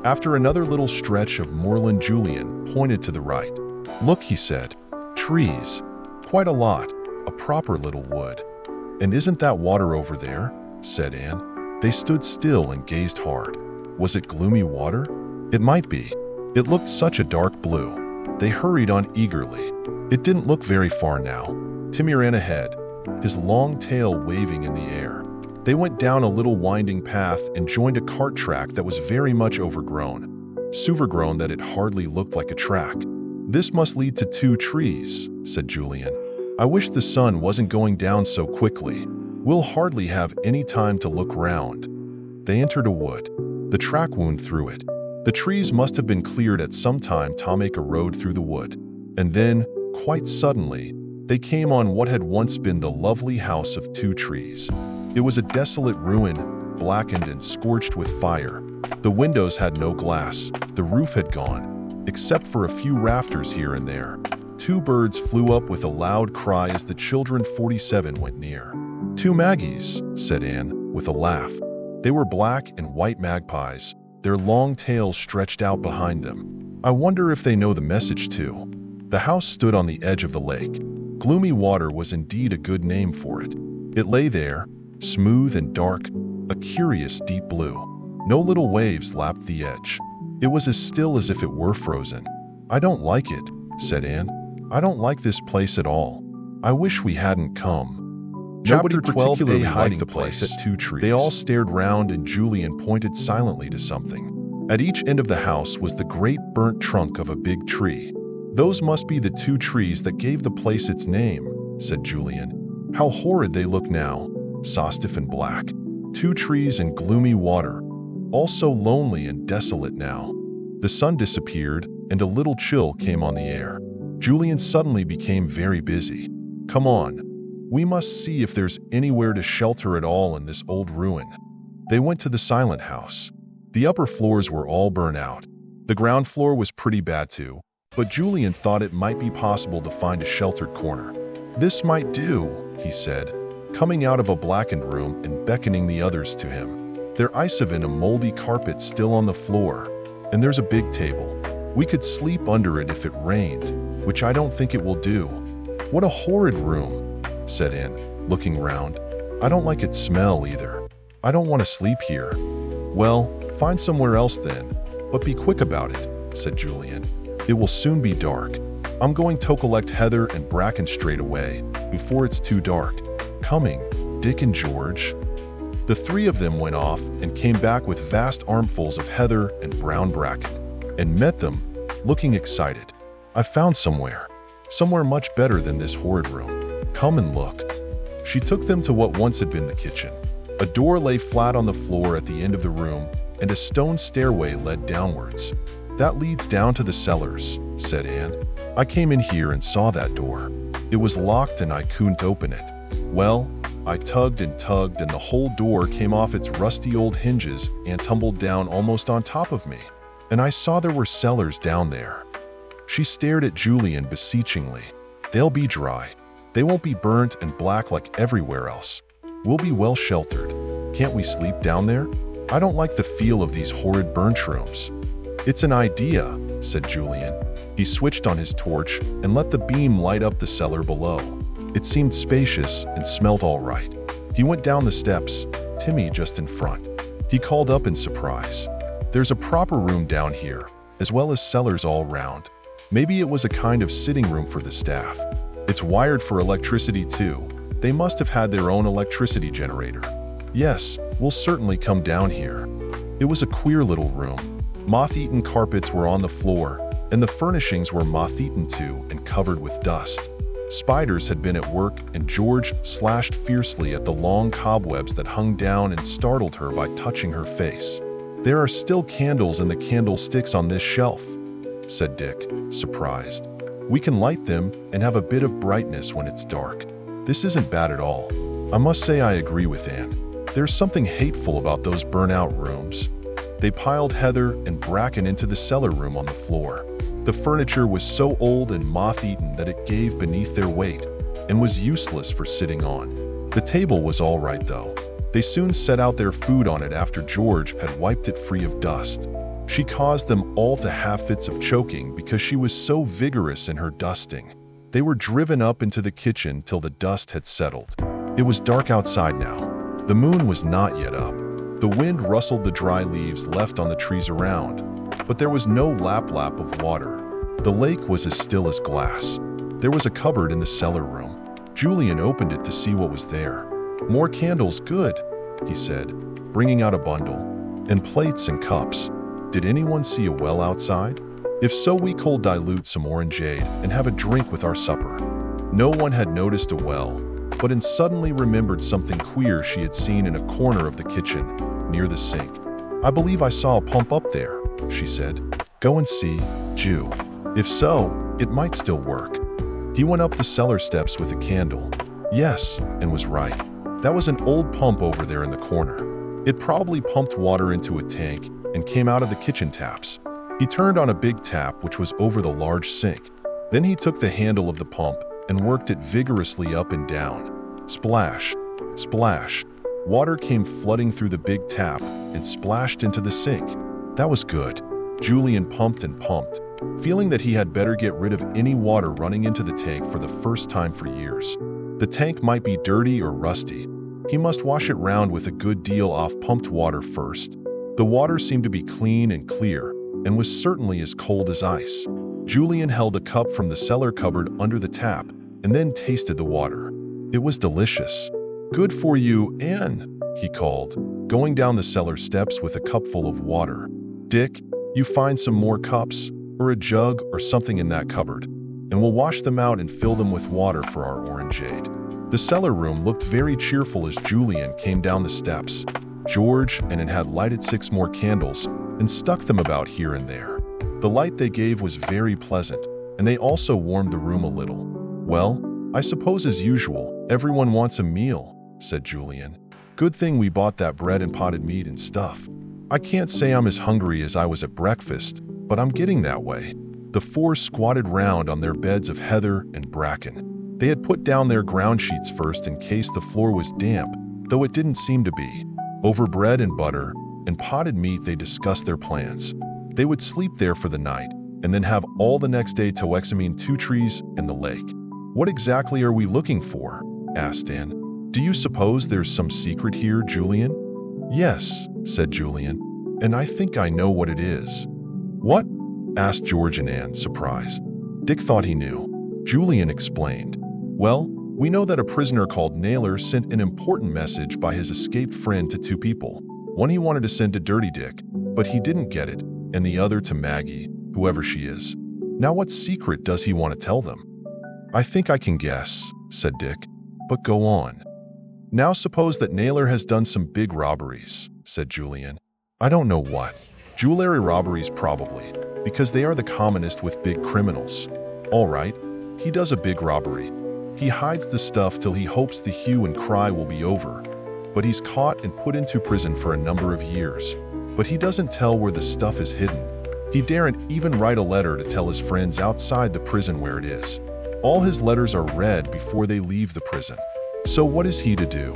After another little stretch of moorland, Julian pointed to the right. Look, he said. Trees. Quite a lot. A proper little wood. And isn't that water over there? Said Anne. They stood still and gazed hard. Was it gloomy water? It might be. It looked such a dark blue. They hurried on eagerly. It didn't look very far now. Timmy ran ahead, his long tail waving in the air. They went down a little winding path and joined a cart track that was very much overgrown. So overgrown that it hardly looked like a track. This must lead to Two Trees, said Julian. I wish the sun wasn't going down so quickly. We'll hardly have any time to look round. They entered a wood. The track wound through it. The trees must have been cleared at some time to make a road through the wood. And then, quite suddenly, they came on what had once been the lovely house of Two Trees. It was a desolate ruin, blackened and scorched with fire. The windows had no glass. The roof had gone, except for a few rafters here and there. Two birds flew up with a loud cry as the children 47 went near. Two Maggies, said Anne, with a laugh. They were black and white magpies, their long tails stretched out behind them. I wonder if they know the message too. The house stood on the edge of the lake. Gloomy Water was indeed a good name for it. It lay there, smooth and dark, a curious deep blue. No little waves lapped the edge. It was as still as if it were frozen. "I don't like it," said Anne. "I don't like this place at all. I wish we hadn't come." Chapter 12. They hiked the place at two trees. They all stared round and Julian pointed silently to something. At each end of the house was the great burnt trunk of a big tree. "Those must be the two trees that gave the place its name," said Julian. "How horrid they look now, so stiff and black. Two trees and gloomy water, all so lonely and desolate now." The sun disappeared and a little chill came on the air. Julian suddenly became very busy. "Come on. We must see if there's anywhere to shelter at all in this old ruin." They went to the silent house. The upper floors were all burnt out. The ground floor was pretty bad too, but Julian thought it might be possible to find a sheltered corner. "This might do," he said, coming out of a blackened room and beckoning the others to him. "There's ice in a moldy carpet still on the floor, and there's a big table. We could sleep under it if it rained, which I don't think it will do." "What a horrid room," said Anne, looking round. "I don't like its smell either. I don't want to sleep here." "Well, find somewhere else then, but be quick about it," said Julian. "It will soon be dark. I'm going to collect heather and bracken straight away, before it's too dark. Coming, Dick and George." The three of them went off and came back with vast armfuls of heather and brown bracken, and met them, looking excited. "I found somewhere much better than this horrid room. Come and look." She took them to what once had been the kitchen. A door lay flat on the floor at the end of the room, and a stone stairway led downwards. "That leads down to the cellars," said Anne. "I came in here and saw that door. It was locked and I couldn't open it. Well, I tugged and tugged and the whole door came off its rusty old hinges and tumbled down almost on top of me. And I saw there were cellars down there." She stared at Julian beseechingly. "They'll be dry. They won't be burnt and black like everywhere else. We'll be well sheltered. Can't we sleep down there? I don't like the feel of these horrid burnt rooms." "It's an idea," said Julian. He switched on his torch and let the beam light up the cellar below. It seemed spacious and smelt all right. He went down the steps, Timmy just in front. He called up in surprise. "There's a proper room down here, as well as cellars all round. Maybe it was a kind of sitting room for the staff. It's wired for electricity too. They must have had their own electricity generator. Yes, we'll certainly come down here." It was a queer little room. Moth-eaten carpets were on the floor, and the furnishings were moth-eaten too and covered with dust. Spiders had been at work, and George slashed fiercely at the long cobwebs that hung down and startled her by touching her face. "There are still candles in the candlesticks on this shelf," said Dick, surprised. "We can light them and have a bit of brightness when it's dark. This isn't bad at all." I must say I agree with Anne. There's something hateful about those burnt-out rooms. They piled heather and bracken into the cellar room on the floor. The furniture was so old and moth-eaten that it gave beneath their weight and was useless for sitting on. The table was all right though. They soon set out their food on it after George had wiped it free of dust. She caused them all to have fits of choking because she was so vigorous in her dusting. They were driven up into the kitchen till the dust had settled. It was dark outside now. The moon was not yet up. The wind rustled the dry leaves left on the trees around, but there was no lap-lap of water. The lake was as still as glass. There was a cupboard in the cellar room. Julian opened it to see what was there. "More candles, good," he said, bringing out a bundle. "And plates and cups. Did anyone see a well outside? If so, we could dilute some orangeade and have a drink with our supper." No one had noticed a well, but Anne suddenly remembered something queer she had seen in a corner of the kitchen, near the sink. "I believe I saw a pump up there," she said. "Go and see, Jew. If so, it might still work." He went up the cellar steps with a candle. Yes, and was right. That was an old pump over there in the corner. It probably pumped water into a tank and came out of the kitchen taps. He turned on a big tap which was over the large sink. Then he took the handle of the pump and worked it vigorously up and down. Splash, splash. Water came flooding through the big tap and splashed into the sink. That was good. Julian pumped and pumped, feeling that he had better get rid of any water running into the tank for the first time for years. The tank might be dirty or rusty. He must wash it round with a good deal off pumped water first. The water seemed to be clean and clear, and was certainly as cold as ice. Julian held a cup from the cellar cupboard under the tap, and then tasted the water. It was delicious. "Good for you, Anne," he called, going down the cellar steps with a cup full of water. "Dick, you find some more cups, or a jug or something in that cupboard, and we'll wash them out and fill them with water for our orangeade." The cellar room looked very cheerful as Julian came down the steps. George and Anne had lighted 6 more candles and stuck them about here and there. The light they gave was very pleasant, and they also warmed the room a little. "Well, I suppose as usual, everyone wants a meal," said Julian. "Good thing we bought that bread and potted meat and stuff. I can't say I'm as hungry as I was at breakfast, but I'm getting that way." The 4 squatted round on their beds of heather and bracken. They had put down their ground sheets first in case the floor was damp, though it didn't seem to be. Over bread and butter and potted meat they discussed their plans. They would sleep there for the night, and then have all the next day to examine 2 trees and the lake. "What exactly are we looking for?" asked Anne. "Do you suppose there's some secret here, Julian?" "Yes," said Julian, "and I think I know what it is." "What?" asked George and Anne, surprised. Dick thought he knew. Julian explained. "Well, we know that a prisoner called Naylor sent an important message by his escaped friend to 2 people. One he wanted to send to Dirty Dick, but he didn't get it, and the other to Maggie, whoever she is. Now what secret does he want to tell them?" "I think I can guess," said Dick, "but go on." "Now suppose that Naylor has done some big robberies," said Julian. "I don't know what. Jewelry robberies probably, because they are the commonest with big criminals. All right, he does a big robbery. He hides the stuff till he hopes the hue and cry will be over. But he's caught and put into prison for a number of years. But he doesn't tell where the stuff is hidden. He daren't even write a letter to tell his friends outside the prison where it is. All his letters are read before they leave the prison. So what is he to do?"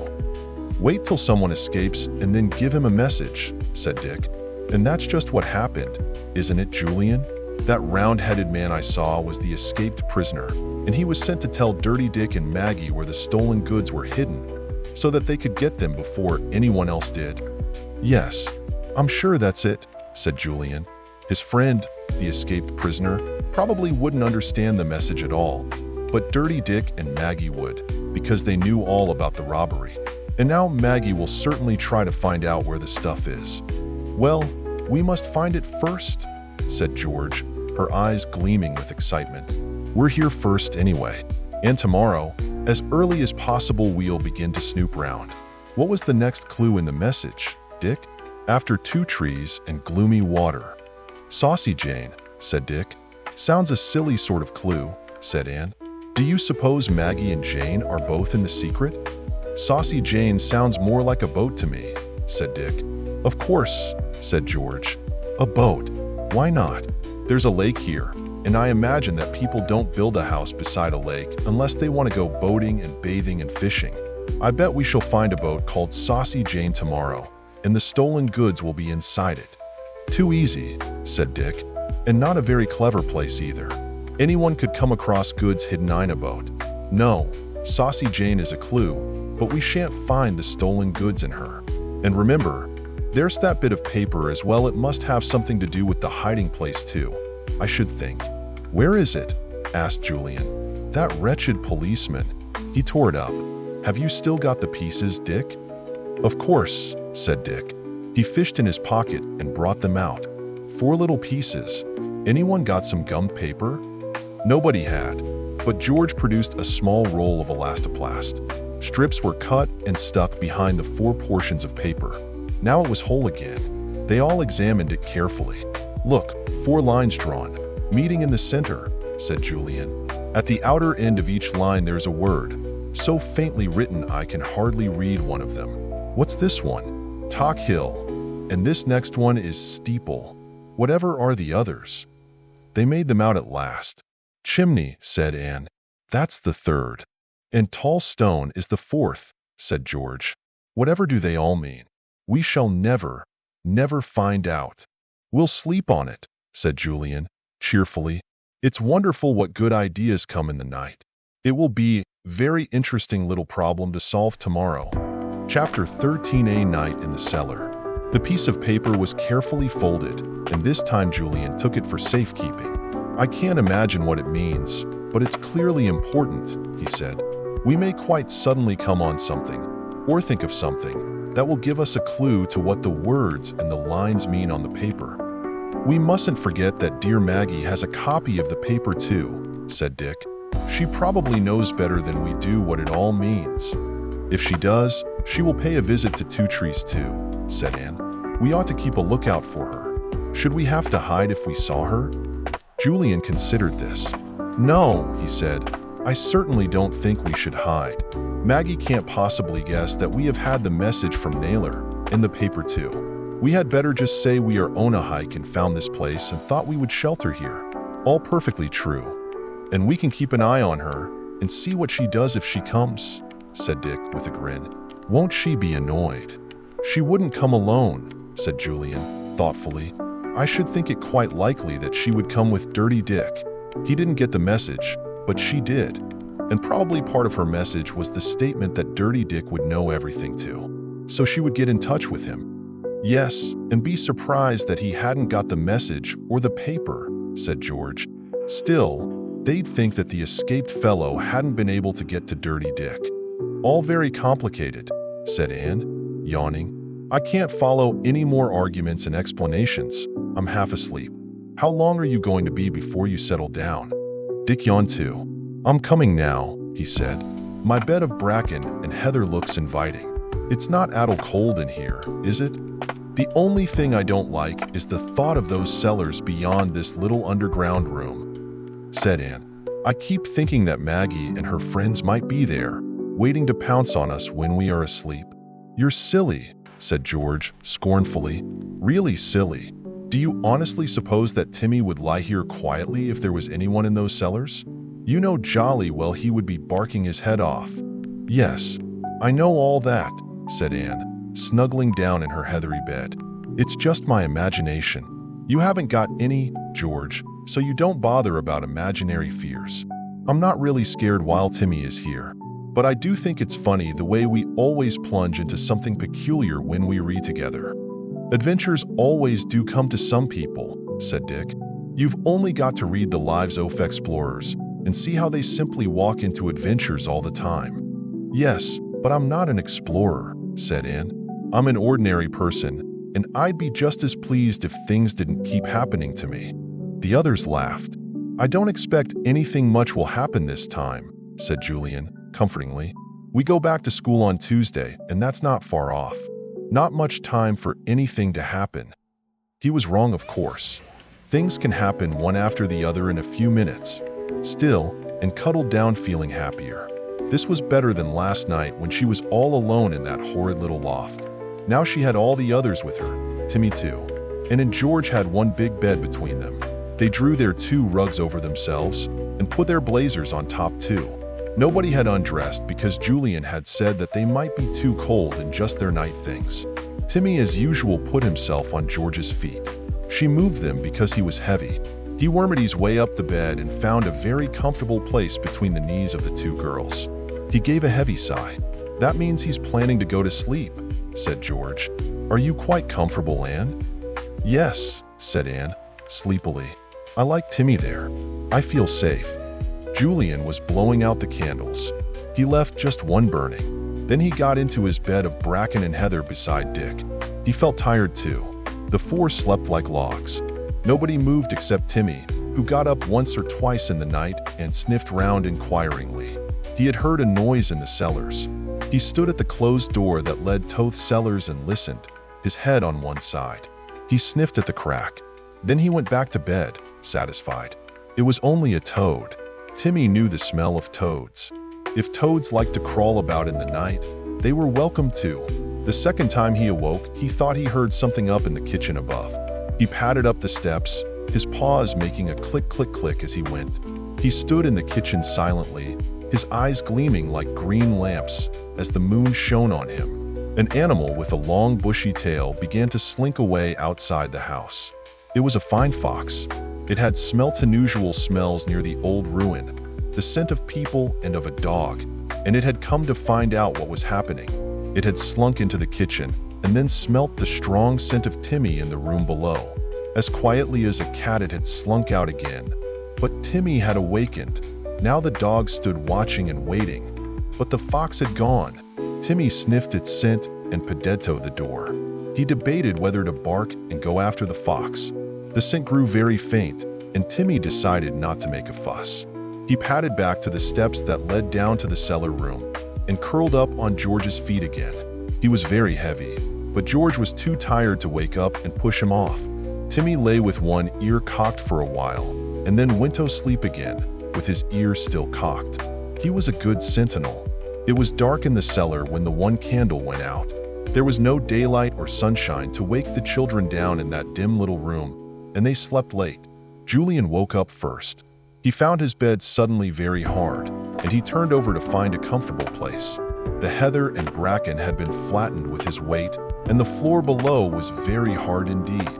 "Wait till someone escapes and then give him a message," said Dick. "And that's just what happened, isn't it, Julian? That round-headed man I saw was the escaped prisoner, and he was sent to tell Dirty Dick and Maggie where the stolen goods were hidden, so that they could get them before anyone else did." "Yes, I'm sure that's it," said Julian. His friend, the escaped prisoner, probably wouldn't understand the message at all, but Dirty Dick and Maggie would, because they knew all about the robbery. And now Maggie will certainly try to find out where the stuff is. "Well, we must find it first," said George, her eyes gleaming with excitement. "We're here first anyway, and tomorrow, as early as possible, we'll begin to snoop round." "What was the next clue in the message, Dick?" "After 2 trees and gloomy water." "Saucy Jane," said Dick. "Sounds a silly sort of clue," said Anne. "Do you suppose Maggie and Jane are both in the secret?" "Saucy Jane sounds more like a boat to me," said Dick. "Of course," said George. "A boat. Why not? There's a lake here, and I imagine that people don't build a house beside a lake unless they want to go boating and bathing and fishing. I bet we shall find a boat called Saucy Jane tomorrow, and the stolen goods will be inside it." "Too easy," said Dick, "and not a very clever place either. Anyone could come across goods hidden in a boat. No, Saucy Jane is a clue, but we shan't find the stolen goods in her. And remember, there's that bit of paper as well. It must have something to do with the hiding place too, I should think." "Where is it?" asked Julian. "That wretched policeman. He tore it up. Have you still got the pieces, Dick?" "Of course," said Dick. He fished in his pocket and brought them out. 4 little pieces. Anyone got some gummed paper? Nobody had, but George produced a small roll of elastoplast. Strips were cut and stuck behind the 4 portions of paper. Now it was whole again. They all examined it carefully. "Look, 4 lines drawn, meeting in the center," said Julian. "At the outer end of each line there's a word, so faintly written I can hardly read one of them. What's this one? Talk Hill. And this next one is steeple. Whatever are the others?" They made them out at last. "Chimney," said Anne. "That's the 3rd. And tall stone is the 4th, said George. "Whatever do they all mean? We shall never, never find out." "We'll sleep on it," said Julian, cheerfully. "It's wonderful what good ideas come in the night. It will be very interesting little problem to solve tomorrow." Chapter 13, A Night in the Cellar. The piece of paper was carefully folded, and this time Julian took it for safekeeping. "I can't imagine what it means, but it's clearly important," he said. "We may quite suddenly come on something, or think of something, that will give us a clue to what the words and the lines mean on the paper. We mustn't forget that dear Maggie has a copy of the paper too," said Dick. "She probably knows better than we do what it all means." "If she does, she will pay a visit to Two Trees too," said Anne. "We ought to keep a lookout for her. Should we have to hide if we saw her?" Julian considered this. "No," he said, "I certainly don't think we should hide. Maggie can't possibly guess that we have had the message from Naylor, and the paper too. We had better just say we are on a hike and found this place and thought we would shelter here. All perfectly true. And we can keep an eye on her and see what she does if she comes," said Dick with a grin. "Won't she be annoyed?" "She wouldn't come alone," said Julian, thoughtfully. "I should think it quite likely that she would come with Dirty Dick. He didn't get the message, but she did. And probably part of her message was the statement that Dirty Dick would know everything too. So she would get in touch with him." "Yes, and be surprised that he hadn't got the message or the paper," said George. "Still, they'd think that the escaped fellow hadn't been able to get to Dirty Dick." "All very complicated," said Anne, yawning. "I can't follow any more arguments and explanations. I'm half asleep. How long are you going to be before you settle down?" Dick yawned too. "I'm coming now," he said. "My bed of bracken and heather looks inviting. It's not addle cold in here, is it? The only thing I don't like is the thought of those cellars beyond this little underground room," said Anne. "I keep thinking that Maggie and her friends might be there, waiting to pounce on us when we are asleep." "You're silly," said George, scornfully. "Really silly. Do you honestly suppose that Timmy would lie here quietly if there was anyone in those cellars? You know jolly well he would be barking his head off." "Yes, I know all that," said Anne, snuggling down in her heathery bed. "It's just my imagination. You haven't got any, George, so you don't bother about imaginary fears. I'm not really scared while Timmy is here. But I do think it's funny the way we always plunge into something peculiar when we read together." "Adventures always do come to some people," said Dick. "You've only got to read the lives of explorers and see how they simply walk into adventures all the time." "Yes, but I'm not an explorer," said Anne. "I'm an ordinary person, and I'd be just as pleased if things didn't keep happening to me." The others laughed. "I don't expect anything much will happen this time," said Julian, comfortingly. "We go back to school on Tuesday, and that's not far off. Not much time for anything to happen." He was wrong, of course. Things can happen one after the other in a few minutes. Still, and cuddled down feeling happier. This was better than last night when she was all alone in that horrid little loft. Now she had all the others with her, Timmy too. And George had one big bed between them. They drew their 2 rugs over themselves and put their blazers on top too. Nobody had undressed because Julian had said that they might be too cold in just their night things. Timmy as usual put himself on George's feet. She moved them because he was heavy. He wormed his way up the bed and found a very comfortable place between the knees of the 2 girls. He gave a heavy sigh. "That means he's planning to go to sleep," said George. "Are you quite comfortable, Anne?" "Yes," said Anne, sleepily. "I like Timmy there. I feel safe." Julian was blowing out the candles. He left just one burning. Then he got into his bed of bracken and heather beside Dick. He felt tired too. The 4 slept like logs. Nobody moved except Timmy, who got up once or twice in the night and sniffed round inquiringly. He had heard a noise in the cellars. He stood at the closed door that led to the cellars and listened, his head on one side. He sniffed at the crack. Then he went back to bed, satisfied. It was only a toad. Timmy knew the smell of toads. If toads liked to crawl about in the night, they were welcome too. The second time he awoke, he thought he heard something up in the kitchen above. He padded up the steps, his paws making a click-click-click as he went. He stood in the kitchen silently, his eyes gleaming like green lamps as the moon shone on him. An animal with a long bushy tail began to slink away outside the house. It was a fine fox. It had smelt unusual smells near the old ruin, the scent of people and of a dog, and it had come to find out what was happening. It had slunk into the kitchen, and then smelt the strong scent of Timmy in the room below. As quietly as a cat, it had slunk out again. But Timmy had awakened. Now the dog stood watching and waiting. But the fox had gone. Timmy sniffed its scent and pedded to the door. He debated whether to bark and go after the fox. The scent grew very faint, and Timmy decided not to make a fuss. He padded back to the steps that led down to the cellar room and curled up on George's feet again. He was very heavy, but George was too tired to wake up and push him off. Timmy lay with one ear cocked for a while, and then went to sleep again, with his ear still cocked. He was a good sentinel. It was dark in the cellar when the one candle went out. There was no daylight or sunshine to wake the children down in that dim little room, and they slept late. Julian woke up first. He found his bed suddenly very hard, and he turned over to find a comfortable place. The heather and bracken had been flattened with his weight, and the floor below was very hard indeed.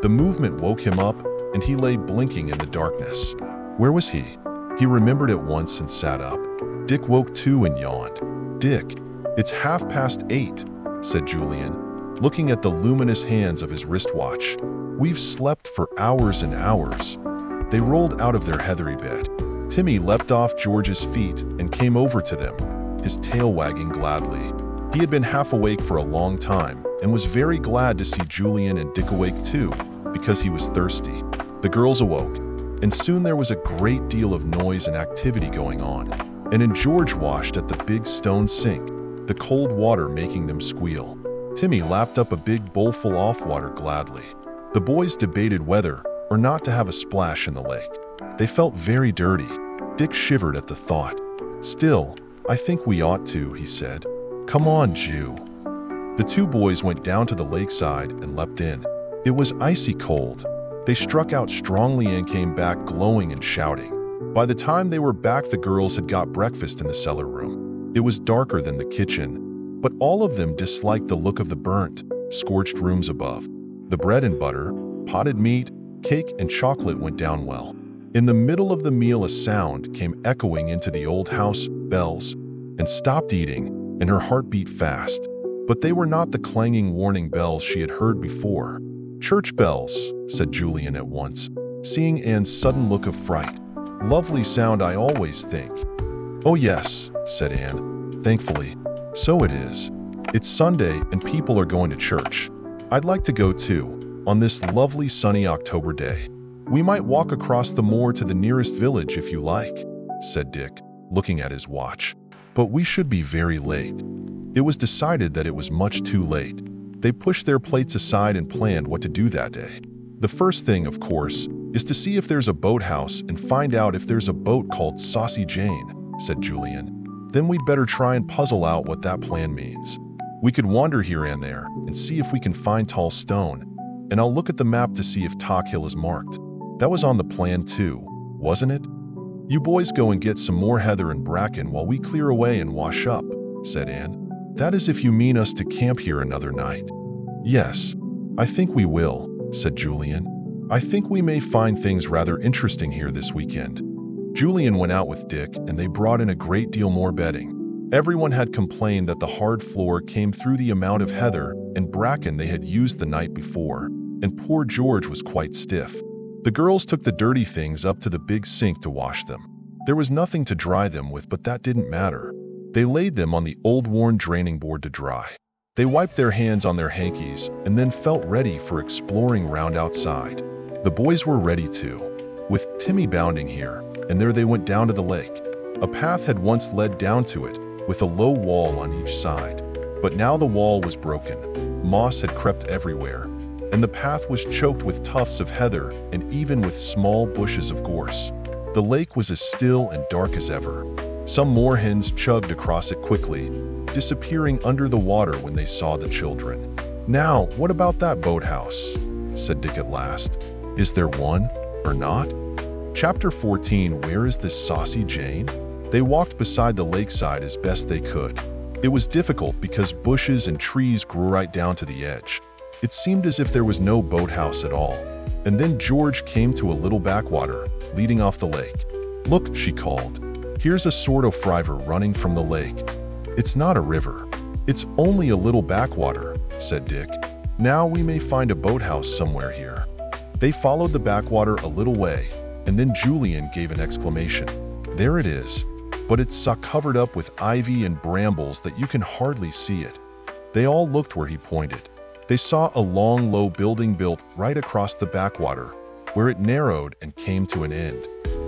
The movement woke him up, and he lay blinking in the darkness. Where was he? He remembered at once and sat up. Dick woke too and yawned. "Dick, it's 8:30, said Julian, looking at the luminous hands of his wristwatch. "We've slept for hours and hours." They rolled out of their heathery bed. Timmy leapt off George's feet and came over to them, his tail wagging gladly. He had been half awake for a long time and was very glad to see Julian and Dick awake too, because he was thirsty. The girls awoke, and soon there was a great deal of noise and activity going on, and then George washed at the big stone sink, the cold water making them squeal. Timmy lapped up a big bowlful of water gladly. The boys debated whether or not to have a splash in the lake. They felt very dirty. Dick shivered at the thought. "Still, I think we ought to," he said. "Come on, Jew." The two boys went down to the lakeside and leapt in. It was icy cold. They struck out strongly and came back glowing and shouting. By the time they were back, the girls had got breakfast in the cellar room. It was darker than the kitchen, but all of them disliked the look of the burnt, scorched rooms above. The bread and butter, potted meat, cake, and chocolate went down well. In the middle of the meal, a sound came echoing into the old house, bells, and stopped eating, and her heart beat fast. But they were not the clanging warning bells she had heard before. "Church bells," said Julian at once, seeing Anne's sudden look of fright. "Lovely sound, I always think." "Oh yes," said Anne, thankfully. "So it is. It's Sunday and people are going to church. I'd like to go too, on this lovely sunny October day. We might walk across the moor to the nearest village if you like," said Dick, looking at his watch. "But we should be very late." It was decided that it was much too late. They pushed their plates aside and planned what to do that day. "The first thing, of course, is to see if there's a boathouse and find out if there's a boat called Saucy Jane," said Julian. "Then we'd better try and puzzle out what that plan means. We could wander here and there and see if we can find Tall Stone, and I'll look at the map to see if Talk Hill is marked. That was on the plan too, wasn't it? You boys go and get some more heather and bracken while we clear away and wash up," said Anne. "That is if you mean us to camp here another night." "Yes, I think we will," said Julian. "I think we may find things rather interesting here this weekend." Julian went out with Dick, and they brought in a great deal more bedding. Everyone had complained that the hard floor came through the amount of heather and bracken they had used the night before, and poor George was quite stiff. The girls took the dirty things up to the big sink to wash them. There was nothing to dry them with, but that didn't matter. They laid them on the old worn draining board to dry. They wiped their hands on their hankies and then felt ready for exploring round outside. The boys were ready too, with Timmy bounding here, and there they went down to the lake. A path had once led down to it, with a low wall on each side, but now the wall was broken. Moss had crept everywhere, and the path was choked with tufts of heather and even with small bushes of gorse. The lake was as still and dark as ever. Some moorhens chugged across it quickly, disappearing under the water when they saw the children. "Now, what about that boathouse?" said Dick at last. "Is there one, or not?" Chapter 14. Where is this Saucy Jane? They walked beside the lakeside as best they could. It was difficult because bushes and trees grew right down to the edge. It seemed as if there was no boathouse at all. And then George came to a little backwater, leading off the lake. "Look," she called. "Here's a sort of river running from the lake." "It's not a river. It's only a little backwater," said Dick. "Now we may find a boathouse somewhere here." They followed the backwater a little way, and then Julian gave an exclamation. "There it is, but it's so covered up with ivy and brambles that you can hardly see it." They all looked where he pointed. They saw a long, low building built right across the backwater, where it narrowed and came to an end.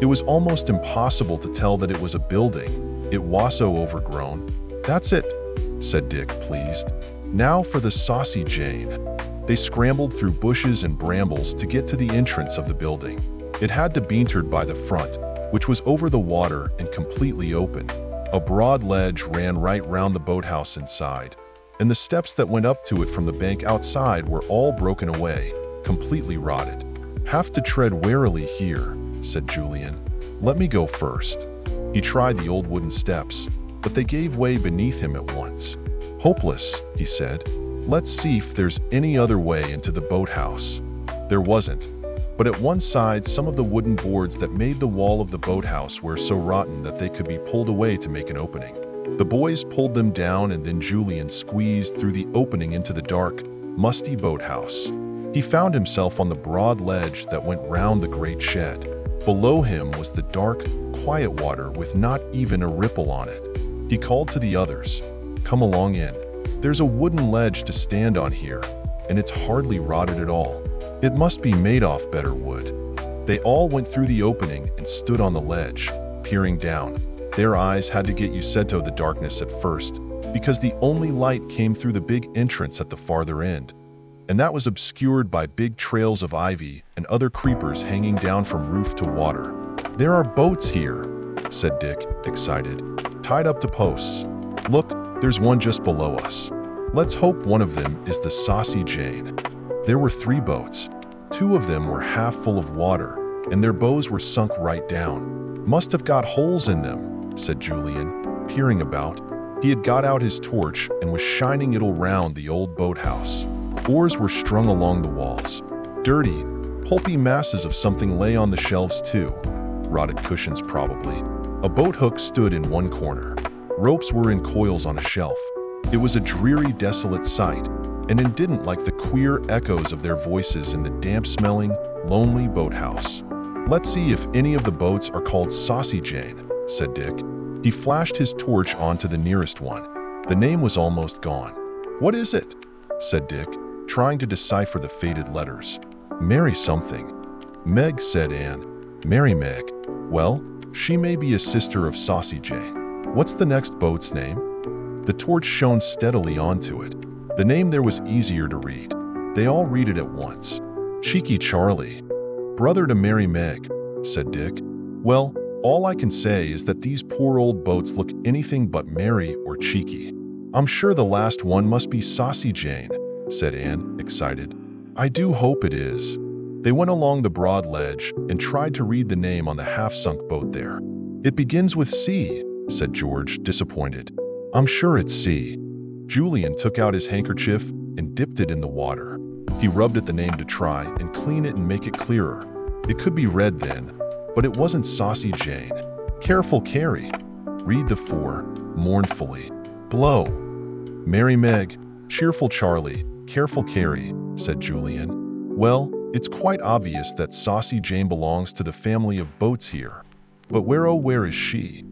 It was almost impossible to tell that it was a building. It was so overgrown. "That's it," said Dick, pleased. "Now for the Saucy Jane." They scrambled through bushes and brambles to get to the entrance of the building. It had to be entered by the front, which was over the water and completely open. A broad ledge ran right round the boathouse inside, and the steps that went up to it from the bank outside were all broken away, completely rotted. "Have to tread warily here," said Julian. "Let me go first." He tried the old wooden steps, but they gave way beneath him at once. "Hopeless," he said. "Let's see if there's any other way into the boathouse." There wasn't, but at one side some of the wooden boards that made the wall of the boathouse were so rotten that they could be pulled away to make an opening. The boys pulled them down, and then Julian squeezed through the opening into the dark, musty boathouse. He found himself on the broad ledge that went round the great shed. Below him was the dark, quiet water with not even a ripple on it. He called to the others, "Come along in. There's a wooden ledge to stand on here, and it's hardly rotted at all. It must be made off better wood." They all went through the opening and stood on the ledge, peering down. Their eyes had to get used to the darkness at first, because the only light came through the big entrance at the farther end, and that was obscured by big trails of ivy and other creepers hanging down from roof to water. "There are boats here," said Dick, excited, "tied up to posts. Look, there's one just below us. Let's hope one of them is the Saucy Jane." There were 3 boats. 2 of them were half full of water, and their bows were sunk right down. "Must have got holes in them," said Julian, peering about. He had got out his torch and was shining it around the old boathouse. Oars were strung along the walls. Dirty, pulpy masses of something lay on the shelves too. Rotted cushions probably. A boat hook stood in one corner. Ropes were in coils on a shelf. It was a dreary, desolate sight, and it didn't like the queer echoes of their voices in the damp-smelling, lonely boathouse. "Let's see if any of the boats are called Saucy Jane," said Dick. He flashed his torch onto the nearest one. The name was almost gone. "What is it?" said Dick, trying to decipher the faded letters. "Mary something." "Meg," said Anne. "Mary Meg. Well, she may be a sister of Saucy Jane. What's the next boat's name?" The torch shone steadily onto it. The name there was easier to read. They all read it at once. "Cheeky Charlie. Brother to Mary Meg," said Dick. "Well, all I can say is that these poor old boats look anything but merry or cheeky." "I'm sure the last one must be Saucy Jane," said Anne, excited. "I do hope it is." They went along the broad ledge and tried to read the name on the half-sunk boat there. "It begins with C," said George, disappointed. "I'm sure it's C." Julian took out his handkerchief and dipped it in the water. He rubbed at the name to try and clean it and make it clearer. It could be read then, but it wasn't Saucy Jane. "Careful Carrie." "Read the 4, mournfully." "Blow." "Mary Meg, cheerful Charlie, careful Carrie," said Julian. "Well, it's quite obvious that Saucy Jane belongs to the family of boats here. But where is she?"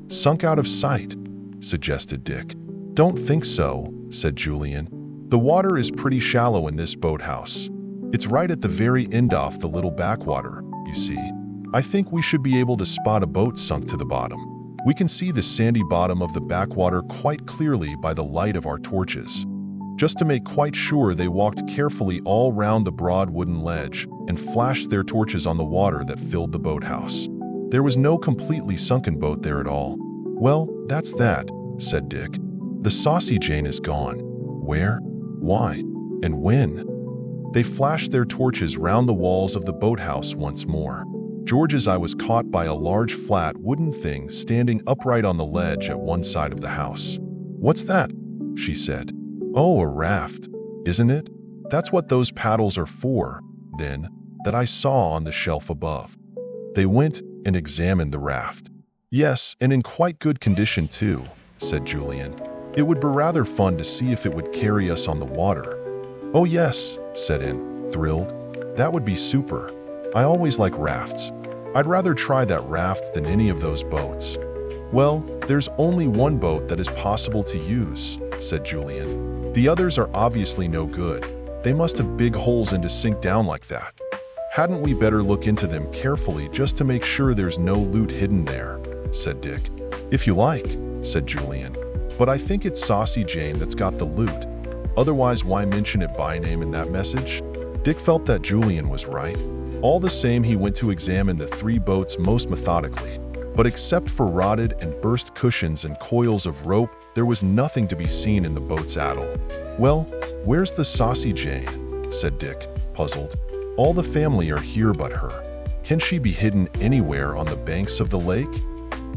"Sunk out of sight," suggested Dick. "Don't think so," said Julian. "The water is pretty shallow in this boathouse. It's right at the very end off the little backwater, you see. I think we should be able to spot a boat sunk to the bottom. We can see the sandy bottom of the backwater quite clearly by the light of our torches." Just to make quite sure, they walked carefully all round the broad wooden ledge and flashed their torches on the water that filled the boathouse. There was no completely sunken boat there at all. "Well, that's that," said Dick. "The Saucy Jane is gone. Where? Why? And when?" They flashed their torches round the walls of the boathouse once more. George's eye was caught by a large flat wooden thing standing upright on the ledge at one side of the house. "What's that?" she said. "Oh, a raft, isn't it? That's what those paddles are for, then, that I saw on the shelf above." They went and examined the raft. "Yes, and in quite good condition too," said Julian. "It would be rather fun to see if it would carry us on the water." "Oh yes," said Anne, thrilled. "That would be super. I always like rafts. I'd rather try that raft than any of those boats." "Well, there's only one boat that is possible to use," said Julian. "The others are obviously no good. They must have big holes in to sink down like that. Hadn't we better look into them carefully just to make sure there's no loot hidden there?" said Dick. "If you like," said Julian. "But I think it's Saucy Jane that's got the loot. Otherwise, why mention it by name in that message?" Dick felt that Julian was right. All the same, he went to examine the three boats most methodically. But except for rotted and burst cushions and coils of rope, there was nothing to be seen in the boats at all. "Well, where's the Saucy Jane?" said Dick, puzzled. "All the family are here but her. Can she be hidden anywhere on the banks of the lake?"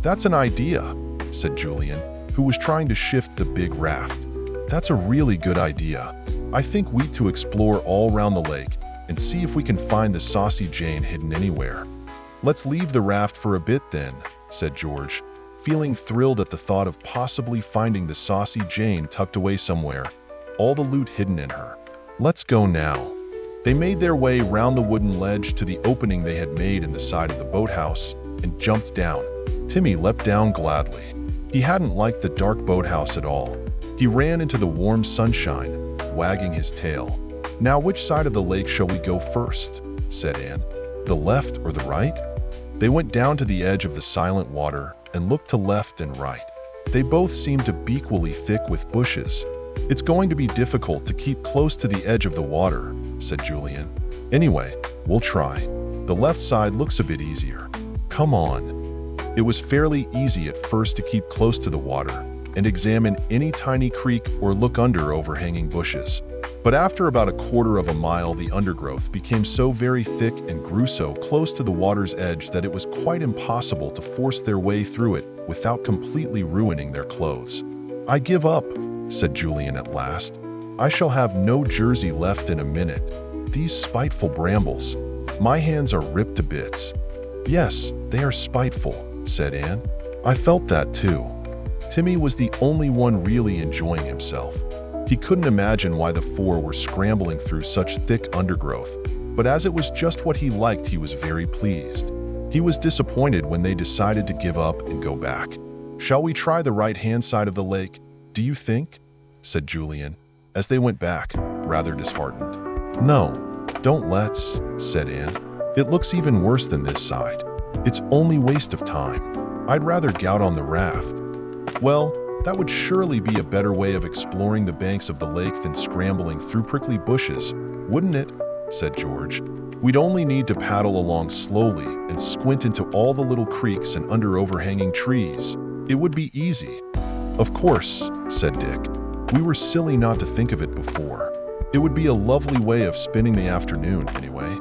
"That's an idea," said Julian, who was trying to shift the big raft. "That's a really good idea. I think we to explore all round the lake and see if we can find the Saucy Jane hidden anywhere." "Let's leave the raft for a bit then," said George, feeling thrilled at the thought of possibly finding the Saucy Jane tucked away somewhere, all the loot hidden in her. "Let's go now." They made their way round the wooden ledge to the opening they had made in the side of the boathouse and jumped down. Timmy leapt down gladly. He hadn't liked the dark boathouse at all. He ran into the warm sunshine, wagging his tail. "Now which side of the lake shall we go first?" said Anne. "The left or the right?" They went down to the edge of the silent water and looked to left and right. They both seemed to be equally thick with bushes. "It's going to be difficult to keep close to the edge of the water," said Julian. "Anyway, we'll try. The left side looks a bit easier. Come on." It was fairly easy at first to keep close to the water and examine any tiny creek or look under overhanging bushes. But after about a quarter of a mile, the undergrowth became so very thick and grew so close to the water's edge that it was quite impossible to force their way through it without completely ruining their clothes. "I give up," said Julian at last. "I shall have no jersey left in a minute. These spiteful brambles. My hands are ripped to bits." "Yes, they are spiteful," said Anne. "I felt that too." Timmy was the only one really enjoying himself. He couldn't imagine why the four were scrambling through such thick undergrowth, but as it was just what he liked, he was very pleased. He was disappointed when they decided to give up and go back. "Shall we try the right-hand side of the lake, do you think?" said Julian, as they went back, rather disheartened. "No, don't let's," said Anne. "It looks even worse than this side. It's only waste of time. I'd rather gout on the raft." "Well, that would surely be a better way of exploring the banks of the lake than scrambling through prickly bushes, wouldn't it?" said George. "We'd only need to paddle along slowly and squint into all the little creeks and under overhanging trees. It would be easy." "Of course," said Dick. "We were silly not to think of it before. It would be a lovely way of spending the afternoon, anyway."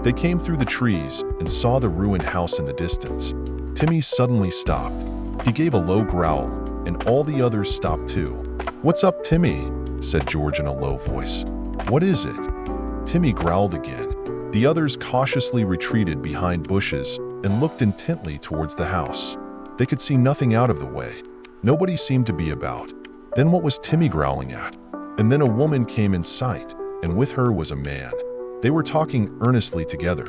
They came through the trees and saw the ruined house in the distance. Timmy suddenly stopped. He gave a low growl, and all the others stopped too. "What's up, Timmy?" said George in a low voice. "What is it?" Timmy growled again. The others cautiously retreated behind bushes and looked intently towards the house. They could see nothing out of the way. Nobody seemed to be about. Then what was Timmy growling at? And then a woman came in sight, and with her was a man. They were talking earnestly together.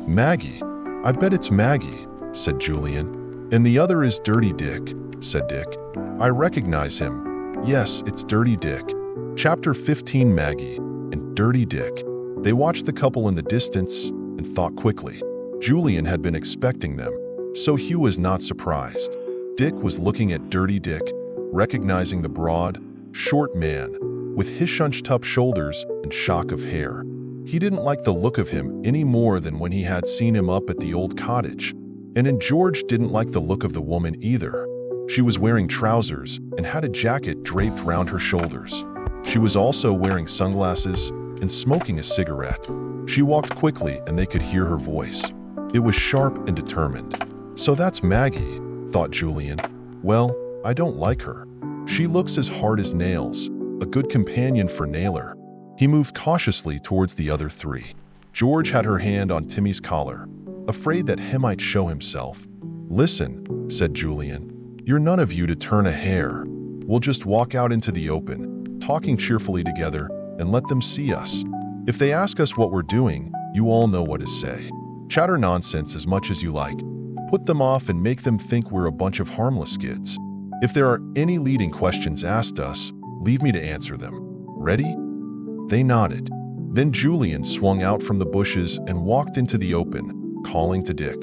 "Maggie, I bet it's Maggie," said Julian. "And the other is Dirty Dick," said Dick. "I recognize him. Yes, it's Dirty Dick." Chapter 15, Maggie and Dirty Dick. They watched the couple in the distance and thought quickly. Julian had been expecting them, so Hugh was not surprised. Dick was looking at Dirty Dick, recognizing the broad, short man, with his hunched up shoulders and shock of hair. He didn't like the look of him any more than when he had seen him up at the old cottage. And George didn't like the look of the woman either. She was wearing trousers and had a jacket draped round her shoulders. She was also wearing sunglasses and smoking a cigarette. She walked quickly and they could hear her voice. It was sharp and determined. "So that's Maggie," thought Julian. "Well, I don't like her. She looks as hard as nails, a good companion for Naylor." He moved cautiously towards the other three. George had her hand on Timmy's collar, afraid that he might show himself. "Listen," said Julian. "You're none of you to turn a hair. We'll just walk out into the open, talking cheerfully together, and let them see us. If they ask us what we're doing, you all know what to say. Chatter nonsense as much as you like. Put them off and make them think we're a bunch of harmless kids. If there are any leading questions asked us, leave me to answer them. Ready?" They nodded. Then Julian swung out from the bushes and walked into the open, calling to Dick.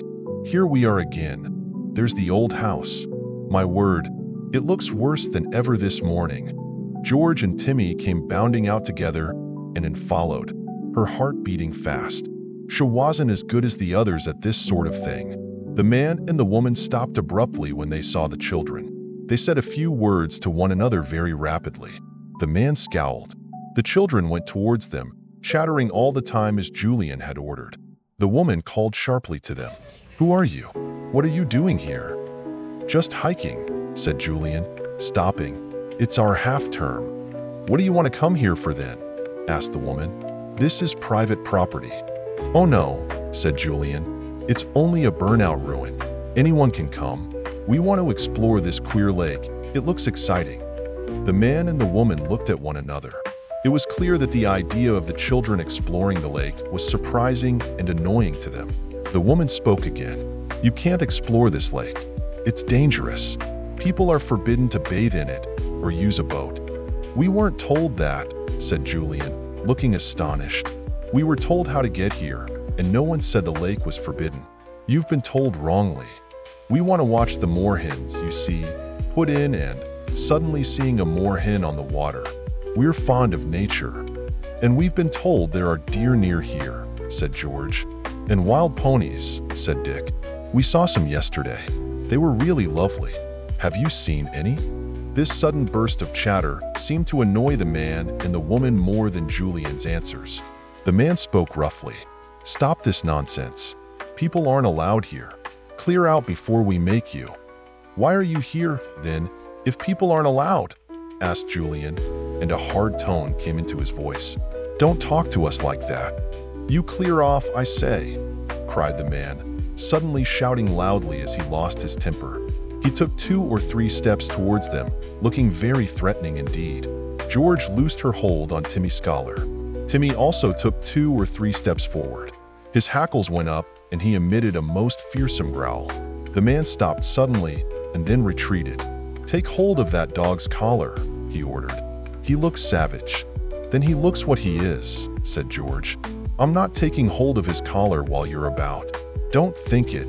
"Here we are again. There's the old house. My word, it looks worse than ever this morning." George and Timmy came bounding out together, and Anne followed, her heart beating fast. She wasn't as good as the others at this sort of thing. The man and the woman stopped abruptly when they saw the children. They said a few words to one another very rapidly. The man scowled. The children went towards them, chattering all the time as Julian had ordered. The woman called sharply to them. "Who are you? What are you doing here?" "Just hiking," said Julian, stopping. "It's our half-term." "What do you want to come here for then?" asked the woman. "This is private property." "Oh no," said Julian. "It's only a burnout ruin. Anyone can come. We want to explore this queer lake. It looks exciting." The man and the woman looked at one another. It was clear that the idea of the children exploring the lake was surprising and annoying to them. The woman spoke again. "You can't explore this lake. It's dangerous. People are forbidden to bathe in it or use a boat." "We weren't told that," said Julian, looking astonished. "We were told how to get here, and no one said the lake was forbidden." "You've been told wrongly. We want to watch the moorhens, you see," put in Anne, suddenly seeing a moorhen on the water. "We're fond of nature." "And we've been told there are deer near here," said George. "And wild ponies," said Dick. "We saw some yesterday. They were really lovely. Have you seen any?" This sudden burst of chatter seemed to annoy the man and the woman more than Julian's answers. The man spoke roughly. "Stop this nonsense. People aren't allowed here. Clear out before we make you." "Why are you here, then, if people aren't allowed?" asked Julian, and a hard tone came into his voice. "Don't talk to us like that. You clear off, I say," cried the man, suddenly shouting loudly as he lost his temper. He took 2 or 3 steps towards them, looking very threatening indeed. George loosed her hold on Timmy's collar. Timmy also took 2 or 3 steps forward. His hackles went up, and he emitted a most fearsome growl. The man stopped suddenly, and then retreated. "Take hold of that dog's collar," he ordered. "He looks savage." "Then he looks what he is," said George. "I'm not taking hold of his collar while you're about. Don't think it."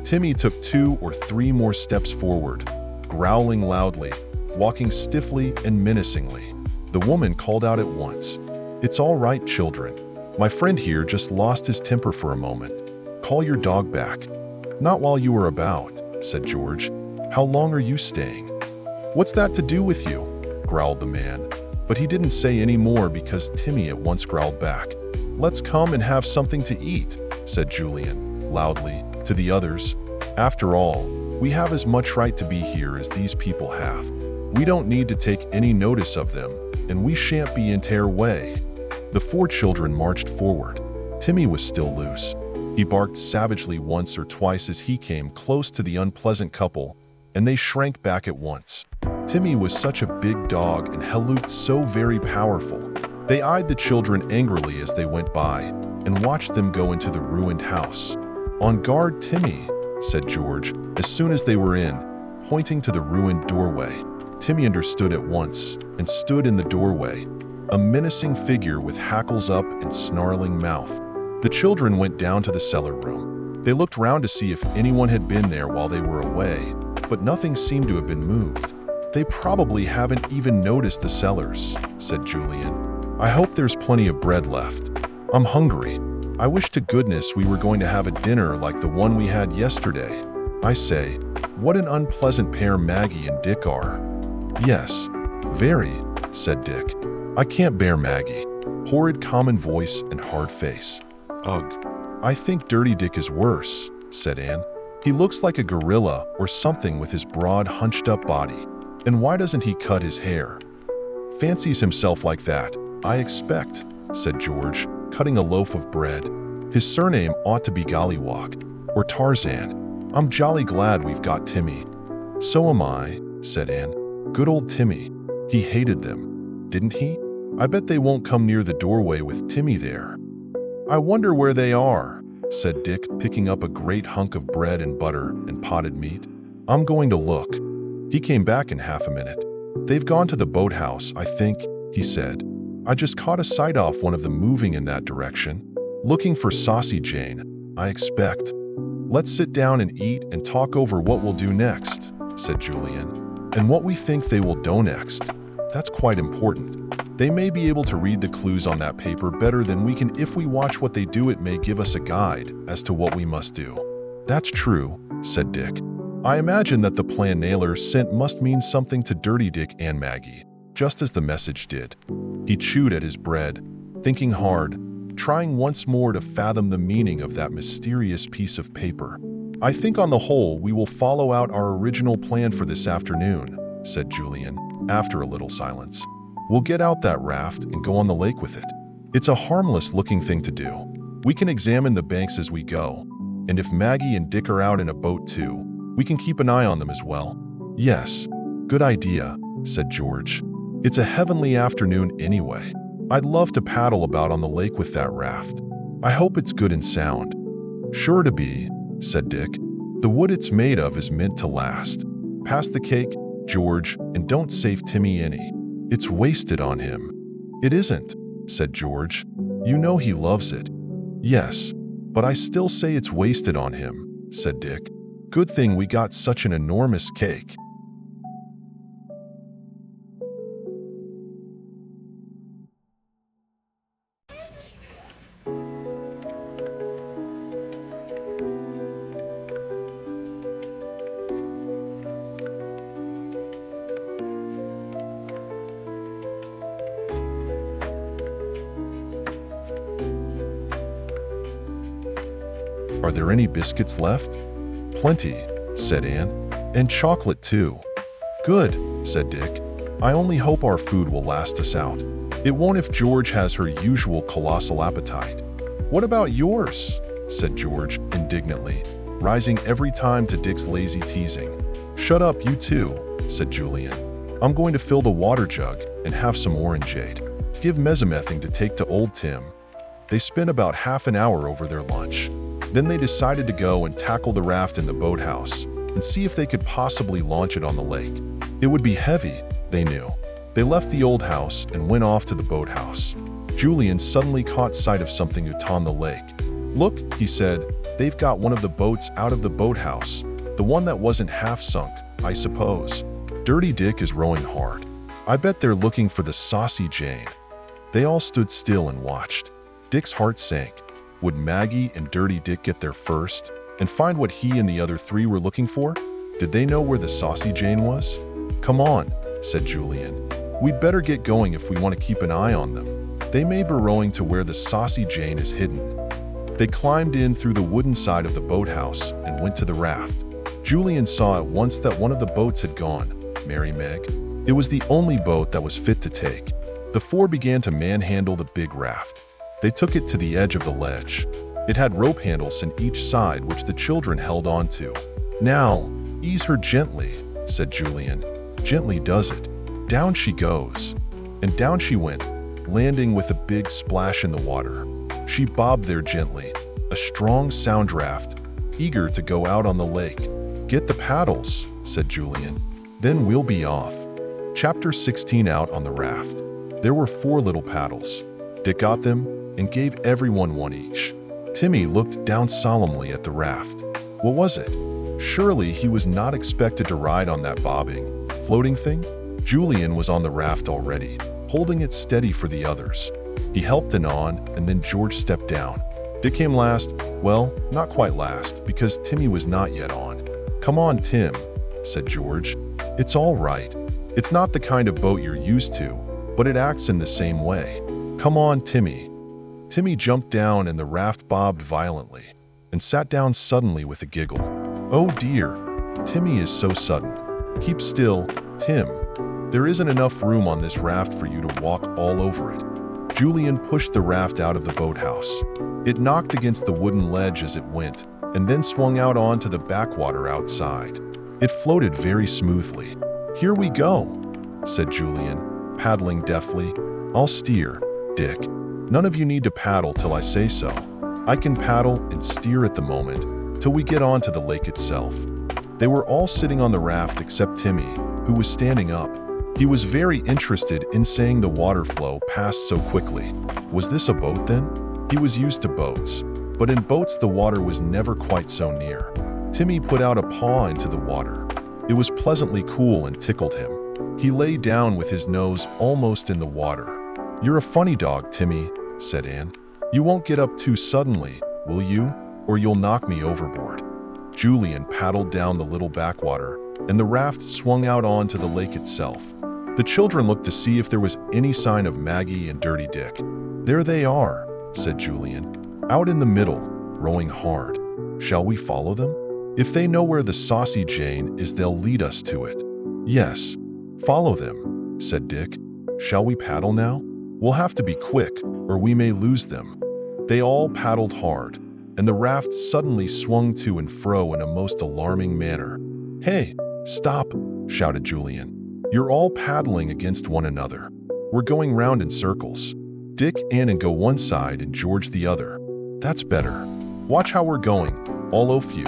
Timmy took 2 or 3 more steps forward, growling loudly, walking stiffly and menacingly. The woman called out at once. "It's all right, children. My friend here just lost his temper for a moment. Call your dog back." "Not while you are about," said George. "How long are you staying?" "What's that to do with you?" growled the man. But he didn't say any more because Timmy at once growled back. "Let's come and have something to eat," said Julian, loudly, to the others. "After all, we have as much right to be here as these people have. We don't need to take any notice of them, and we shan't be in their way." The 4 children marched forward. Timmy was still loose. He barked savagely once or twice as he came close to the unpleasant couple, and they shrank back at once. Timmy was such a big dog and he looked so very powerful. They eyed the children angrily as they went by, and watched them go into the ruined house. "On guard, Timmy," said George, as soon as they were in, pointing to the ruined doorway. Timmy understood at once, and stood in the doorway, a menacing figure with hackles up and snarling mouth. The children went down to the cellar room. They looked round to see if anyone had been there while they were away, but nothing seemed to have been moved. "They probably haven't even noticed the cellars," said Julian. "I hope there's plenty of bread left. I'm hungry. I wish to goodness we were going to have a dinner like the one we had yesterday. I say, what an unpleasant pair Maggie and Dick are." "Yes, very," said Dick. "I can't bear Maggie. Horrid common voice and hard face. Ugh. I think Dirty Dick is worse," said Anne. "He looks like a gorilla or something with his broad hunched-up body. And why doesn't he cut his hair?" "Fancies himself like that, I expect," said George, cutting a loaf of bread. "His surname ought to be Gollywog, or Tarzan. I'm jolly glad we've got Timmy." "So am I," said Anne. "Good old Timmy. He hated them, didn't he?" I bet they won't come near the doorway with Timmy there. I wonder where they are, said Dick, picking up a great hunk of bread and butter and potted meat. I'm going to look. He came back in half a minute. They've gone to the boathouse, I think, he said. I just caught a sight off one of them moving in that direction. Looking for Saucy Jane, I expect. Let's sit down and eat and talk over what we'll do next, said Julian. And what we think they will do next. That's quite important. They may be able to read the clues on that paper better than we can. If we watch what they do, it may give us a guide as to what we must do. That's true, said Dick. I imagine that the plan Naylor sent must mean something to Dirty Dick and Maggie, just as the message did. He chewed at his bread, thinking hard, trying once more to fathom the meaning of that mysterious piece of paper. I think on the whole we will follow out our original plan for this afternoon, said Julian, after a little silence. We'll get out that raft and go on the lake with it. It's a harmless-looking thing to do. We can examine the banks as we go, and if Maggie and Dick are out in a boat too, we can keep an eye on them as well. Yes, good idea, said George. It's a heavenly afternoon anyway. I'd love to paddle about on the lake with that raft. I hope it's good and sound. Sure to be, said Dick. The wood it's made of is meant to last. Pass the cake, George, and don't save Timmy any. It's wasted on him. It isn't, said George. You know he loves it. Yes, but I still say it's wasted on him, said Dick. Good thing we got such an enormous cake. Are there any biscuits left? Plenty, said Anne. And chocolate too. Good, said Dick. I only hope our food will last us out. It won't if George has her usual colossal appetite. What about yours? Said George indignantly, rising every time to Dick's lazy teasing. Shut up, you two, said Julian. I'm going to fill the water jug and have some orangeade. Give mesomething to take to old Tim. They spent about half an hour over their lunch. Then they decided to go and tackle the raft in the boathouse and see if they could possibly launch it on the lake. It would be heavy, they knew. They left the old house and went off to the boathouse. Julian suddenly caught sight of something on the lake. Look, he said, they've got one of the boats out of the boathouse. The one that wasn't half sunk, I suppose. Dirty Dick is rowing hard. I bet they're looking for the Saucy Jane. They all stood still and watched. Dick's heart sank. Would Maggie and Dirty Dick get there first and find what he and the other three were looking for? Did they know where the Saucy Jane was? Come on, said Julian. We'd better get going if we want to keep an eye on them. They may be rowing to where the Saucy Jane is hidden. They climbed in through the wooden side of the boathouse and went to the raft. Julian saw at once that one of the boats had gone, Mary Meg. It was the only boat that was fit to take. The four began to manhandle the big raft. They took it to the edge of the ledge. It had rope handles on each side which the children held on to. Now, ease her gently, said Julian. Gently does it. Down she goes. And down she went, landing with a big splash in the water. She bobbed there gently, a strong sound draft, eager to go out on the lake. Get the paddles, said Julian. Then we'll be off. Chapter 16. Out on the raft. There were 4 little paddles. Dick got them and gave everyone one each. Timmy looked down solemnly at the raft. What was it? Surely he was not expected to ride on that bobbing, floating thing? Julian was on the raft already, holding it steady for the others. He helped and on, and then George stepped down. Dick came last. Well, not quite last, because Timmy was not yet on. Come on, Tim, said George. It's all right. It's not the kind of boat you're used to, but it acts in the same way. Come on, Timmy. Timmy jumped down and the raft bobbed violently and sat down suddenly with a giggle. Oh dear, Timmy is so sudden. Keep still, Tim. There isn't enough room on this raft for you to walk all over it. Julian pushed the raft out of the boathouse. It knocked against the wooden ledge as it went and then swung out onto the backwater outside. It floated very smoothly. Here we go, said Julian, paddling deftly. I'll steer, Dick. None of you need to paddle till I say so. I can paddle and steer at the moment, till we get onto the lake itself. They were all sitting on the raft except Timmy, who was standing up. He was very interested in seeing the water flow past so quickly. Was this a boat then? He was used to boats, but in boats the water was never quite so near. Timmy put out a paw into the water. It was pleasantly cool and tickled him. He lay down with his nose almost in the water. "You're a funny dog, Timmy," said Anne. "You won't get up too suddenly, will you? Or you'll knock me overboard." Julian paddled down the little backwater, and the raft swung out onto the lake itself. The children looked to see if there was any sign of Maggie and Dirty Dick. "There they are," said Julian, "out in the middle, rowing hard. Shall we follow them? If they know where the Saucy Jane is, they'll lead us to it." "Yes, follow them," said Dick. "Shall we paddle now? We'll have to be quick, or we may lose them." They all paddled hard, and the raft suddenly swung to and fro in a most alarming manner. "Hey, stop!" shouted Julian. "You're all paddling against one another. We're going round in circles. Dick, Anne, and go one side and George the other. That's better. Watch how we're going, all of you,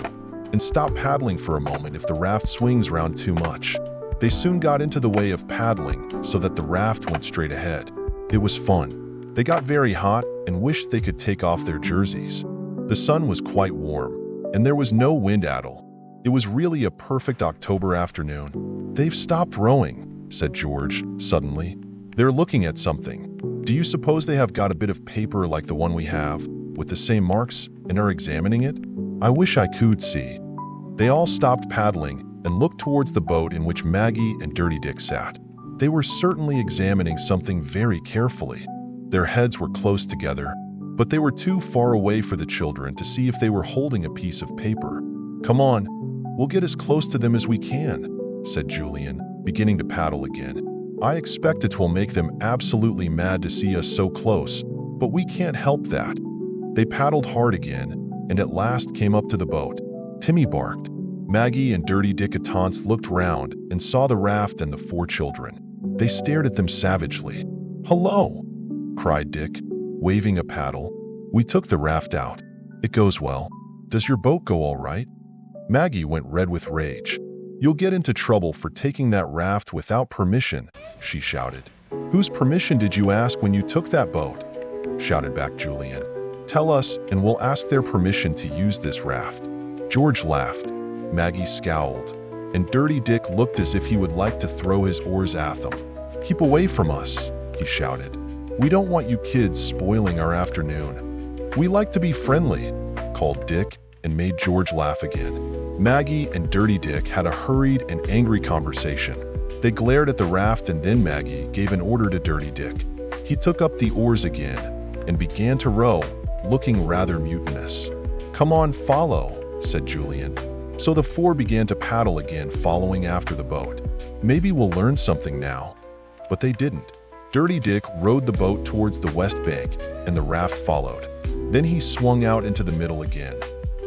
and stop paddling for a moment if the raft swings round too much." They soon got into the way of paddling so that the raft went straight ahead. It was fun. They got very hot and wished they could take off their jerseys. The sun was quite warm, and there was no wind at all. It was really a perfect October afternoon. "They've stopped rowing," said George, suddenly. "They're looking at something. Do you suppose they have got a bit of paper like the one we have, with the same marks, and are examining it? I wish I could see." They all stopped paddling and looked towards the boat in which Maggie and Dirty Dick sat. They were certainly examining something very carefully. Their heads were close together, but they were too far away for the children to see if they were holding a piece of paper. "Come on, we'll get as close to them as we can," said Julian, beginning to paddle again. "I expect it will make them absolutely mad to see us so close, but we can't help that." They paddled hard again, and at last came up to the boat. Timmy barked. Maggie and Dirty Dick at once looked round and saw the raft and the 4 children. They stared at them savagely. "Hello!" cried Dick, waving a paddle. "We took the raft out. It goes well. Does your boat go all right?" Maggie went red with rage. "You'll get into trouble for taking that raft without permission," she shouted. "Whose permission did you ask when you took that boat?" shouted back Julian. "Tell us, and we'll ask their permission to use this raft." George laughed. Maggie scowled, and Dirty Dick looked as if he would like to throw his oars at them. "Keep away from us," he shouted. "We don't want you kids spoiling our afternoon." "We like to be friendly," called Dick, and made George laugh again. Maggie and Dirty Dick had a hurried and angry conversation. They glared at the raft, and then Maggie gave an order to Dirty Dick. He took up the oars again and began to row, looking rather mutinous. "Come on, follow," said Julian. So the 4 began to paddle again, following after the boat. "Maybe we'll learn something now." But they didn't. Dirty Dick rowed the boat towards the west bank, and the raft followed. Then he swung out into the middle again,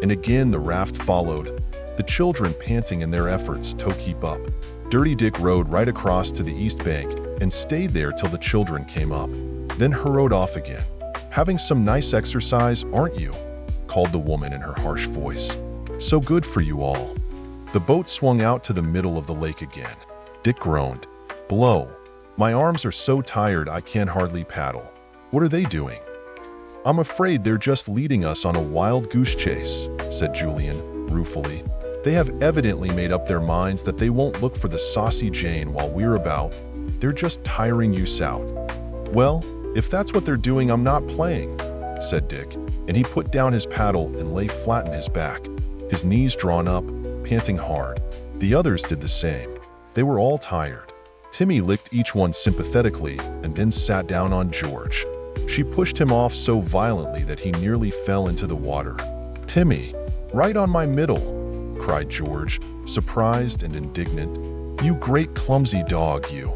and again the raft followed, the children panting in their efforts to keep up. Dirty Dick rowed right across to the east bank and stayed there till the children came up, then hurried off again. "Having some nice exercise, aren't you?" called the woman in her harsh voice. "So good for you all." The boat swung out to the middle of the lake again. Dick groaned. "Blow. My arms are so tired I can hardly paddle." "What are they doing?" "I'm afraid they're just leading us on a wild goose chase," said Julian, ruefully. "They have evidently made up their minds that they won't look for the Saucy Jane while we're about. They're just tiring you out." "Well, if that's what they're doing, I'm not playing," said Dick, and he put down his paddle and lay flat on his back, his knees drawn up, panting hard. The others did the same. They were all tired. Timmy licked each one sympathetically and then sat down on George. She pushed him off so violently that he nearly fell into the water. "Timmy, right on my middle," cried George, surprised and indignant. "You great clumsy dog, you."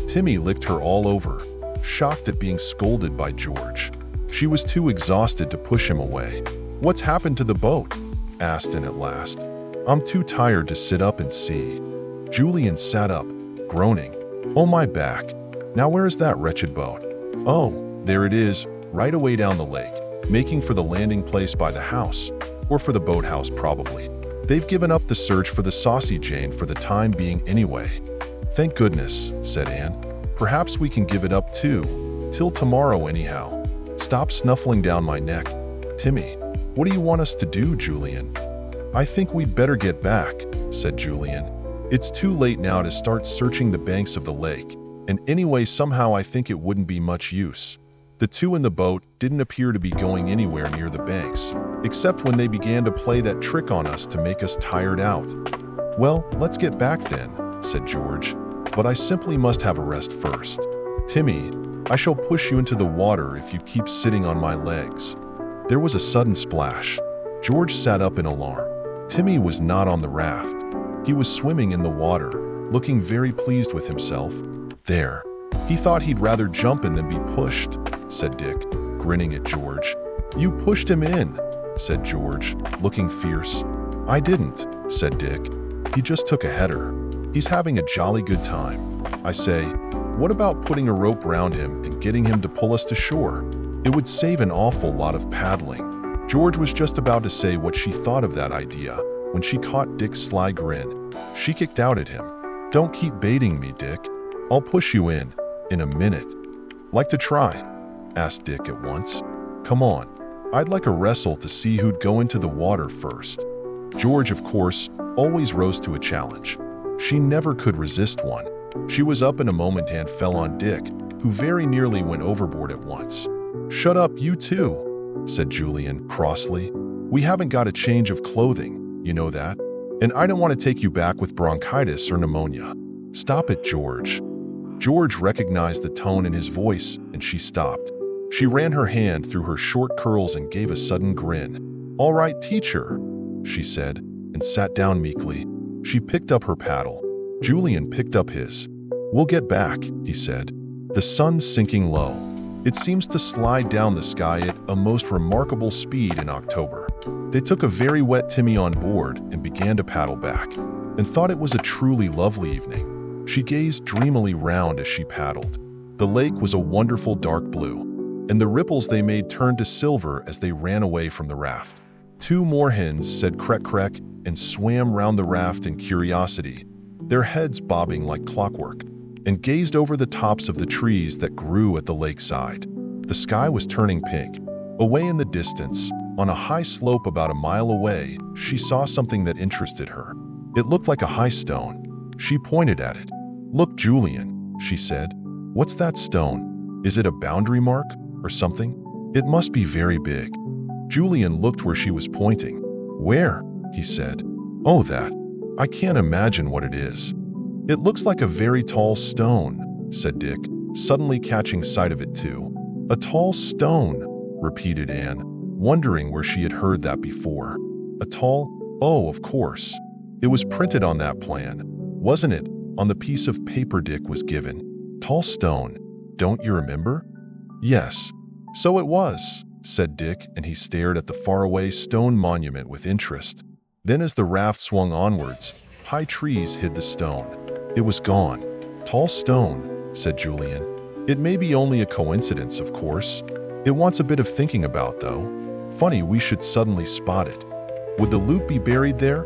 Timmy licked her all over, shocked at being scolded by George. She was too exhausted to push him away. "What's happened to the boat?" asked Anne at last. "I'm too tired to sit up and see." Julian sat up, groaning. "Oh, my back. Now where is that wretched boat?" Oh, there it is, right away down the lake, making for the landing place by the house, or for the boathouse probably. They've given up the search for the Saucy Jane for the time being anyway. Thank goodness, said Anne. Perhaps we can give it up too, till tomorrow anyhow. Stop snuffling down my neck. Timmy, what do you want us to do, Julian? I think we'd better get back, said Julian. It's too late now to start searching the banks of the lake, and anyway somehow I think it wouldn't be much use. The two in the boat didn't appear to be going anywhere near the banks, except when they began to play that trick on us to make us tired out. Well, let's get back then, said George, but I simply must have a rest first. Timmy, I shall push you into the water if you keep sitting on my legs. There was a sudden splash. George sat up in alarm. Timmy was not on the raft. He was swimming in the water, looking very pleased with himself. There. He thought he'd rather jump in than be pushed, said Dick, grinning at George. You pushed him in, said George, looking fierce. I didn't, said Dick. He just took a header. He's having a jolly good time. I say, what about putting a rope round him and getting him to pull us to shore? It would save an awful lot of paddling. George was just about to say what she thought of that idea when she caught Dick's sly grin. She kicked out at him. Don't keep baiting me, Dick. I'll push you in a minute. Like to try? Asked Dick at once. Come on. I'd like a wrestle to see who'd go into the water first. George, of course, always rose to a challenge. She never could resist one. She was up in a moment and fell on Dick, who very nearly went overboard at once. Shut up, you two, said Julian crossly. We haven't got a change of clothing, you know that? And I don't want to take you back with bronchitis or pneumonia. Stop it, George. George recognized the tone in his voice, and she stopped. She ran her hand through her short curls and gave a sudden grin. All right, teacher, she said, and sat down meekly. She picked up her paddle. Julian picked up his. We'll get back, he said. The sun's sinking low. It seems to slide down the sky at a most remarkable speed in October. They took a very wet Timmy on board and began to paddle back, and thought it was a truly lovely evening. She gazed dreamily round as she paddled. The lake was a wonderful dark blue, and the ripples they made turned to silver as they ran away from the raft. Two moorhens said "crek crek" and swam round the raft in curiosity, their heads bobbing like clockwork, and gazed over the tops of the trees that grew at the lakeside. The sky was turning pink. Away in the distance, on a high slope about a mile away, she saw something that interested her. It looked like a high stone. She pointed at it. Look, Julian, she said. What's that stone? Is it a boundary mark or something? It must be very big. Julian looked where she was pointing. Where? He said. Oh, that. I can't imagine what it is. It looks like a very tall stone, said Dick, suddenly catching sight of it too. A tall stone, repeated Anne, wondering where she had heard that before. A tall, oh, of course. It was printed on that plan, wasn't it, on the piece of paper Dick was given? Tall stone, don't you remember? Yes. So it was, said Dick, and he stared at the faraway stone monument with interest. Then as the raft swung onwards, high trees hid the stone. It was gone. Tall stone, said Julian. It may be only a coincidence, of course. It wants a bit of thinking about, though. Funny we should suddenly spot it. Would the loot be buried there?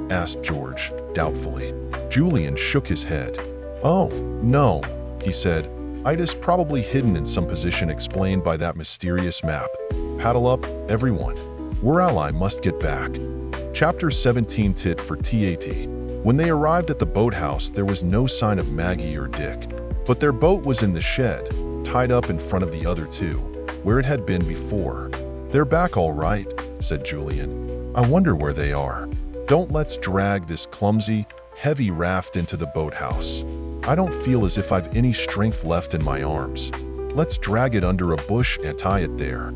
Asked George, doubtfully. Julian shook his head. Oh, no, he said. It's probably hidden in some position explained by that mysterious map. Paddle up, everyone. We're ally must get back. Chapter 17 Tit for Tat. When they arrived at the boathouse, there was no sign of Maggie or Dick, but their boat was in the shed, tied up in front of the other two, where it had been before. They're back all right, said Julian. I wonder where they are. Don't let's drag this clumsy, heavy raft into the boathouse. I don't feel as if I've any strength left in my arms. Let's drag it under a bush and tie it there.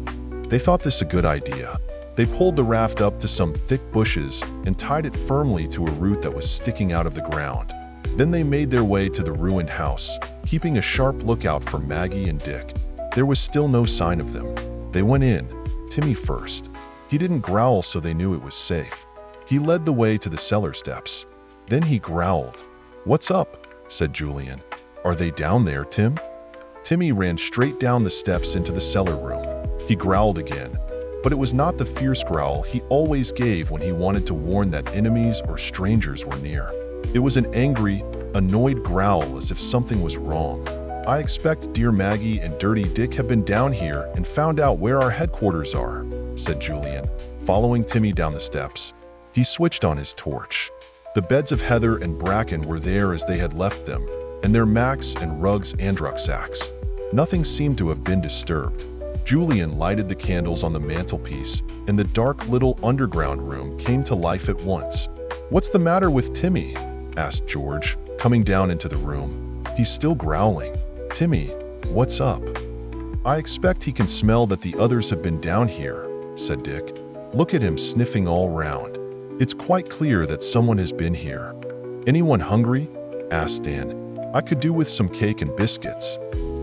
They thought this a good idea. They pulled the raft up to some thick bushes and tied it firmly to a root that was sticking out of the ground. Then they made their way to the ruined house, keeping a sharp lookout for Maggie and Dick. There was still no sign of them. They went in, Timmy first. He didn't growl, so they knew it was safe. He led the way to the cellar steps. Then he growled. What's up? Said Julian. Are they down there, Tim? Timmy ran straight down the steps into the cellar room. He growled again, but it was not the fierce growl he always gave when he wanted to warn that enemies or strangers were near. It was an angry, annoyed growl as if something was wrong. "I expect dear Maggie and Dirty Dick have been down here and found out where our headquarters are," said Julian, following Timmy down the steps. He switched on his torch. The beds of heather and bracken were there as they had left them, and their mats and rugs and rucksacks. Nothing seemed to have been disturbed. Julian lighted the candles on the mantelpiece, and the dark little underground room came to life at once. "What's the matter with Timmy?" asked George, coming down into the room. "He's still growling." "Timmy, what's up?" "I expect he can smell that the others have been down here," said Dick. "Look at him sniffing all round. It's quite clear that someone has been here." "Anyone hungry?" asked Dan. "I could do with some cake and biscuits."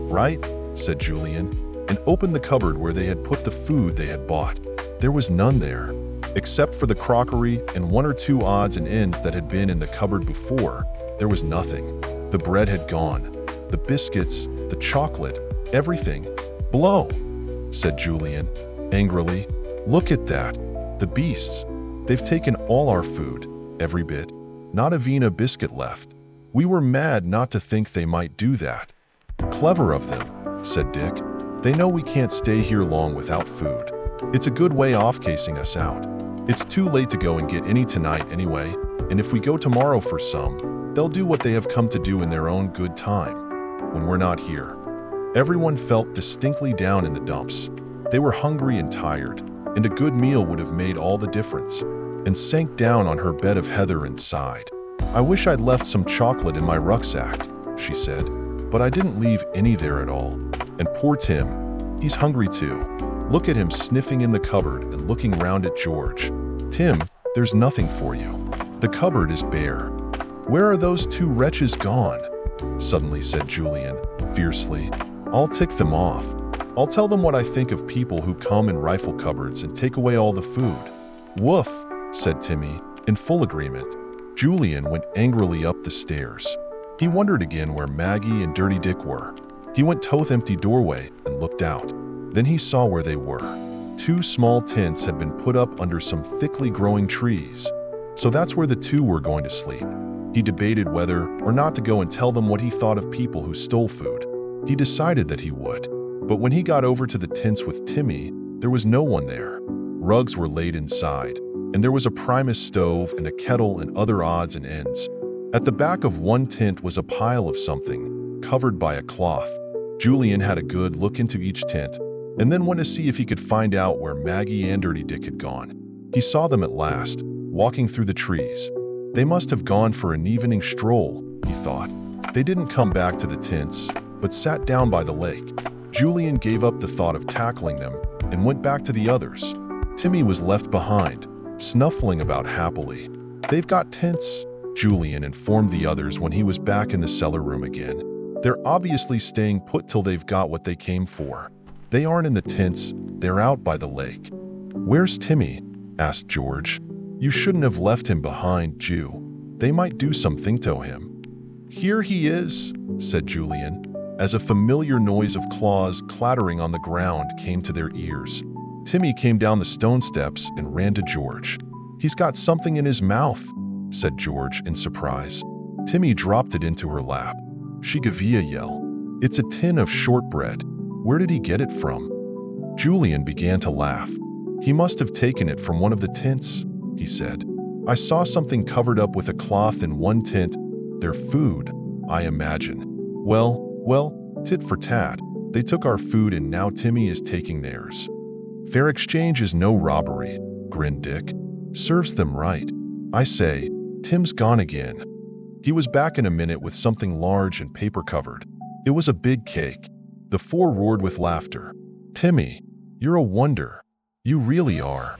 "Right," said Julian, and opened the cupboard where they had put the food they had bought. There was none there, except for the crockery and one or two odds and ends that had been in the cupboard before. There was nothing. The bread had gone. The biscuits, the chocolate, everything. "Blow," said Julian, angrily. "Look at that. The beasts. They've taken all our food, every bit. Not a Vina biscuit left. We were mad not to think they might do that." "Clever of them," said Dick. "They know we can't stay here long without food. It's a good way off casing us out. It's too late to go and get any tonight anyway, and if we go tomorrow for some, they'll do what they have come to do in their own good time, when we're not here." Everyone felt distinctly down in the dumps. They were hungry and tired, and a good meal would have made all the difference, and sank down on her bed of heather and sighed. "I wish I'd left some chocolate in my rucksack," she said, "but I didn't leave any there at all. And poor Tim, he's hungry too. Look at him sniffing in the cupboard and looking round at George. Tim, there's nothing for you. The cupboard is bare." "Where are those two wretches gone?" suddenly said Julian, fiercely. "I'll tick them off. I'll tell them what I think of people who come and rifle cupboards and take away all the food." "Woof," said Timmy, in full agreement. Julian went angrily up the stairs. He wondered again where Maggie and Dirty Dick were. He went to the empty doorway and looked out. Then he saw where they were. Two small tents had been put up under some thickly growing trees. So that's where the two were going to sleep. He debated whether or not to go and tell them what he thought of people who stole food. He decided that he would. But when he got over to the tents with Timmy, there was no one there. Rugs were laid inside, and there was a Primus stove and a kettle and other odds and ends. At the back of one tent was a pile of something, covered by a cloth. Julian had a good look into each tent, and then went to see if he could find out where Maggie and Dirty Dick had gone. He saw them at last, walking through the trees. They must have gone for an evening stroll, he thought. They didn't come back to the tents, but sat down by the lake. Julian gave up the thought of tackling them and went back to the others. Timmy was left behind, snuffling about happily. "They've got tents," Julian informed the others when he was back in the cellar room again. "They're obviously staying put till they've got what they came for. They aren't in the tents, they're out by the lake." "Where's Timmy?" asked George. "You shouldn't have left him behind, Jew. They might do something to him." "Here he is," said Julian, as a familiar noise of claws clattering on the ground came to their ears. Timmy came down the stone steps and ran to George. "He's got something in his mouth," said George in surprise. Timmy dropped it into her lap. She gave a yell. "It's a tin of shortbread. Where did he get it from?" Julian began to laugh. "He must have taken it from one of the tents," he said. "I saw something covered up with a cloth in one tent. Their food, I imagine. Well, tit for tat. They took our food and now Timmy is taking theirs." "Fair exchange is no robbery," grinned Dick. "Serves them right. I say, Tim's gone again." He was back in a minute with something large and paper-covered. It was a big cake. The four roared with laughter. "Timmy, you're a wonder. You really are."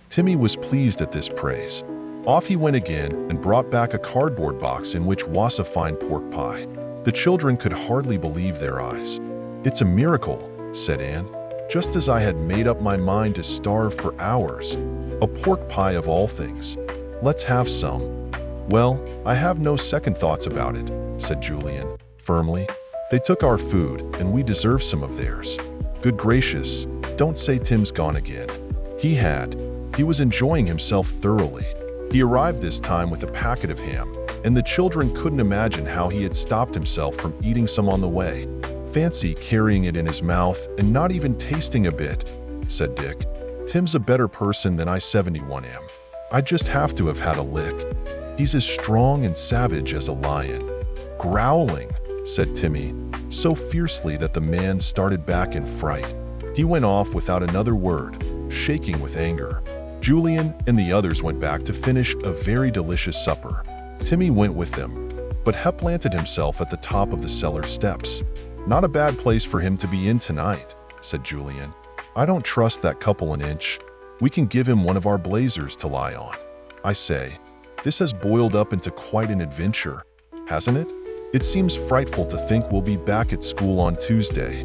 Timmy was pleased at this praise. Off he went again and brought back a cardboard box in which was a fine pork pie. The children could hardly believe their eyes. "It's a miracle," said Anne, "just as I had made up my mind to starve for hours. A pork pie of all things. Let's have some." "Well, I have no second thoughts about it," said Julian, firmly. They took our food, and we deserve some of theirs. Good gracious, don't say Tim's gone again. He had. He was enjoying himself thoroughly. He arrived this time with a packet of ham, and the children couldn't imagine how he had stopped himself from eating some on the way. Fancy carrying it in his mouth and not even tasting a bit, said Dick. Tim's a better person than I 71 am. I just have to have had a lick. He's as strong and savage as a lion. Growling, said Timmy, so fiercely that the man started back in fright. He went off without another word, shaking with anger. Julian and the others went back to finish a very delicious supper. Timmy went with them, but Hep planted himself at the top of the cellar steps. Not a bad place for him to be in tonight, said Julian. I don't trust that couple an inch. We can give him one of our blazers to lie on. I say, this has boiled up into quite an adventure, hasn't it? It seems frightful to think we'll be back at school on Tuesday.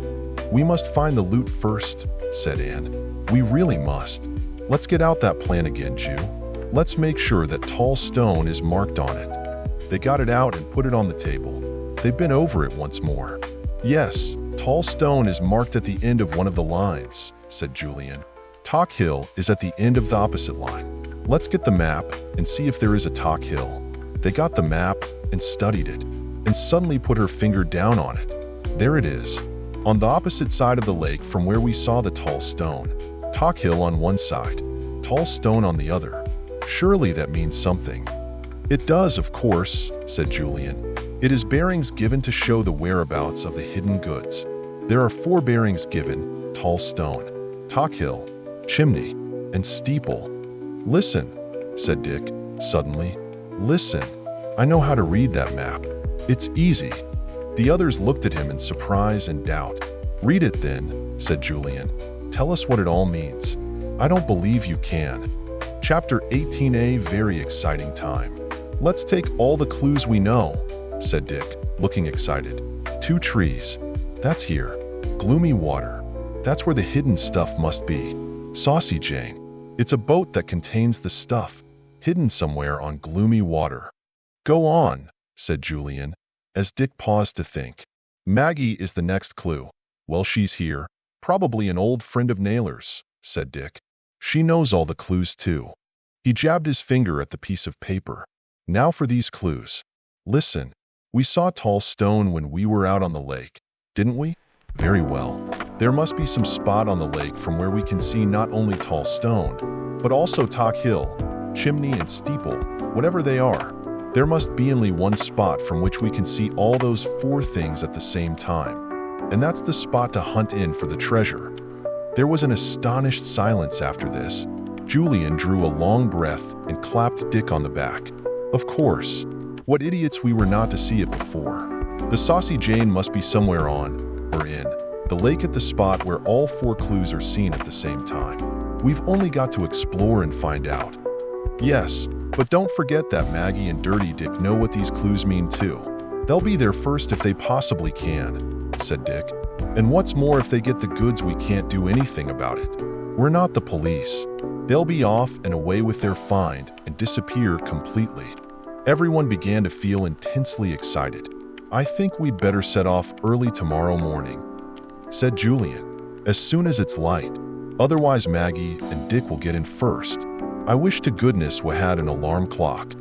We must find the loot first, said Anne. We really must. Let's get out that plan again, Jew. Let's make sure that tall stone is marked on it. They got it out and put it on the table. They've been over it once more. Yes, tall stone is marked at the end of one of the lines, said Julian. Talk Hill is at the end of the opposite line. Let's get the map and see if there is a Talk Hill. They got the map and studied it, and suddenly put her finger down on it. There it is, on the opposite side of the lake from where we saw the tall stone. Talk Hill on one side, tall stone on the other. Surely that means something. It does, of course, said Julian. It is bearings given to show the whereabouts of the hidden goods. There are 4 bearings given: tall stone, Talk Hill, chimney, and steeple. Listen, said Dick, suddenly. Listen. I know how to read that map. It's easy. The others looked at him in surprise and doubt. Read it then, said Julian. Tell us what it all means. I don't believe you can. Chapter 18a, very exciting time. Let's take all the clues we know, said Dick, looking excited. 2 trees. That's here. Gloomy water. That's where the hidden stuff must be. Saucy Jane. It's a boat that contains the stuff, hidden somewhere on gloomy water. Go on, said Julian, as Dick paused to think. Maggie is the next clue. Well, she's here. Probably an old friend of Naylor's, said Dick. She knows all the clues too. He jabbed his finger at the piece of paper. Now for these clues. Listen, we saw tall stone when we were out on the lake, didn't we? Very well. There must be some spot on the lake from where we can see not only tall stone, but also Talk Hill, chimney and steeple, whatever they are. There must be only one spot from which we can see all those 4 things at the same time, and that's the spot to hunt in for the treasure. There was an astonished silence after this. Julian drew a long breath and clapped Dick on the back. Of course. What idiots we were not to see it before. The Saucy Jane must be somewhere on, or in, the lake at the spot where all 4 clues are seen at the same time. We've only got to explore and find out. Yes, but don't forget that Maggie and Dirty Dick know what these clues mean too. They'll be there first if they possibly can, said Dick. And what's more, if they get the goods, we can't do anything about it. We're not the police. They'll be off and away with their find and disappear completely. Everyone began to feel intensely excited. I think we'd better set off early tomorrow morning, said Julian, as soon as it's light. Otherwise Maggie and Dick will get in first. I wish to goodness we had an alarm clock.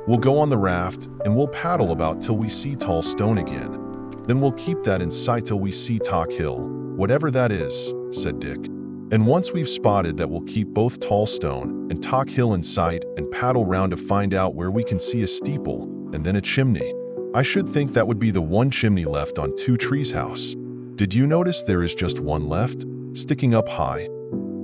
We'll go on the raft and we'll paddle about till we see tall stone again. Then we'll keep that in sight till we see Talk Hill, whatever that is, said Dick. And once we've spotted that, we'll keep both tall stone and Talk Hill in sight and paddle round to find out where we can see a steeple and then a chimney. I should think that would be the one chimney left on 2 Trees' house. Did you notice there is just one left, sticking up high?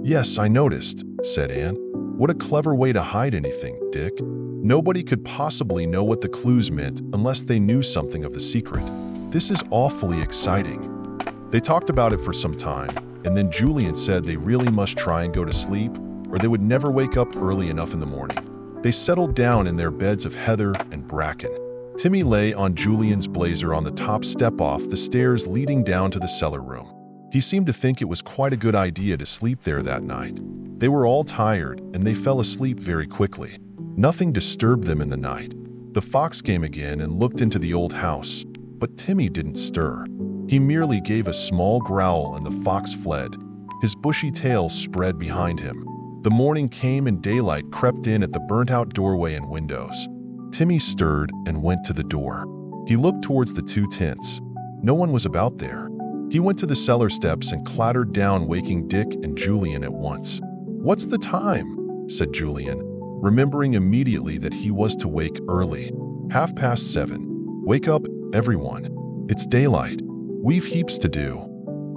Yes, I noticed, said Anne. What a clever way to hide anything, Dick. Nobody could possibly know what the clues meant unless they knew something of the secret. This is awfully exciting. They talked about it for some time, and then Julian said they really must try and go to sleep, or they would never wake up early enough in the morning. They settled down in their beds of heather and bracken. Timmy lay on Julian's blazer on the top step off the stairs leading down to the cellar room. He seemed to think it was quite a good idea to sleep there that night. They were all tired, and they fell asleep very quickly. Nothing disturbed them in the night. The fox came again and looked into the old house. but Timmy didn't stir. He merely gave a small growl and the fox fled. His bushy tail spread behind him. The morning came and daylight crept in at the burnt-out doorway and windows. Timmy stirred and went to the door. He looked towards the 2 tents. No one was about there. He went to the cellar steps and clattered down, waking Dick and Julian at once. "What's the time?" said Julian, remembering immediately that he was to wake early. "7:30. Wake up, everyone. It's daylight. We've heaps to do."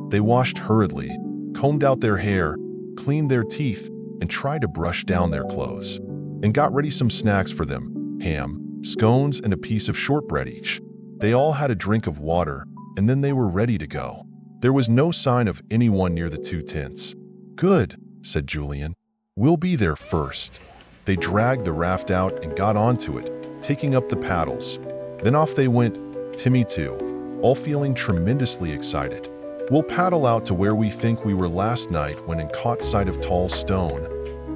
They washed hurriedly, combed out their hair, cleaned their teeth, and tried to brush down their clothes, and got ready some snacks for them: ham, scones, and a piece of shortbread each. They all had a drink of water, and then they were ready to go. There was no sign of anyone near the 2 tents. "Good," said Julian. "We'll be there first." They dragged the raft out and got onto it, taking up the paddles. Then off they went, Timmy too, all feeling tremendously excited. "We'll paddle out to where we think we were last night when in caught sight of Tall Stone,"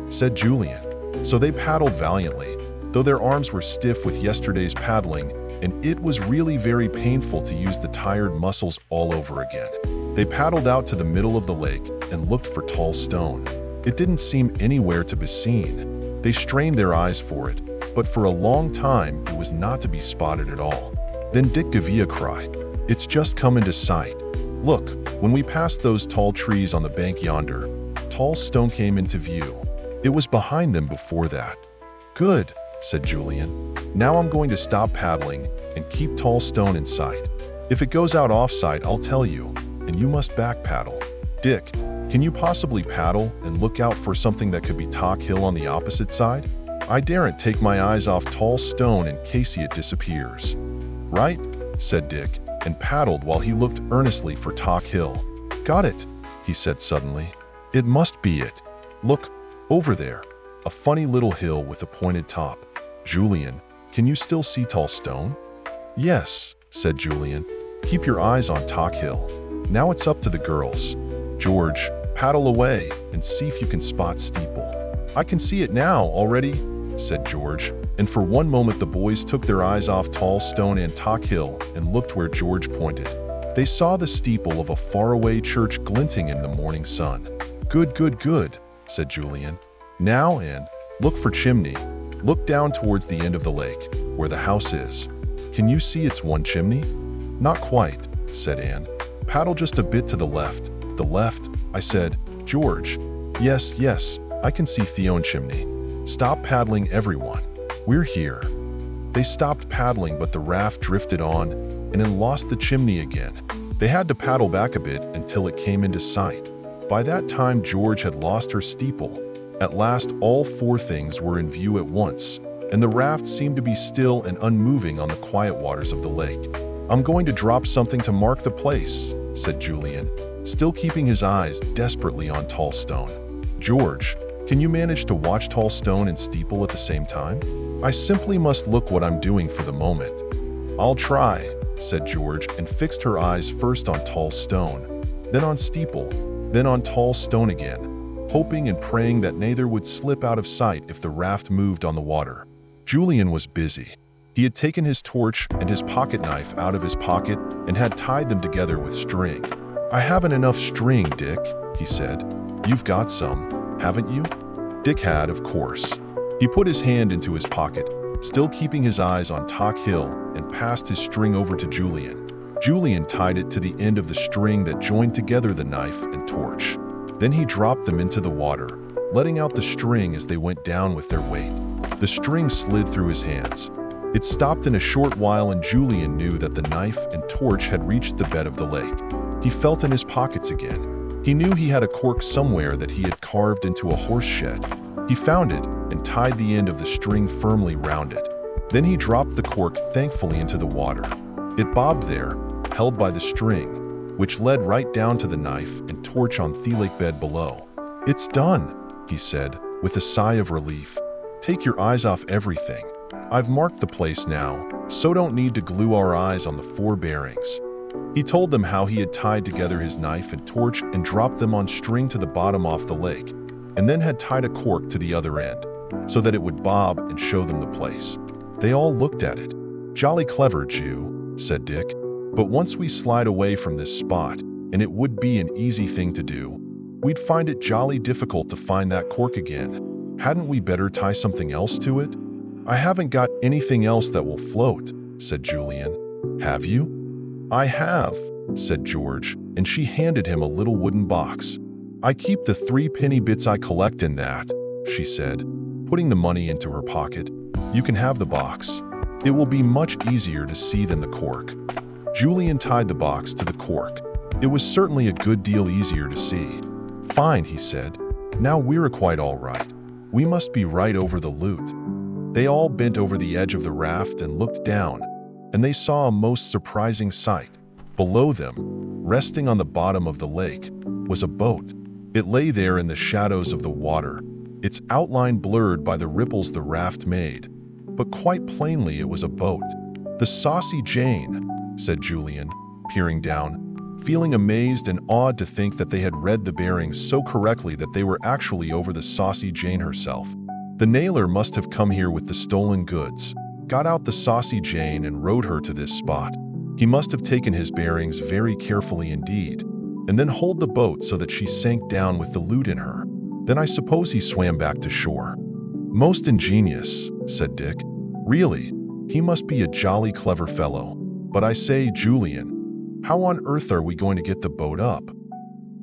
said Julian. So they paddled valiantly, though their arms were stiff with yesterday's paddling, and it was really very painful to use the tired muscles all over again. They paddled out to the middle of the lake and looked for Tall Stone. It didn't seem anywhere to be seen. They strained their eyes for it, but for a long time it was not to be spotted at all. Then Dick gave a cry. "It's just come into sight. Look, when we passed those tall trees on the bank yonder, Tall Stone came into view. It was behind them before that." "Good," said Julian. "Now I'm going to stop paddling and keep Tall Stone in sight. If it goes out off sight, I'll tell you, and you must back paddle. Dick, can you possibly paddle and look out for something that could be Talk Hill on the opposite side? I daren't take my eyes off Tall Stone in case it disappears." "Right," said Dick, and paddled while he looked earnestly for Talk Hill. "Got it," he said suddenly. "It must be it. Look, over there, a funny little hill with a pointed top. Julian, can you still see Tall Stone?" "Yes," said Julian. "Keep your eyes on Talk Hill. Now it's up to the girls. George, paddle away and see if you can spot Steeple." "I can see it now already," said George, and for one moment the boys took their eyes off Tall Stone and Talk Hill and looked where George pointed. They saw the steeple of a faraway church glinting in the morning sun. "Good, good, good," said Julian. "Now, Anne, look for chimney. Look down towards the end of the lake, where the house is. Can you see its one chimney?" "Not quite," said Anne. "Paddle just a bit to the left." "The left," I said. "George." "Yes, yes, I can see Theon chimney." "Stop paddling, everyone. We're here." They stopped paddling, but the raft drifted on and then lost the chimney again. They had to paddle back a bit until it came into sight. By that time George had lost her steeple. At last all 4 things were in view at once, and the raft seemed to be still and unmoving on the quiet waters of the lake. "I'm going to drop something to mark the place," said Julian, still keeping his eyes desperately on Tall Stone. "George, can you manage to watch Tall Stone and steeple at the same time? I simply must look what I'm doing for the moment." "I'll try," said George, and fixed her eyes first on Tall Stone, then on steeple, then on Tall Stone again, hoping and praying that neither would slip out of sight if the raft moved on the water. Julian was busy. He had taken his torch and his pocket knife out of his pocket and had tied them together with string. "I haven't enough string, Dick," he said. "You've got some, haven't you?" Dick had, of course. He put his hand into his pocket, still keeping his eyes on Talk Hill, and passed his string over to Julian. Julian tied it to the end of the string that joined together the knife and torch. Then he dropped them into the water, letting out the string as they went down with their weight. The string slid through his hands. It stopped in a short while, and Julian knew that the knife and torch had reached the bed of the lake. He felt in his pockets again. He knew he had a cork somewhere that he had carved into a horse shed. He found it and tied the end of the string firmly round it. Then he dropped the cork thankfully into the water. It bobbed there, held by the string, which led right down to the knife and torch on the lake bed below. "It's done," he said, with a sigh of relief. "Take your eyes off everything. I've marked the place now, so don't need to glue our eyes on the 4 bearings." He told them how he had tied together his knife and torch and dropped them on string to the bottom off the lake, and then had tied a cork to the other end, so that it would bob and show them the place. They all looked at it. "Jolly clever, Jew," said Dick. But once we slide away from this spot, and it would be an easy thing to do, we'd find it jolly difficult to find that cork again. Hadn't we better tie something else to it? I haven't got anything else that will float, said Julian. Have you? I have, said George, and she handed him a little wooden box. I keep the 3 penny bits I collect in that, she said, putting the money into her pocket. You can have the box. It will be much easier to see than the cork. Julian tied the box to the cork. It was certainly a good deal easier to see. Fine, he said. Now we're quite all right. We must be right over the loot. They all bent over the edge of the raft and looked down, and they saw a most surprising sight. Below them, resting on the bottom of the lake, was a boat. It lay there in the shadows of the water, its outline blurred by the ripples the raft made. But quite plainly it was a boat. The Saucy Jane, said Julian, peering down, feeling amazed and awed to think that they had read the bearings so correctly that they were actually over the Saucy Jane herself. The nailer must have come here with the stolen goods, got out the Saucy Jane and rowed her to this spot. He must have taken his bearings very carefully indeed, and then hauled the boat so that she sank down with the loot in her. Then I suppose he swam back to shore. Most ingenious, said Dick. Really, he must be a jolly clever fellow. But I say, Julian, how on earth are we going to get the boat up?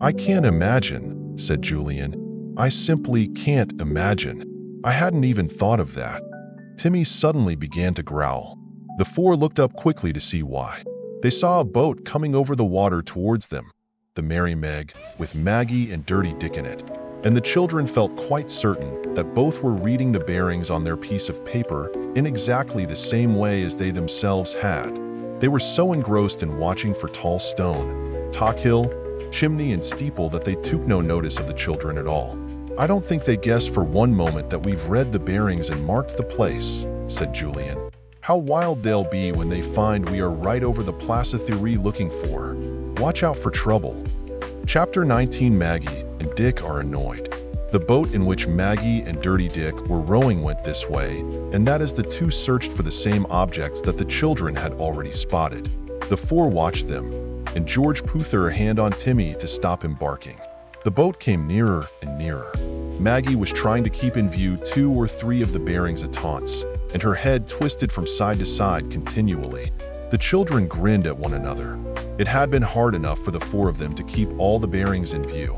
I can't imagine, said Julian. I simply can't imagine. I hadn't even thought of that. Timmy suddenly began to growl. The 4 looked up quickly to see why. They saw a boat coming over the water towards them, the Merry Meg, with Maggie and Dirty Dick in it. And the children felt quite certain that both were reading the bearings on their piece of paper in exactly the same way as they themselves had. They were so engrossed in watching for Tall Stone, Talk Hill, Chimney, and Steeple that they took no notice of the children at all. I don't think they guessed for one moment that we've read the bearings and marked the place, said Julian. How wild they'll be when they find we are right over the Place Thury looking for. Watch out for trouble. Chapter 19. Maggie and Dick are annoyed. The boat in which Maggie and Dirty Dick were rowing went this way, and that as the 2 searched for the same objects that the children had already spotted. The 4 watched them, and George put her hand on Timmy to stop him barking. The boat came nearer and nearer. Maggie was trying to keep in view 2 or 3 of the bearings at taunts, and her head twisted from side to side continually. The children grinned at one another. It had been hard enough for the 4 of them to keep all the bearings in view.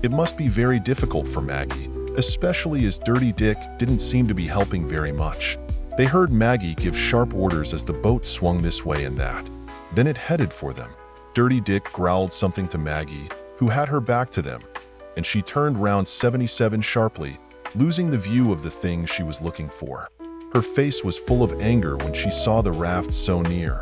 It must be very difficult for Maggie, especially as Dirty Dick didn't seem to be helping very much. They heard Maggie give sharp orders as the boat swung this way and that. Then it headed for them. Dirty Dick growled something to Maggie, who had her back to them, and she turned round 77 sharply, losing the view of the thing she was looking for. Her face was full of anger when she saw the raft so near,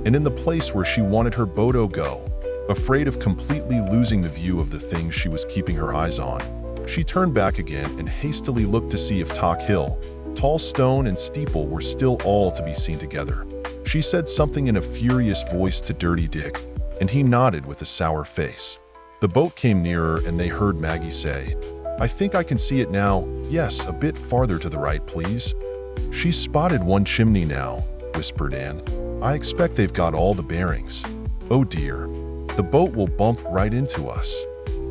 and in the place where she wanted her boat to go. Afraid of completely losing the view of the thing she was keeping her eyes on, she turned back again and hastily looked to see if Talk Hill, Tall Stone, and Steeple were still all to be seen together. She said something in a furious voice to Dirty Dick, and he nodded with a sour face. The boat came nearer and they heard Maggie say, I think I can see it now. Yes, a bit farther to the right, please. She's spotted one chimney now, whispered Anne. I expect they've got all the bearings. Oh dear. The boat will bump right into us.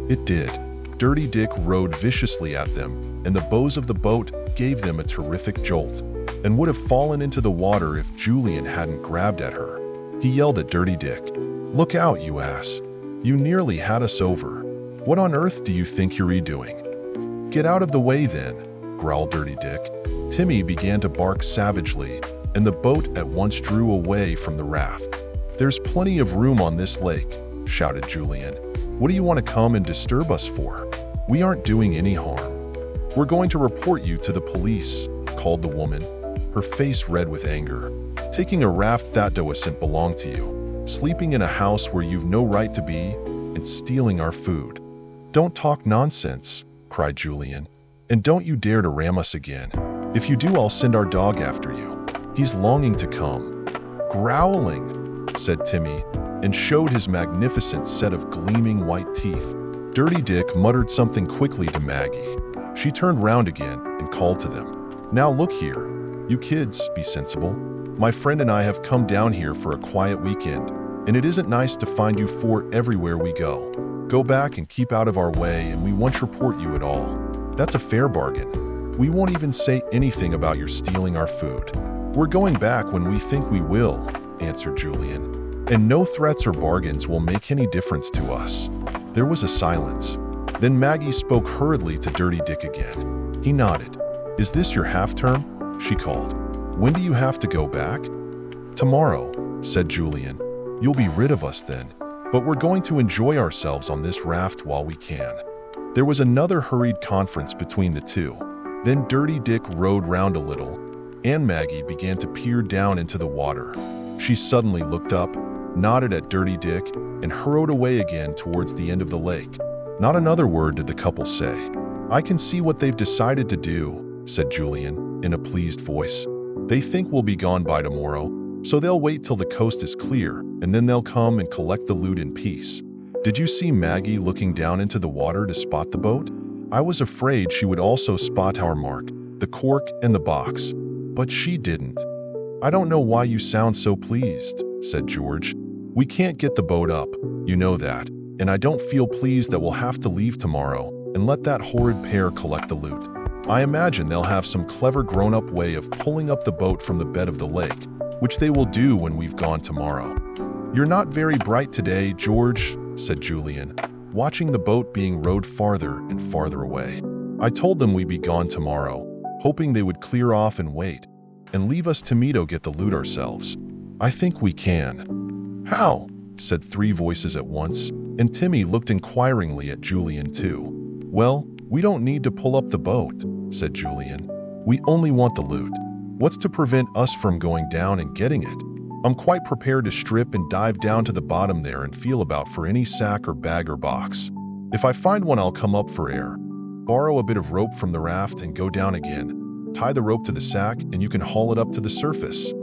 It did. Dirty Dick rowed viciously at them, and the bows of the boat gave them a terrific jolt, and would have fallen into the water if Julian hadn't grabbed at her. He yelled at Dirty Dick, Look out, you ass. You nearly had us over. What on earth do you think you're doing? Get out of the way then, growled Dirty Dick. Timmy began to bark savagely, and the boat at once drew away from the raft. There's plenty of room on this lake, shouted Julian. What do you want to come and disturb us for? We aren't doing any harm. We're going to report you to the police, called the woman, her face red with anger. Taking a raft that doesn't belong to you, sleeping in a house where you've no right to be, and stealing our food. Don't talk nonsense, cried Julian. And don't you dare to ram us again. If you do, I'll send our dog after you. He's longing to come. Growling, said Timmy, and showed his magnificent set of gleaming white teeth. Dirty Dick muttered something quickly to Maggie. She turned round again and called to them. Now look here. You kids, be sensible. My friend and I have come down here for a quiet weekend, and it isn't nice to find you four everywhere we go. Go back and keep out of our way, and we won't report you at all. That's a fair bargain. We won't even say anything about your stealing our food. We're going back when we think we will, answered Julian, and no threats or bargains will make any difference to us. There was a silence. Then Maggie spoke hurriedly to Dirty Dick again. He nodded. Is this your half-term? She called. When do you have to go back? Tomorrow, said Julian. You'll be rid of us then, but we're going to enjoy ourselves on this raft while we can. There was another hurried conference between the two. Then Dirty Dick rowed round a little, and Maggie began to peer down into the water. She suddenly looked up, nodded at Dirty Dick, and hurried away again towards the end of the lake. Not another word did the couple say. I can see what they've decided to do, said Julian, in a pleased voice. They think we'll be gone by tomorrow, so they'll wait till the coast is clear, and then they'll come and collect the loot in peace. Did you see Maggie looking down into the water to spot the boat? I was afraid she would also spot our mark, the cork and the box, but she didn't. I don't know why you sound so pleased, said George. We can't get the boat up, you know that, and I don't feel pleased that we'll have to leave tomorrow and let that horrid pair collect the loot. I imagine they'll have some clever grown-up way of pulling up the boat from the bed of the lake, which they will do when we've gone tomorrow. You're not very bright today, George, said Julian, watching the boat being rowed farther and farther away. I told them we'd be gone tomorrow, hoping they would clear off and wait, and leave us to Mito get the loot ourselves. I think we can. How? Said three voices at once, and Timmy looked inquiringly at Julian too. Well, we don't need to pull up the boat, said Julian. We only want the loot. What's to prevent us from going down and getting it? I'm quite prepared to strip and dive down to the bottom there and feel about for any sack or bag or box. If I find one, I'll come up for air. Borrow a bit of rope from the raft and go down again. Tie the rope to the sack and you can haul it up to the surface.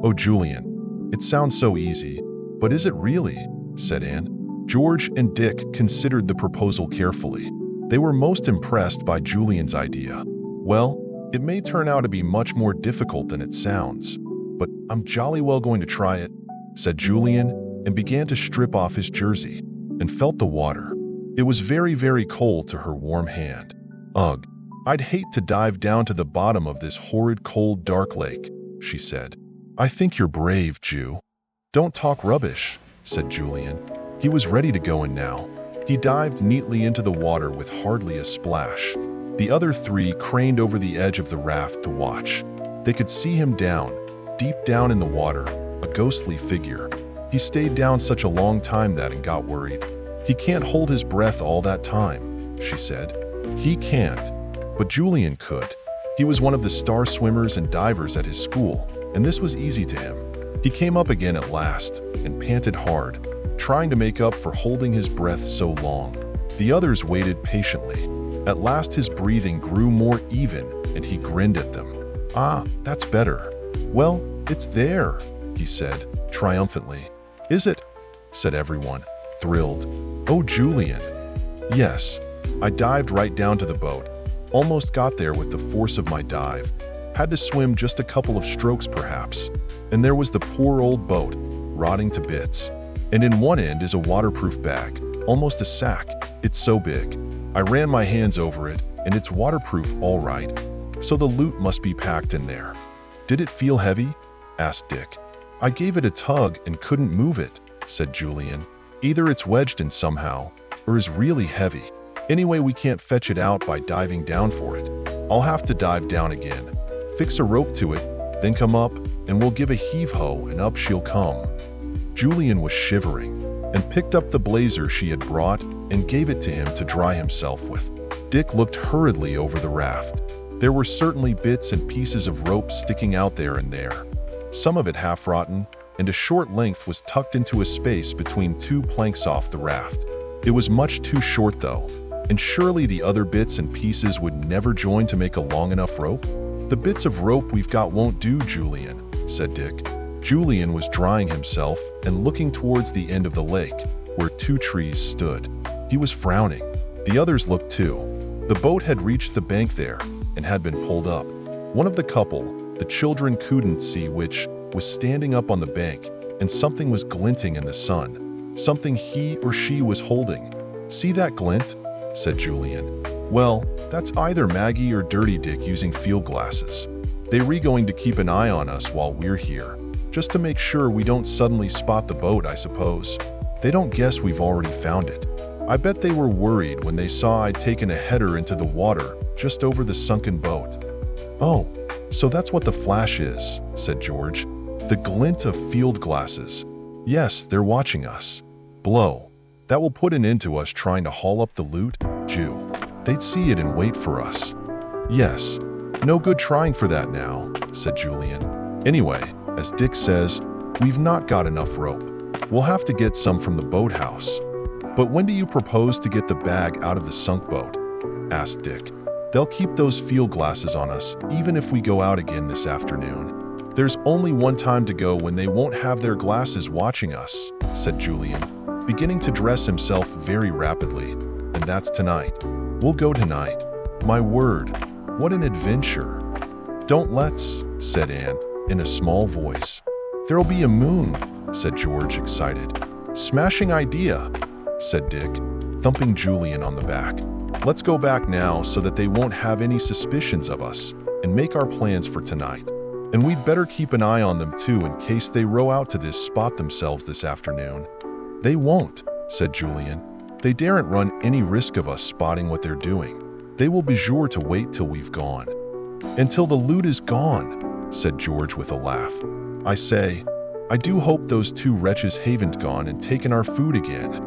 Oh, Julian, it sounds so easy, but is it really? Said Anne. George and Dick considered the proposal carefully. They were most impressed by Julian's idea. Well, it may turn out to be much more difficult than it sounds, but I'm jolly well going to try it, said Julian, and began to strip off his jersey, and felt the water. It was very, very cold to her warm hand. Ugh, I'd hate to dive down to the bottom of this horrid, cold, dark lake, she said. I think you're brave, Ju. Don't talk rubbish, said Julian. He was ready to go in now. He dived neatly into the water with hardly a splash. The other three craned over the edge of the raft to watch. They could see him down, deep down in the water, a ghostly figure. He stayed down such a long time that and got worried. He can't hold his breath all that time, she said. He can't, but Julian could. He was one of the star swimmers and divers at his school, and this was easy to him. He came up again at last and panted hard, trying to make up for holding his breath so long. The others waited patiently. At last his breathing grew more even and he grinned at them. Ah, that's better. Well, it's there, he said, triumphantly. Is it? Said everyone, thrilled. Oh, Julian. Yes, I dived right down to the boat. Almost got there with the force of my dive. Had to swim just a couple of strokes perhaps. And there was the poor old boat, rotting to bits. And in one end is a waterproof bag, almost a sack. It's so big. I ran my hands over it, and it's waterproof all right. So the loot must be packed in there. Did it feel heavy? Asked Dick. I gave it a tug and couldn't move it, said Julian. Either it's wedged in somehow, or is really heavy. Anyway, we can't fetch it out by diving down for it. I'll have to dive down again, fix a rope to it, then come up, and we'll give a heave-ho and up she'll come. Julian was shivering, and picked up the blazer she had brought and gave it to him to dry himself with. Dick looked hurriedly over the raft. There were certainly bits and pieces of rope sticking out there and there, some of it half-rotten, and a short length was tucked into a space between two planks off the raft. It was much too short though, and surely the other bits and pieces would never join to make a long enough rope? The bits of rope we've got won't do, Julian, said Dick. Julian was drying himself and looking towards the end of the lake, where two trees stood. He was frowning. The others looked too. The boat had reached the bank there and had been pulled up. One of the couple, the children couldn't see which, was standing up on the bank, and something was glinting in the sun. Something he or she was holding. "See that glint?" said Julian. "Well, that's either Maggie or Dirty Dick using field glasses. They were going to keep an eye on us while we're here, just to make sure we don't suddenly spot the boat, I suppose. They don't guess we've already found it. I bet they were worried when they saw I'd taken a header into the water just over the sunken boat." "Oh, so that's what the flash is," said George. "The glint of field glasses. Yes, they're watching us. Blow. That will put an end to us trying to haul up the loot, Jew. They'd see it and wait for us." "Yes, no good trying for that now," said Julian. "Anyway, as Dick says, we've not got enough rope. We'll have to get some from the boathouse." "But when do you propose to get the bag out of the sunk boat?" asked Dick. "They'll keep those field glasses on us even if we go out again this afternoon. There's only one time to go when they won't have their glasses watching us," said Julian, beginning to dress himself very rapidly. "And that's tonight. We'll go tonight. My word, what an adventure." "Don't let's," said Anne, in a small voice. "There'll be a moon," said George, excited. "Smashing idea," said Dick, thumping Julian on the back. "Let's go back now so that they won't have any suspicions of us, and make our plans for tonight. And we'd better keep an eye on them too in case they row out to this spot themselves this afternoon." "They won't," said Julian. "They daren't run any risk of us spotting what they're doing. They will be sure to wait till we've gone." "Until the loot is gone," said George with a laugh. "I say, I do hope those two wretches haven't gone and taken our food again.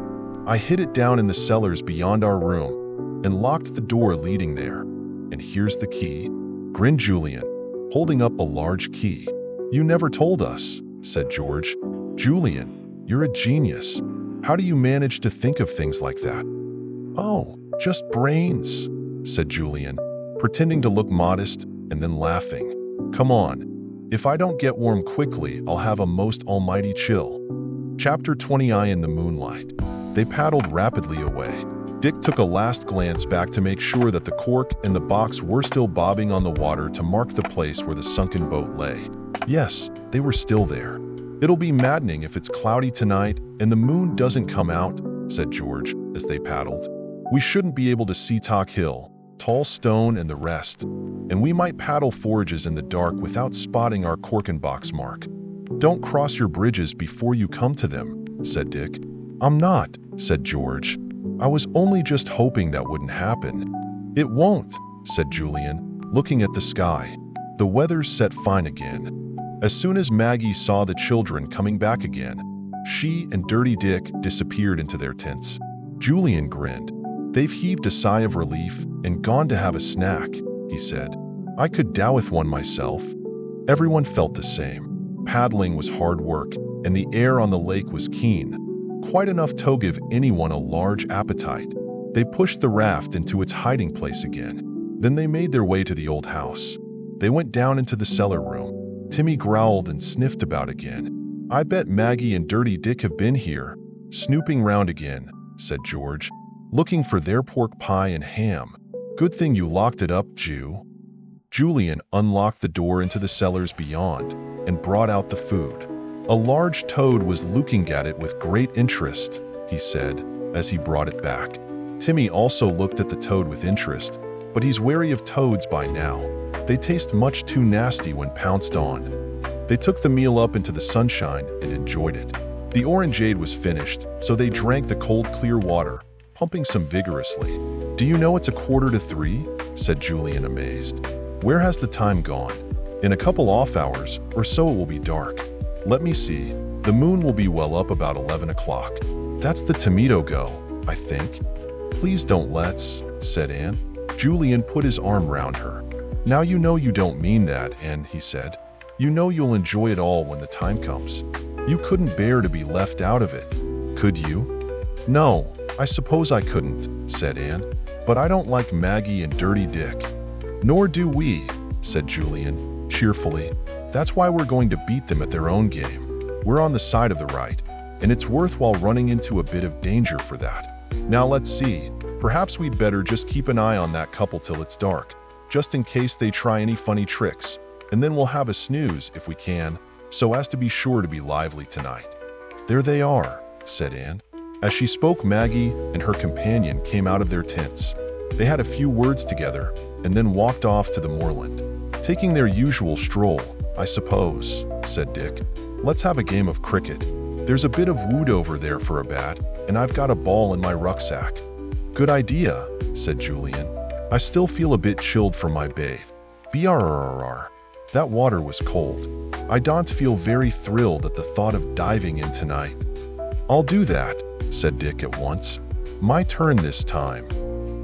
I hid it down in the cellars beyond our room and locked the door leading there. And here's the key," grinned Julian, holding up a large key. "You never told us," said George. "Julian, you're a genius. How do you manage to think of things like that?" "Oh, just brains," said Julian, pretending to look modest and then laughing. "Come on. If I don't get warm quickly, I'll have a most almighty chill." Chapter 20. Eye in the moonlight. They paddled rapidly away. Dick took a last glance back to make sure that the cork and the box were still bobbing on the water to mark the place where the sunken boat lay. Yes, they were still there. "It'll be maddening if it's cloudy tonight and the moon doesn't come out," said George as they paddled. "We shouldn't be able to see Talk Hill, Tall Stone, and the rest. And we might paddle forages in the dark without spotting our cork and box mark." "Don't cross your bridges before you come to them," said Dick. "I'm not," said George. "I was only just hoping that wouldn't happen." "It won't," said Julian, looking at the sky. "The weather's set fine again." As soon as Maggie saw the children coming back again, she and Dirty Dick disappeared into their tents. Julian grinned. "They've heaved a sigh of relief and gone to have a snack," he said. "I could dow with one myself." Everyone felt the same. Paddling was hard work, and the air on the lake was keen. Quite enough to give anyone a large appetite. They pushed the raft into its hiding place again. Then they made their way to the old house. They went down into the cellar room. Timmy growled and sniffed about again. "I bet Maggie and Dirty Dick have been here, snooping round again," said George, "looking for their pork pie and ham. Good thing you locked it up, Jew." Julian unlocked the door into the cellars beyond and brought out the food. A large toad was looking at it with great interest, he said, as he brought it back. Timmy also looked at the toad with interest, but he's wary of toads by now. They taste much too nasty when pounced on. They took the meal up into the sunshine and enjoyed it. The orangeade was finished, so they drank the cold, clear water, pumping some vigorously. "Do you know it's 2:45?" said Julian, amazed. "Where has the time gone? In a couple off hours or so it will be dark. Let me see. The moon will be well up about 11 o'clock. That's the tomato go, I think." "Please don't let's," said Anne. Julian put his arm round her. "Now you know you don't mean that, Anne," he said. "You know you'll enjoy it all when the time comes. You couldn't bear to be left out of it, could you?" "No, I suppose I couldn't," said Anne. "But I don't like Maggie and Dirty Dick." "Nor do we," said Julian, cheerfully. "That's why we're going to beat them at their own game. We're on the side of the right, and it's worthwhile running into a bit of danger for that. Now let's see, perhaps we'd better just keep an eye on that couple till it's dark, just in case they try any funny tricks, and then we'll have a snooze if we can." so as to be sure to be lively tonight." "There they are," said Anne. As she spoke, Maggie and her companion came out of their tents. They had a few words together and then walked off to the moorland. "Taking their usual stroll, I suppose," said Dick. "Let's have a game of cricket. There's a bit of wood over there for a bat, and I've got a ball in my rucksack." "Good idea," said Julian. "I still feel a bit chilled from my bathe. Brrrr. That water was cold. I don't feel very thrilled at the thought of diving in tonight." "I'll do that," said Dick at once. "My turn this time."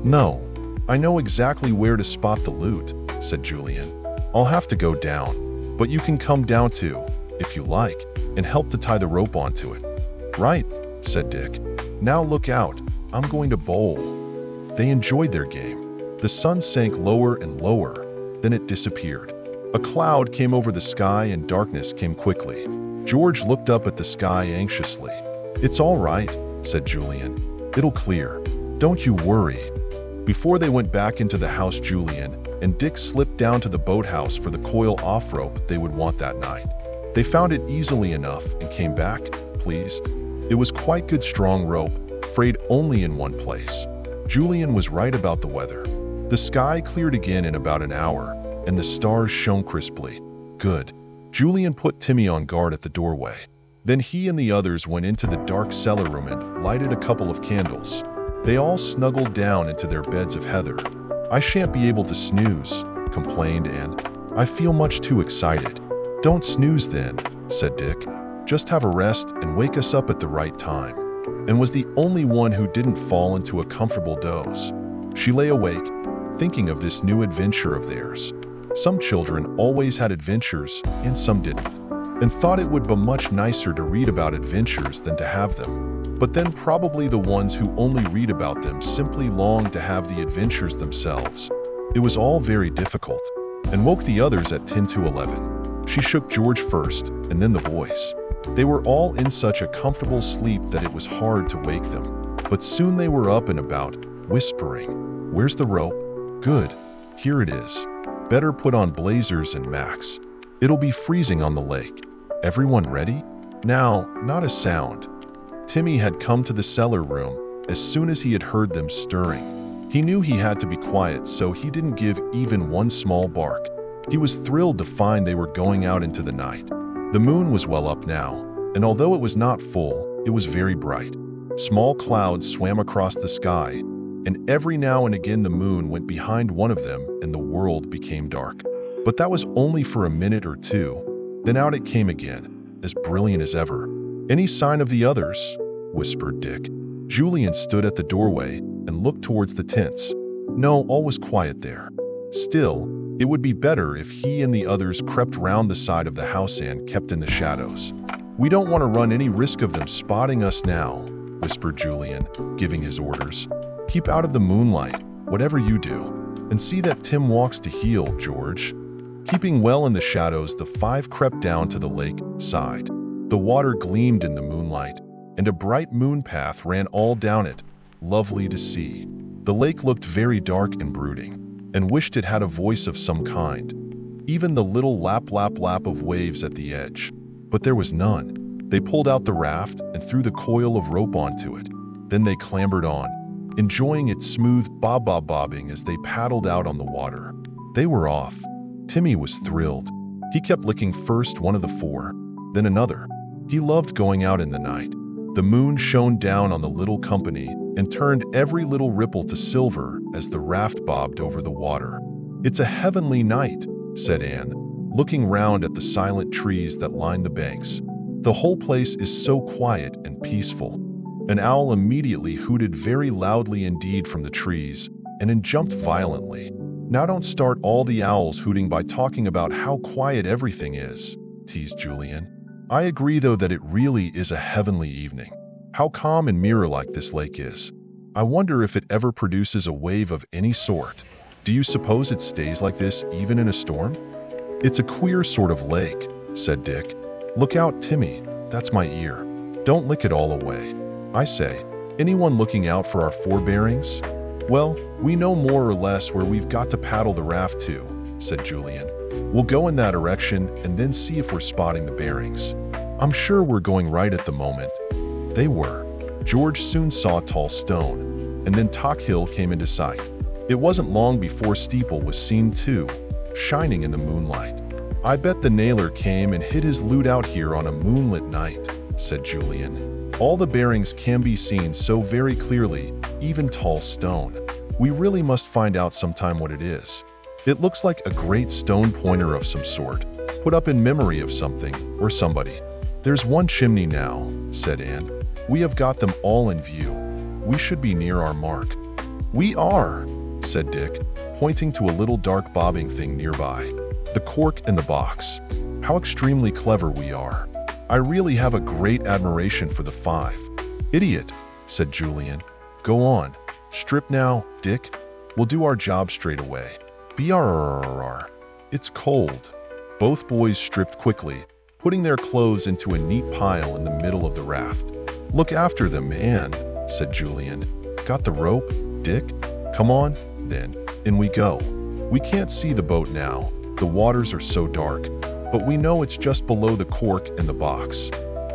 "No, I know exactly where to spot the loot," said Julian. "I'll have to go down, but you can come down too, if you like, and help to tie the rope onto it." "Right," said Dick. "Now look out, I'm going to bowl." They enjoyed their game. The sun sank lower and lower, then it disappeared. A cloud came over the sky and darkness came quickly. George looked up at the sky anxiously. "It's all right," said Julian. "It'll clear. Don't you worry." Before they went back into the house, Julian and Dick slipped down to the boathouse for the coil-off rope they would want that night. They found it easily enough and came back, pleased. It was quite good strong rope, frayed only in one place. Julian was right about the weather. The sky cleared again in about an hour, and the stars shone crisply. Good. Julian put Timmy on guard at the doorway. Then he and the others went into the dark cellar room and lighted a couple of candles. They all snuggled down into their beds of heather. "I shan't be able to snooze," complained Anne. "I feel much too excited." "Don't snooze then," said Dick. "Just have a rest and wake us up at the right time," and was the only one who didn't fall into a comfortable doze. She lay awake, thinking of this new adventure of theirs. Some children always had adventures, and some didn't, and thought it would be much nicer to read about adventures than to have them. But then probably the ones who only read about them simply longed to have the adventures themselves. It was all very difficult, and woke the others at 10 to 11. She shook George first, and then the boys. They were all in such a comfortable sleep that it was hard to wake them. But soon they were up and about, whispering, "Where's the rope? Good. Here it is. Better put on blazers and Max. It'll be freezing on the lake. Everyone ready?" Now, not a sound. Timmy had come to the cellar room as soon as he had heard them stirring. He knew he had to be quiet, so he didn't give even one small bark. He was thrilled to find they were going out into the night. The moon was well up now, and although it was not full, it was very bright. Small clouds swam across the sky, and every now and again the moon went behind one of them and the world became dark. But that was only for a minute or two. Then out it came again, as brilliant as ever. "Any sign of the others?" whispered Dick. Julian stood at the doorway and looked towards the tents. No, all was quiet there. Still, it would be better if he and the others crept round the side of the house and kept in the shadows. "We don't want to run any risk of them spotting us now," whispered Julian, giving his orders. "Keep out of the moonlight, whatever you do, and see that Tim walks to heel, George." Keeping well in the shadows, the five crept down to the lake side. The water gleamed in the moonlight, and a bright moon path ran all down it, lovely to see. The lake looked very dark and brooding, and wished it had a voice of some kind. Even the little lap lap lap of waves at the edge. But there was none. They pulled out the raft and threw the coil of rope onto it. Then they clambered on, enjoying its smooth bobbing as they paddled out on the water. They were off. Timmy was thrilled. He kept licking first one of the four, then another. He loved going out in the night. The moon shone down on the little company and turned every little ripple to silver as the raft bobbed over the water. "It's a heavenly night," said Anne, looking round at the silent trees that lined the banks. "The whole place is so quiet and peaceful." An owl immediately hooted very loudly indeed from the trees, and then jumped violently. "Now don't start all the owls hooting by talking about how quiet everything is," teased Julian. "I agree though that it really is a heavenly evening. How calm and mirror-like this lake is. I wonder if it ever produces a wave of any sort. Do you suppose it stays like this even in a storm?" "It's a queer sort of lake," said Dick. "Look out, Timmy, that's my ear. Don't lick it all away. I say, anyone looking out for our forebearings? Well, we know more or less where we've got to paddle the raft to, said Julian. "We'll go in that direction and then see if we're spotting the bearings. I'm sure we're going right at the moment." They were. George soon saw a tall stone, and then Talk Hill came into sight. It wasn't long before Steeple was seen too, shining in the moonlight. "I bet the nailer came and hid his loot out here on a moonlit night," said Julian. "All the bearings can be seen so very clearly, even tall stone. We really must find out sometime what it is. It looks like a great stone pointer of some sort, put up in memory of something or somebody." "There's one chimney now," said Anne. "We have got them all in view. We should be near our mark." "We are," said Dick, pointing to a little dark bobbing thing nearby. "The cork in the box. How extremely clever we are. I really have a great admiration for the 5. "Idiot," said Julian. "Go on. Strip now, Dick. We'll do our job straight away. Brrrr. It's cold." Both boys stripped quickly, putting their clothes into a neat pile in the middle of the raft. "Look after them, Anne," said Julian. "Got the rope, Dick? Come on, then. In we go. We can't see the boat now. The waters are so dark, but we know it's just below the cork in the box."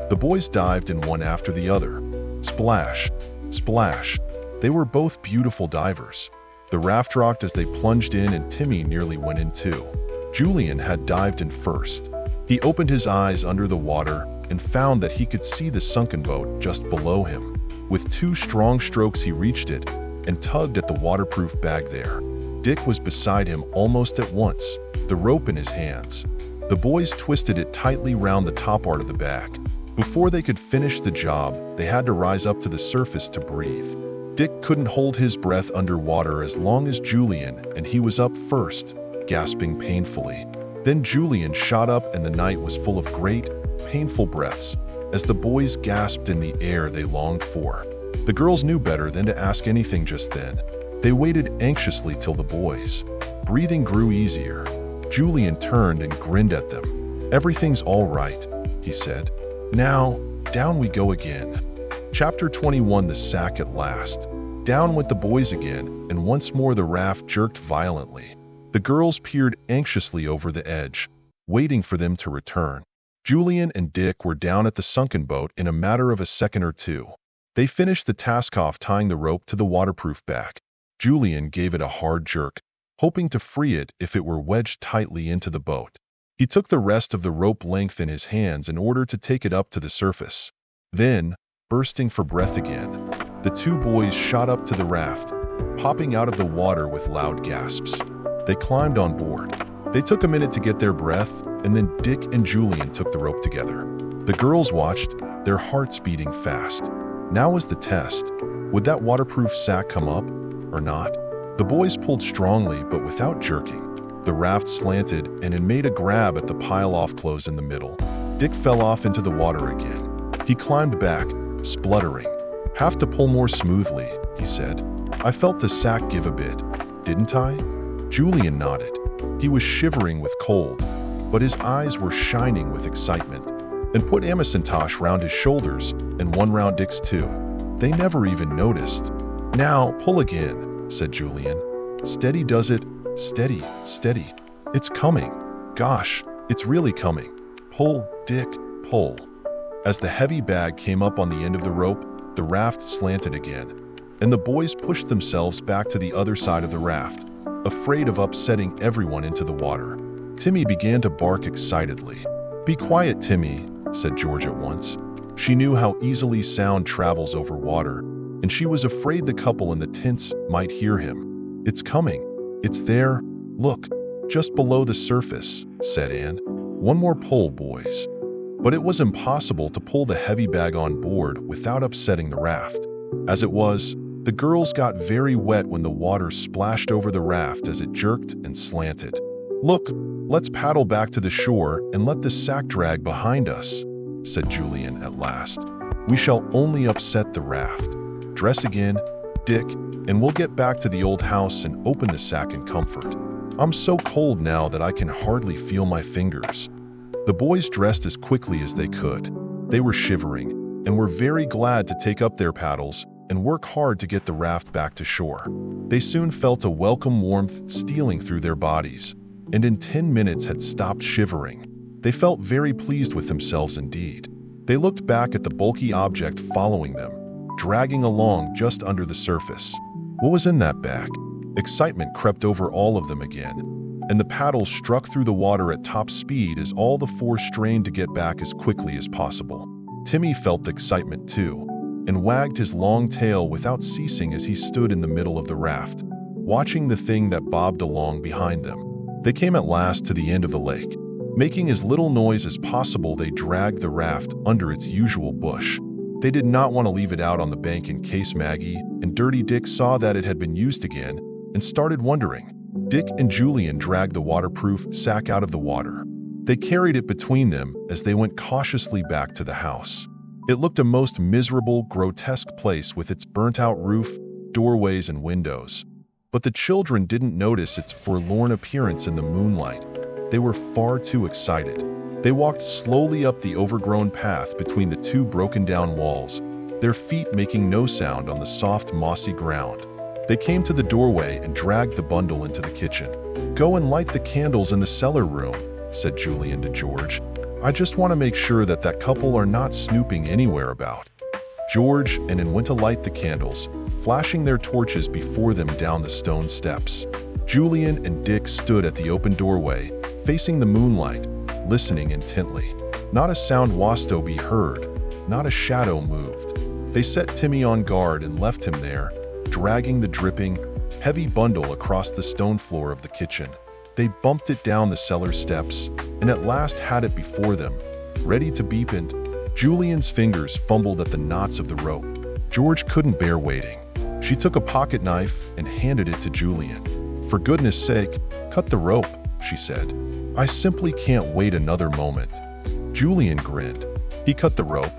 The boys dived in one after the other. Splash, splash. They were both beautiful divers. The raft rocked as they plunged in, and Timmy nearly went in too. Julian had dived in first. He opened his eyes under the water and found that he could see the sunken boat just below him. With 2 strong strokes he reached it and tugged at the waterproof bag there. Dick was beside him almost at once, the rope in his hands. The boys twisted it tightly round the top part of the bag. Before they could finish the job, they had to rise up to the surface to breathe. Dick couldn't hold his breath underwater as long as Julian, and he was up first, gasping painfully. Then Julian shot up, and the night was full of great, painful breaths, as the boys gasped in the air they longed for. The girls knew better than to ask anything just then. They waited anxiously till the boys' breathing grew easier. Julian turned and grinned at them. "Everything's all right," he said. "Now, down we go again." Chapter 21. The sack at last. Down went the boys again, and once more the raft jerked violently. The girls peered anxiously over the edge, waiting for them to return. Julian and Dick were down at the sunken boat in a matter of a second or two. They finished the task off tying the rope to the waterproof bag. Julian gave it a hard jerk, hoping to free it if it were wedged tightly into the boat. He took the rest of the rope length in his hands in order to take it up to the surface. Then, bursting for breath again, the 2 boys shot up to the raft, popping out of the water with loud gasps. They climbed on board. They took a minute to get their breath, and then Dick and Julian took the rope together. The girls watched, their hearts beating fast. Now was the test. Would that waterproof sack come up, or not? The boys pulled strongly but without jerking. The raft slanted and it made a grab at the pile-off clothes in the middle. Dick fell off into the water again. He climbed back, spluttering. "Have to pull more smoothly," he said. "I felt the sack give a bit, didn't I?" Julian nodded. He was shivering with cold, but his eyes were shining with excitement. "And put Amacintosh round his shoulders, and one round Dick's too. They never even noticed." "Now, pull again," said Julian. "Steady does it, steady, steady. It's coming. Gosh, it's really coming. Pull, Dick, pull." As the heavy bag came up on the end of the rope, the raft slanted again, and the boys pushed themselves back to the other side of the raft, afraid of upsetting everyone into the water. Timmy began to bark excitedly. "Be quiet, Timmy," said George at once. She knew how easily sound travels over water, and she was afraid the couple in the tents might hear him. "It's coming. It's there. Look, just below the surface," said Anne. "One more pull, boys." But it was impossible to pull the heavy bag on board without upsetting the raft. As it was, the girls got very wet when the water splashed over the raft as it jerked and slanted. "Look, let's paddle back to the shore and let the sack drag behind us," said Julian at last. "We shall only upset the raft. Dress again, Dick, and we'll get back to the old house and open the sack in comfort. I'm so cold now that I can hardly feel my fingers." The boys dressed as quickly as they could. They were shivering, and were very glad to take up their paddles and work hard to get the raft back to shore. They soon felt a welcome warmth stealing through their bodies. and in 10 minutes had stopped shivering. They felt very pleased with themselves indeed. They looked back at the bulky object following them, dragging along just under the surface. What was in that bag? Excitement crept over all of them again, and the paddles struck through the water at top speed as all the four strained to get back as quickly as possible. Timmy felt the excitement too, and wagged his long tail without ceasing as he stood in the middle of the raft, watching the thing that bobbed along behind them. They came at last to the end of the lake. Making as little noise as possible, they dragged the raft under its usual bush. They did not want to leave it out on the bank in case Maggie and Dirty Dick saw that it had been used again and started wondering. Dick and Julian dragged the waterproof sack out of the water. They carried it between them as they went cautiously back to the house. It looked a most miserable, grotesque place with its burnt-out roof, doorways, and windows. But the children didn't notice its forlorn appearance in the moonlight. They were far too excited. They walked slowly up the overgrown path between the two broken-down walls, their feet making no sound on the soft, mossy ground. They came to the doorway and dragged the bundle into the kitchen. "Go and light the candles in the cellar room," said Julian to George. "I just want to make sure that that couple are not snooping anywhere about." George and Ann went to light the candles, flashing their torches before them down the stone steps. Julian and Dick stood at the open doorway, facing the moonlight, listening intently. Not a sound was to be heard, not a shadow moved. They set Timmy on guard and left him there, dragging the dripping, heavy bundle across the stone floor of the kitchen. They bumped it down the cellar steps, and at last had it before them, ready to be pinned. Julian's fingers fumbled at the knots of the rope. George couldn't bear waiting. She took a pocket knife and handed it to Julian. "For goodness sake, cut the rope," she said. "I simply can't wait another moment." Julian grinned. He cut the rope,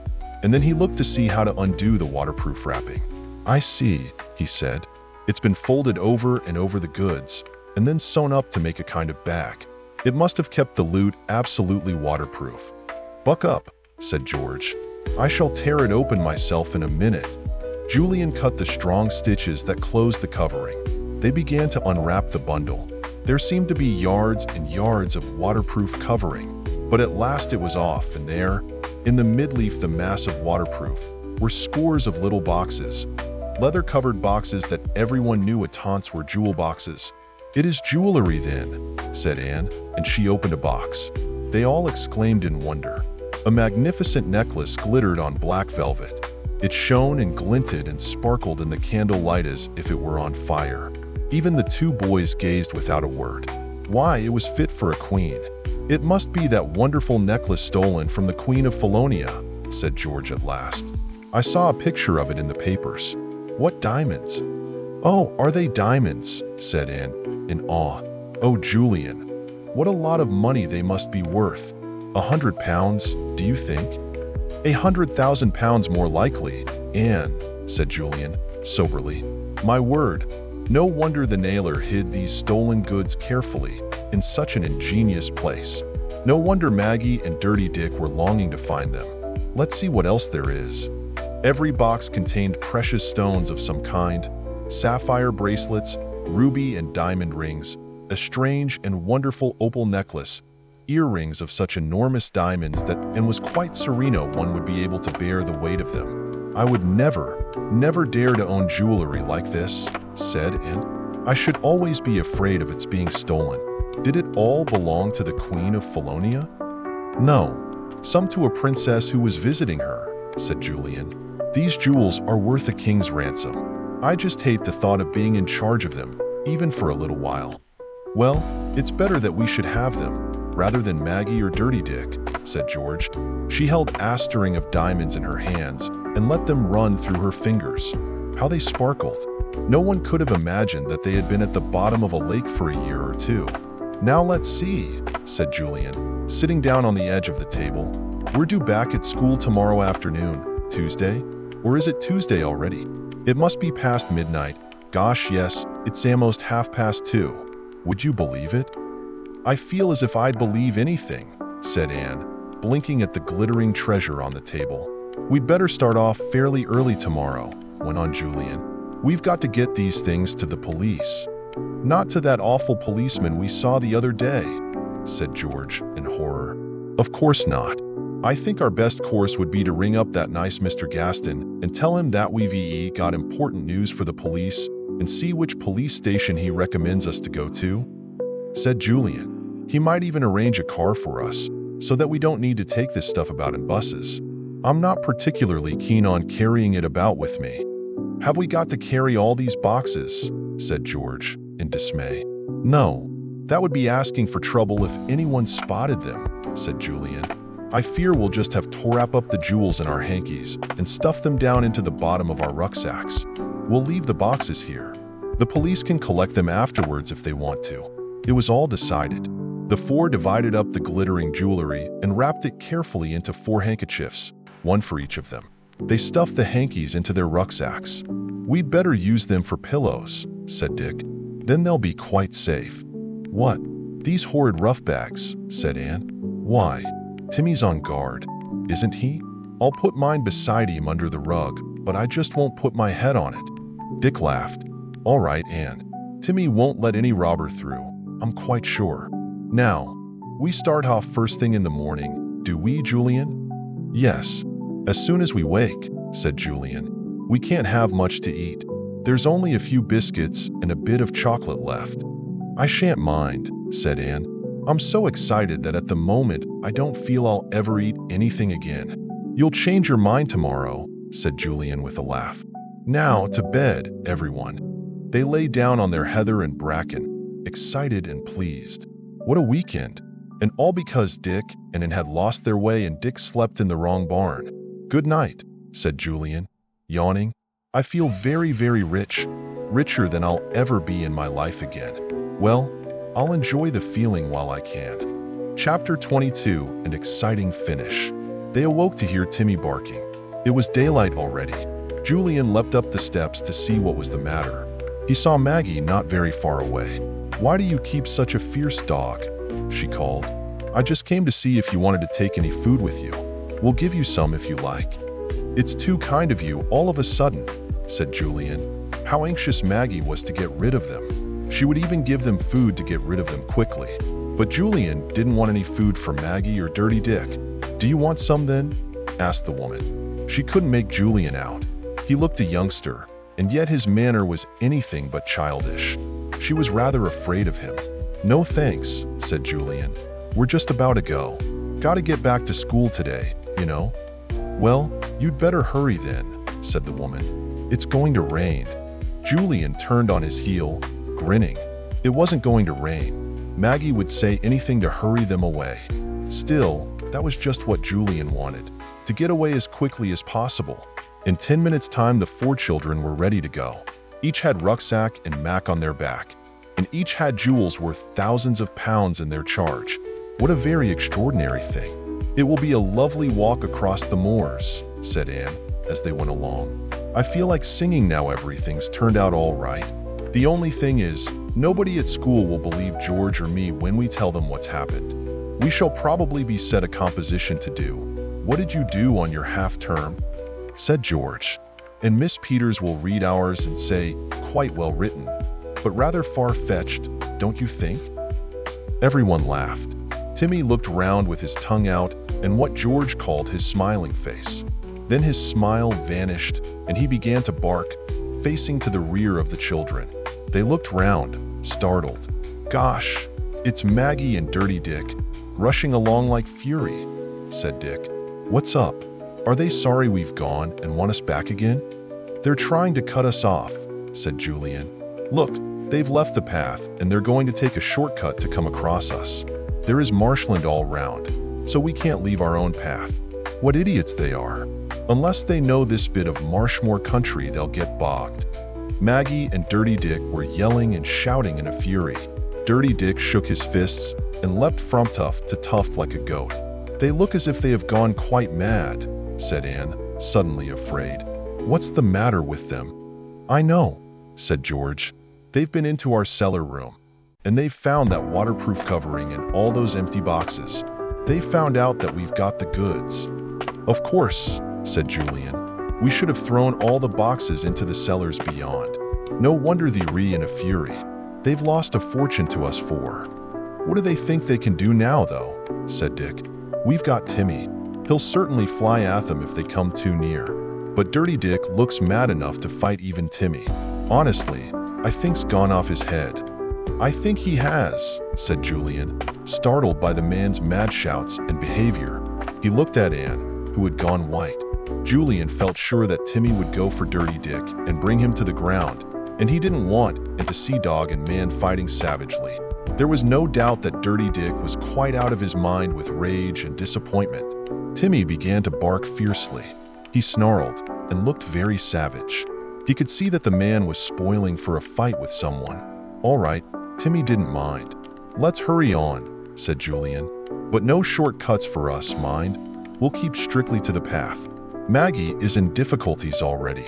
and then he looked to see how to undo the waterproof wrapping. "I see," he said. "It's been folded over and over the goods, and then sewn up to make a kind of bag. It must have kept the loot absolutely waterproof." "Buck up," said George. "I shall tear it open myself in a minute." Julian cut the strong stitches that closed the covering. They began to unwrap the bundle. There seemed to be yards and yards of waterproof covering, but at last it was off, and there, in the midleaf, the mass of waterproof, were scores of little boxes, leather-covered boxes that everyone knew at Taunts were jewel boxes. "It is jewelry then," said Anne, and she opened a box. They all exclaimed in wonder. A magnificent necklace glittered on black velvet. It shone and glinted and sparkled in the candlelight as if it were on fire. Even the two boys gazed without a word. Why, it was fit for a queen. "It must be that wonderful necklace stolen from the Queen of Felonia," said George at last. "I saw a picture of it in the papers." "What diamonds?" "Oh, are they diamonds?" said Anne, in awe. "Oh, Julian, what a lot of money they must be worth. £100, do you think?" £100,000 more likely, Anne, said Julian, soberly. "My word, no wonder the nailer hid these stolen goods carefully in such an ingenious place. No wonder Maggie and Dirty Dick were longing to find them. Let's see what else there is." Every box contained precious stones of some kind, sapphire bracelets, ruby and diamond rings, a strange and wonderful opal necklace, earrings of such enormous diamonds that Anne was quite sereno one would be able to bear the weight of them. "I would never dare to own jewelry like this," said Anne. "I should always be afraid of its being stolen." "Did it all belong to the Queen of Felonia?" "No, some to a princess who was visiting her," said Julian. "These jewels are worth a king's ransom. I just hate the thought of being in charge of them, even for a little while." "Well, it's better that we should have them, rather than Maggie or Dirty Dick," said George. She held a string of diamonds in her hands and let them run through her fingers. How they sparkled! No one could have imagined that they had been at the bottom of a lake for a year or two. "Now let's see," said Julian, sitting down on the edge of the table. "We're due back at school tomorrow afternoon, Tuesday? Or is it Tuesday already? It must be past midnight. Gosh, yes, it's almost 2:30. Would you believe it?" "I feel as if I'd believe anything," said Anne, blinking at the glittering treasure on the table. "We'd better start off fairly early tomorrow," went on Julian. "We've got to get these things to the police." Not to that awful policeman we saw the other day, said George in horror. Of course not. I think our best course would be to ring up that nice Mr. Gaston and tell him that we've got important news for the police and see which police station he recommends us to go to, said Julian. He might even arrange a car for us so that we don't need to take this stuff about in buses. I'm not particularly keen on carrying it about with me. Have we got to carry all these boxes? Said George in dismay. No, that would be asking for trouble if anyone spotted them, said Julian. I fear we'll just have to wrap up the jewels in our hankies and stuff them down into the bottom of our rucksacks. We'll leave the boxes here. The police can collect them afterwards if they want to. It was all decided. The four divided up the glittering jewelry and wrapped it carefully into 4 handkerchiefs, one for each of them. They stuffed the hankies into their rucksacks. We'd better use them for pillows, said Dick. Then they'll be quite safe. What? These horrid rough bags, said Anne. Why? Timmy's on guard, isn't he? I'll put mine beside him under the rug, but I just won't put my head on it. Dick laughed. All right, Anne. Timmy won't let any robber through, I'm quite sure. Now, we start off first thing in the morning, do we, Julian? Yes. As soon as we wake, said Julian. We can't have much to eat. There's only a few biscuits and a bit of chocolate left. I shan't mind, said Anne. I'm so excited that at the moment I don't feel I'll ever eat anything again. You'll change your mind tomorrow, said Julian with a laugh. Now to bed, everyone. They lay down on their heather and bracken, excited and pleased. What a weekend! And all because Dick and Anne had lost their way and Dick slept in the wrong barn. Good night, said Julian, yawning. I feel very, very rich, richer than I'll ever be in my life again. Well, I'll enjoy the feeling while I can. Chapter 22, an exciting finish. They awoke to hear Timmy barking. It was daylight already. Julian leapt up the steps to see what was the matter. He saw Maggie not very far away. Why do you keep such a fierce dog? She called. I just came to see if you wanted to take any food with you. We'll give you some if you like. It's too kind of you all of a sudden, said Julian. How anxious Maggie was to get rid of them. She would even give them food to get rid of them quickly. But Julian didn't want any food for Maggie or Dirty Dick. Do you want some then? Asked the woman. She couldn't make Julian out. He looked a youngster, and yet his manner was anything but childish. She was rather afraid of him. No thanks, said Julian. We're just about to go. Gotta get back to school today, you know. Well, you'd better hurry then, said the woman. It's going to rain. Julian turned on his heel, grinning. It wasn't going to rain. Maggie would say anything to hurry them away. Still, that was just what Julian wanted, to get away as quickly as possible. In 10 minutes' time, the 4 children were ready to go. Each had rucksack and Mac on their back, and each had jewels worth thousands of pounds in their charge. What a very extraordinary thing. It will be a lovely walk across the moors, said Anne, as they went along. I feel like singing now everything's turned out all right. The only thing is, nobody at school will believe George or me when we tell them what's happened. We shall probably be set a composition to do. What did you do on your half-term? Said George. And Miss Peters will read ours and say, quite well written, but rather far-fetched, don't you think? Everyone laughed. Timmy looked round with his tongue out and what George called his smiling face. Then his smile vanished, and he began to bark, facing to the rear of the children. They looked round, startled. Gosh, it's Maggie and Dirty Dick, rushing along like fury, said Dick. What's up? Are they sorry we've gone and want us back again? They're trying to cut us off, said Julian. Look, they've left the path and they're going to take a shortcut to come across us. There is marshland all round, so we can't leave our own path. What idiots they are. Unless they know this bit of Marshmoor country, they'll get bogged. Maggie and Dirty Dick were yelling and shouting in a fury. Dirty Dick shook his fists and leapt from tuft to tuft like a goat. They look as if they have gone quite mad, said Anne, suddenly afraid. What's the matter with them? I know, said George. They've been into our cellar room, and they've found that waterproof covering and all those empty boxes. They found out that we've got the goods. Of course, said Julian. We should have thrown all the boxes into the cellars beyond. No wonder they re in a fury. They've lost a fortune to us four. What do they think they can do now, though? Said Dick. We've got Timmy. He'll certainly fly at them if they come too near. But Dirty Dick looks mad enough to fight even Timmy. Honestly, I think's gone off his head. I think he has, said Julian, startled by the man's mad shouts and behavior. He looked at Anne, who had gone white. Julian felt sure that Timmy would go for Dirty Dick and bring him to the ground, and he didn't want to see dog and man fighting savagely. There was no doubt that Dirty Dick was quite out of his mind with rage and disappointment. Timmy began to bark fiercely. He snarled and looked very savage. He could see that the man was spoiling for a fight with someone. All right, Timmy didn't mind. Let's hurry on, said Julian. But no shortcuts for us, mind. We'll keep strictly to the path. Maggie is in difficulties already.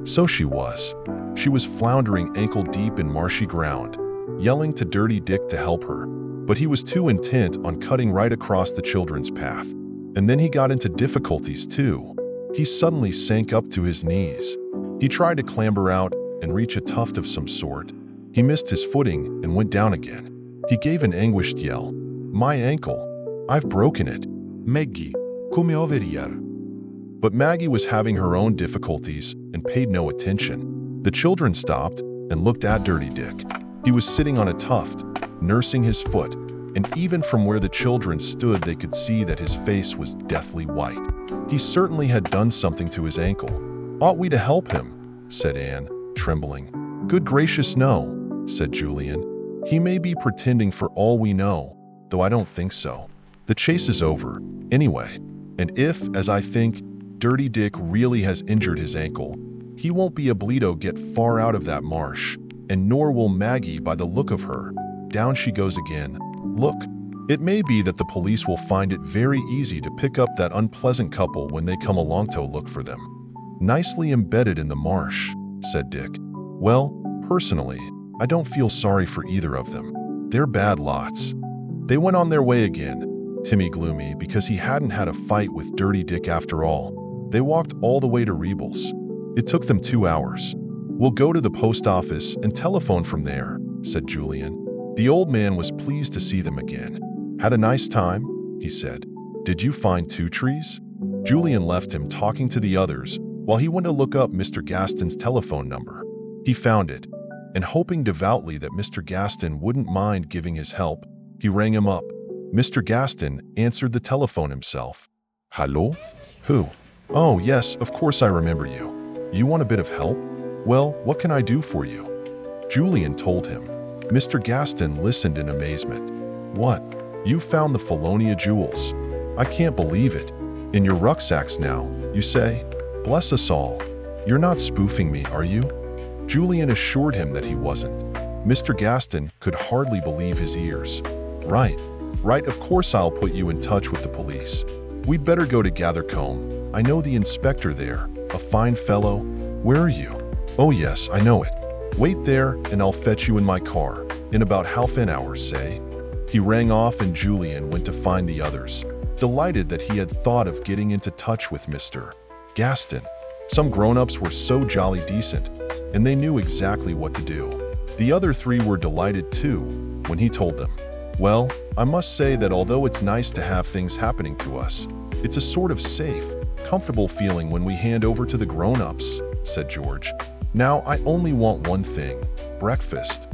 So she was. She was floundering ankle-deep in marshy ground, yelling to Dirty Dick to help her. But he was too intent on cutting right across the children's path. And then he got into difficulties too. He suddenly sank up to his knees. He tried to clamber out and reach a tuft of some sort. He missed his footing and went down again. He gave an anguished yell. My ankle. I've broken it. Maggie, come over here. But Maggie was having her own difficulties and paid no attention. The children stopped and looked at Dirty Dick. He was sitting on a tuft, nursing his foot, and even from where the children stood they could see that his face was deathly white. He certainly had done something to his ankle. Ought we to help him? Said Anne, trembling. Good gracious no, said Julian. He may be pretending for all we know, though I don't think so. The chase is over, anyway, and if, as I think, Dirty Dick really has injured his ankle, he won't be able to get far out of that marsh, and nor will Maggie by the look of her. Down she goes again. Look, it may be that the police will find it very easy to pick up that unpleasant couple when they come along to look for them. Nicely embedded in the marsh, said Dick. Well, personally, I don't feel sorry for either of them. They're bad lots. They went on their way again, Timmy gloomy because he hadn't had a fight with Dirty Dick after all. They walked all the way to Rebel's. It took them 2 hours. We'll go to the post office and telephone from there, said Julian. The old man was pleased to see them again. Had a nice time, he said. Did you find 2 trees? Julian left him talking to the others while he went to look up Mr. Gaston's telephone number. He found it, and hoping devoutly that Mr. Gaston wouldn't mind giving his help, he rang him up. Mr. Gaston answered the telephone himself. Hello? Who? Oh, yes, of course I remember you. You want a bit of help? Well, what can I do for you? Julian told him. Mr. Gaston listened in amazement. What? You found the Felonia jewels? I can't believe it. In your rucksacks now, you say? Bless us all. You're not spoofing me, are you? Julian assured him that he wasn't. Mr. Gaston could hardly believe his ears. Right, of course I'll put you in touch with the police. We'd better go to Gathercombe. I know the inspector there, a fine fellow. Where are you? Oh yes, I know it. Wait there and I'll fetch you in my car, in about half an hour, say. He rang off and Julian went to find the others, delighted that he had thought of getting into touch with Mr. Gaston. Some grown-ups were so jolly decent, and they knew exactly what to do. The other 3 were delighted too, when he told them. Well, I must say that although it's nice to have things happening to us, it's a sort of safe, comfortable feeling when we hand over to the grown-ups, said George. Now I only want one thing, breakfast.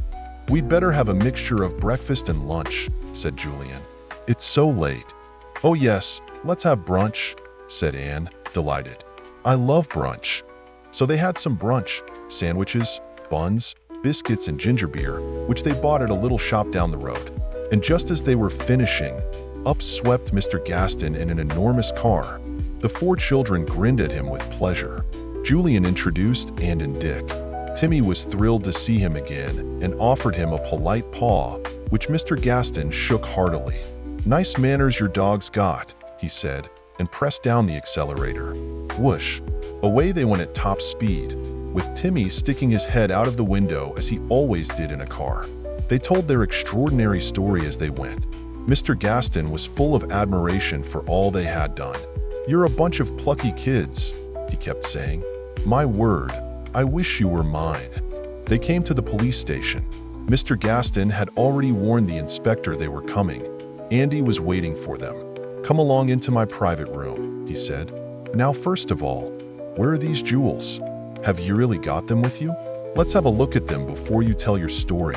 We'd better have a mixture of breakfast and lunch, said Julian. It's so late. Oh yes, let's have brunch, said Anne, delighted. I love brunch. So they had some brunch, sandwiches, buns, biscuits and ginger beer, which they bought at a little shop down the road. And just as they were finishing, up swept Mr. Gaston in an enormous car. The 4 children grinned at him with pleasure. Julian introduced Anne and Dick. Timmy was thrilled to see him again and offered him a polite paw, which Mr. Gaston shook heartily. Nice manners your dog's got, he said, and pressed down the accelerator. Whoosh! Away they went at top speed, with Timmy sticking his head out of the window as he always did in a car. They told their extraordinary story as they went. Mr. Gaston was full of admiration for all they had done. You're a bunch of plucky kids, he kept saying. My word, I wish you were mine. They came to the police station. Mr. Gaston had already warned the inspector they were coming. Andy was waiting for them. "Come along into my private room," he said. "Now, first of all, where are these jewels? Have you really got them with you? Let's have a look at them before you tell your story."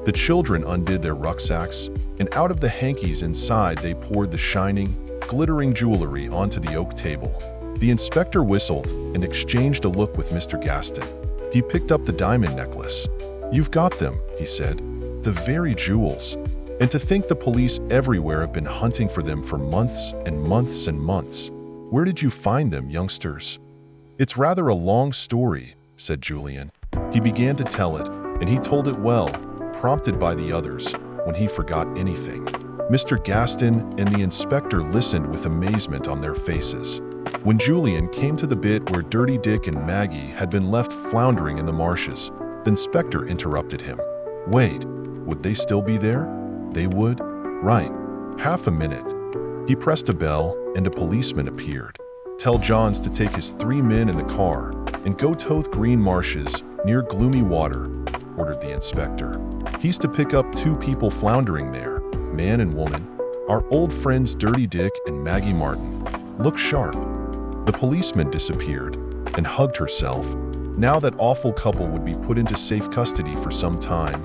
The children undid their rucksacks, and out of the hankies inside they poured the shining, glittering jewelry onto the oak table. The inspector whistled and exchanged a look with Mr. Gaston. He picked up the diamond necklace. "You've got them," he said. "The very jewels. And to think the police everywhere have been hunting for them for months and months and months. Where did you find them, youngsters?" "It's rather a long story," said Julian. He began to tell it, and he told it well, prompted by the others, when he forgot anything. Mr. Gaston and the inspector listened with amazement on their faces. When Julian came to the bit where Dirty Dick and Maggie had been left floundering in the marshes, the inspector interrupted him. "Wait, would they still be there?" "They would? Right. Half a minute." He pressed a bell, and a policeman appeared. "Tell Johns to take his 3 men in the car and go to Green Marshes near Gloomy Water," ordered the inspector. "He's to pick up 2 people floundering there, man and woman, our old friends Dirty Dick and Maggie Martin. Look sharp." The policeman disappeared and hugged herself. Now that awful couple would be put into safe custody for some time.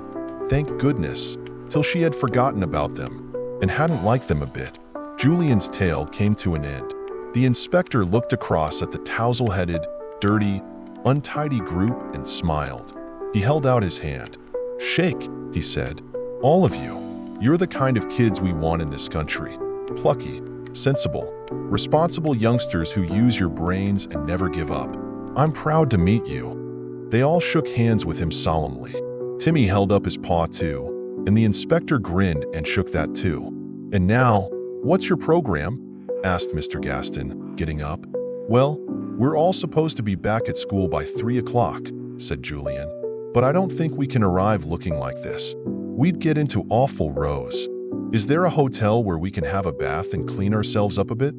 Thank goodness, till she had forgotten about them and hadn't liked them a bit. Julian's tale came to an end. The inspector looked across at the tousle-headed, dirty, untidy group and smiled. He held out his hand. "Shake," he said. "All of you. You're the kind of kids we want in this country. Plucky, sensible, responsible youngsters who use your brains and never give up. I'm proud to meet you." They all shook hands with him solemnly. Timmy held up his paw too, and the inspector grinned and shook that too. "And now, what's your program?" asked Mr. Gaston, getting up. "Well, we're all supposed to be back at school by 3 o'clock, said Julian. "But I don't think we can arrive looking like this. We'd get into awful rows. Is there a hotel where we can have a bath and clean ourselves up a bit?"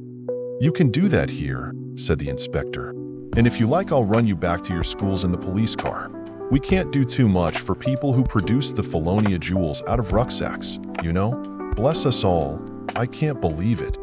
"You can do that here," said the inspector. "And if you like, I'll run you back to your schools in the police car. We can't do too much for people who produce the Felonia jewels out of rucksacks, you know? Bless us all, I can't believe it."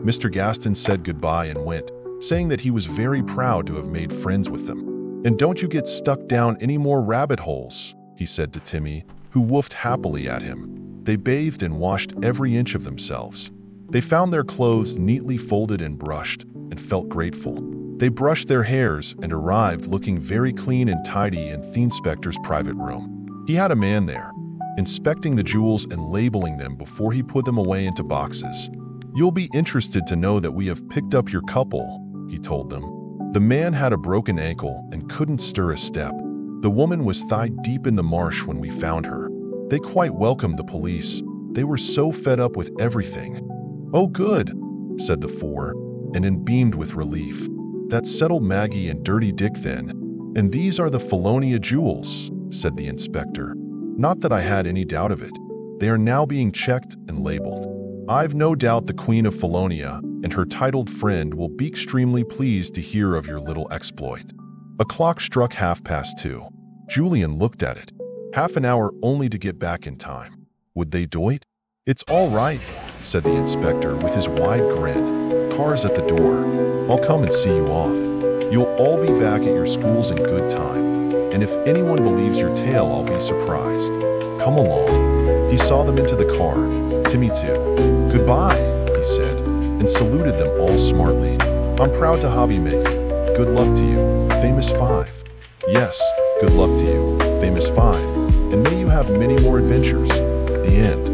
Mr. Gaston said goodbye and went, saying that he was very proud to have made friends with them. "And don't you get stuck down any more rabbit holes," he said to Timmy, who woofed happily at him. They bathed and washed every inch of themselves. They found their clothes neatly folded and brushed, and felt grateful. They brushed their hairs and arrived looking very clean and tidy in the inspector's private room. He had a man there, inspecting the jewels and labeling them before he put them away into boxes. "You'll be interested to know that we have picked up your couple," he told them. The man had a broken ankle and couldn't stir a step. The woman was thigh-deep in the marsh when we found her. They quite welcomed the police. They were so fed up with everything. "Oh, good," said the 4, and then beamed with relief. "That settled Maggie and Dirty Dick then. And these are the Felonia jewels," said the inspector. "Not that I had any doubt of it. They are now being checked and labeled. I've no doubt the Queen of Felonia and her titled friend will be extremely pleased to hear of your little exploit." A clock struck 2:30. Julian looked at it. Half an hour only to get back in time. Would they do it? "It's all right," said the inspector with his wide grin. "Car's at the door. I'll come and see you off. You'll all be back at your schools in good time. And if anyone believes your tale, I'll be surprised. Come along." He saw them into the car, Timmy too. "Goodbye," he said, and saluted them all smartly. "I'm proud to hobby Maggie. Good luck to you, famous 5. "Yes, good luck to you, famous 5. And may you have many more adventures." The end.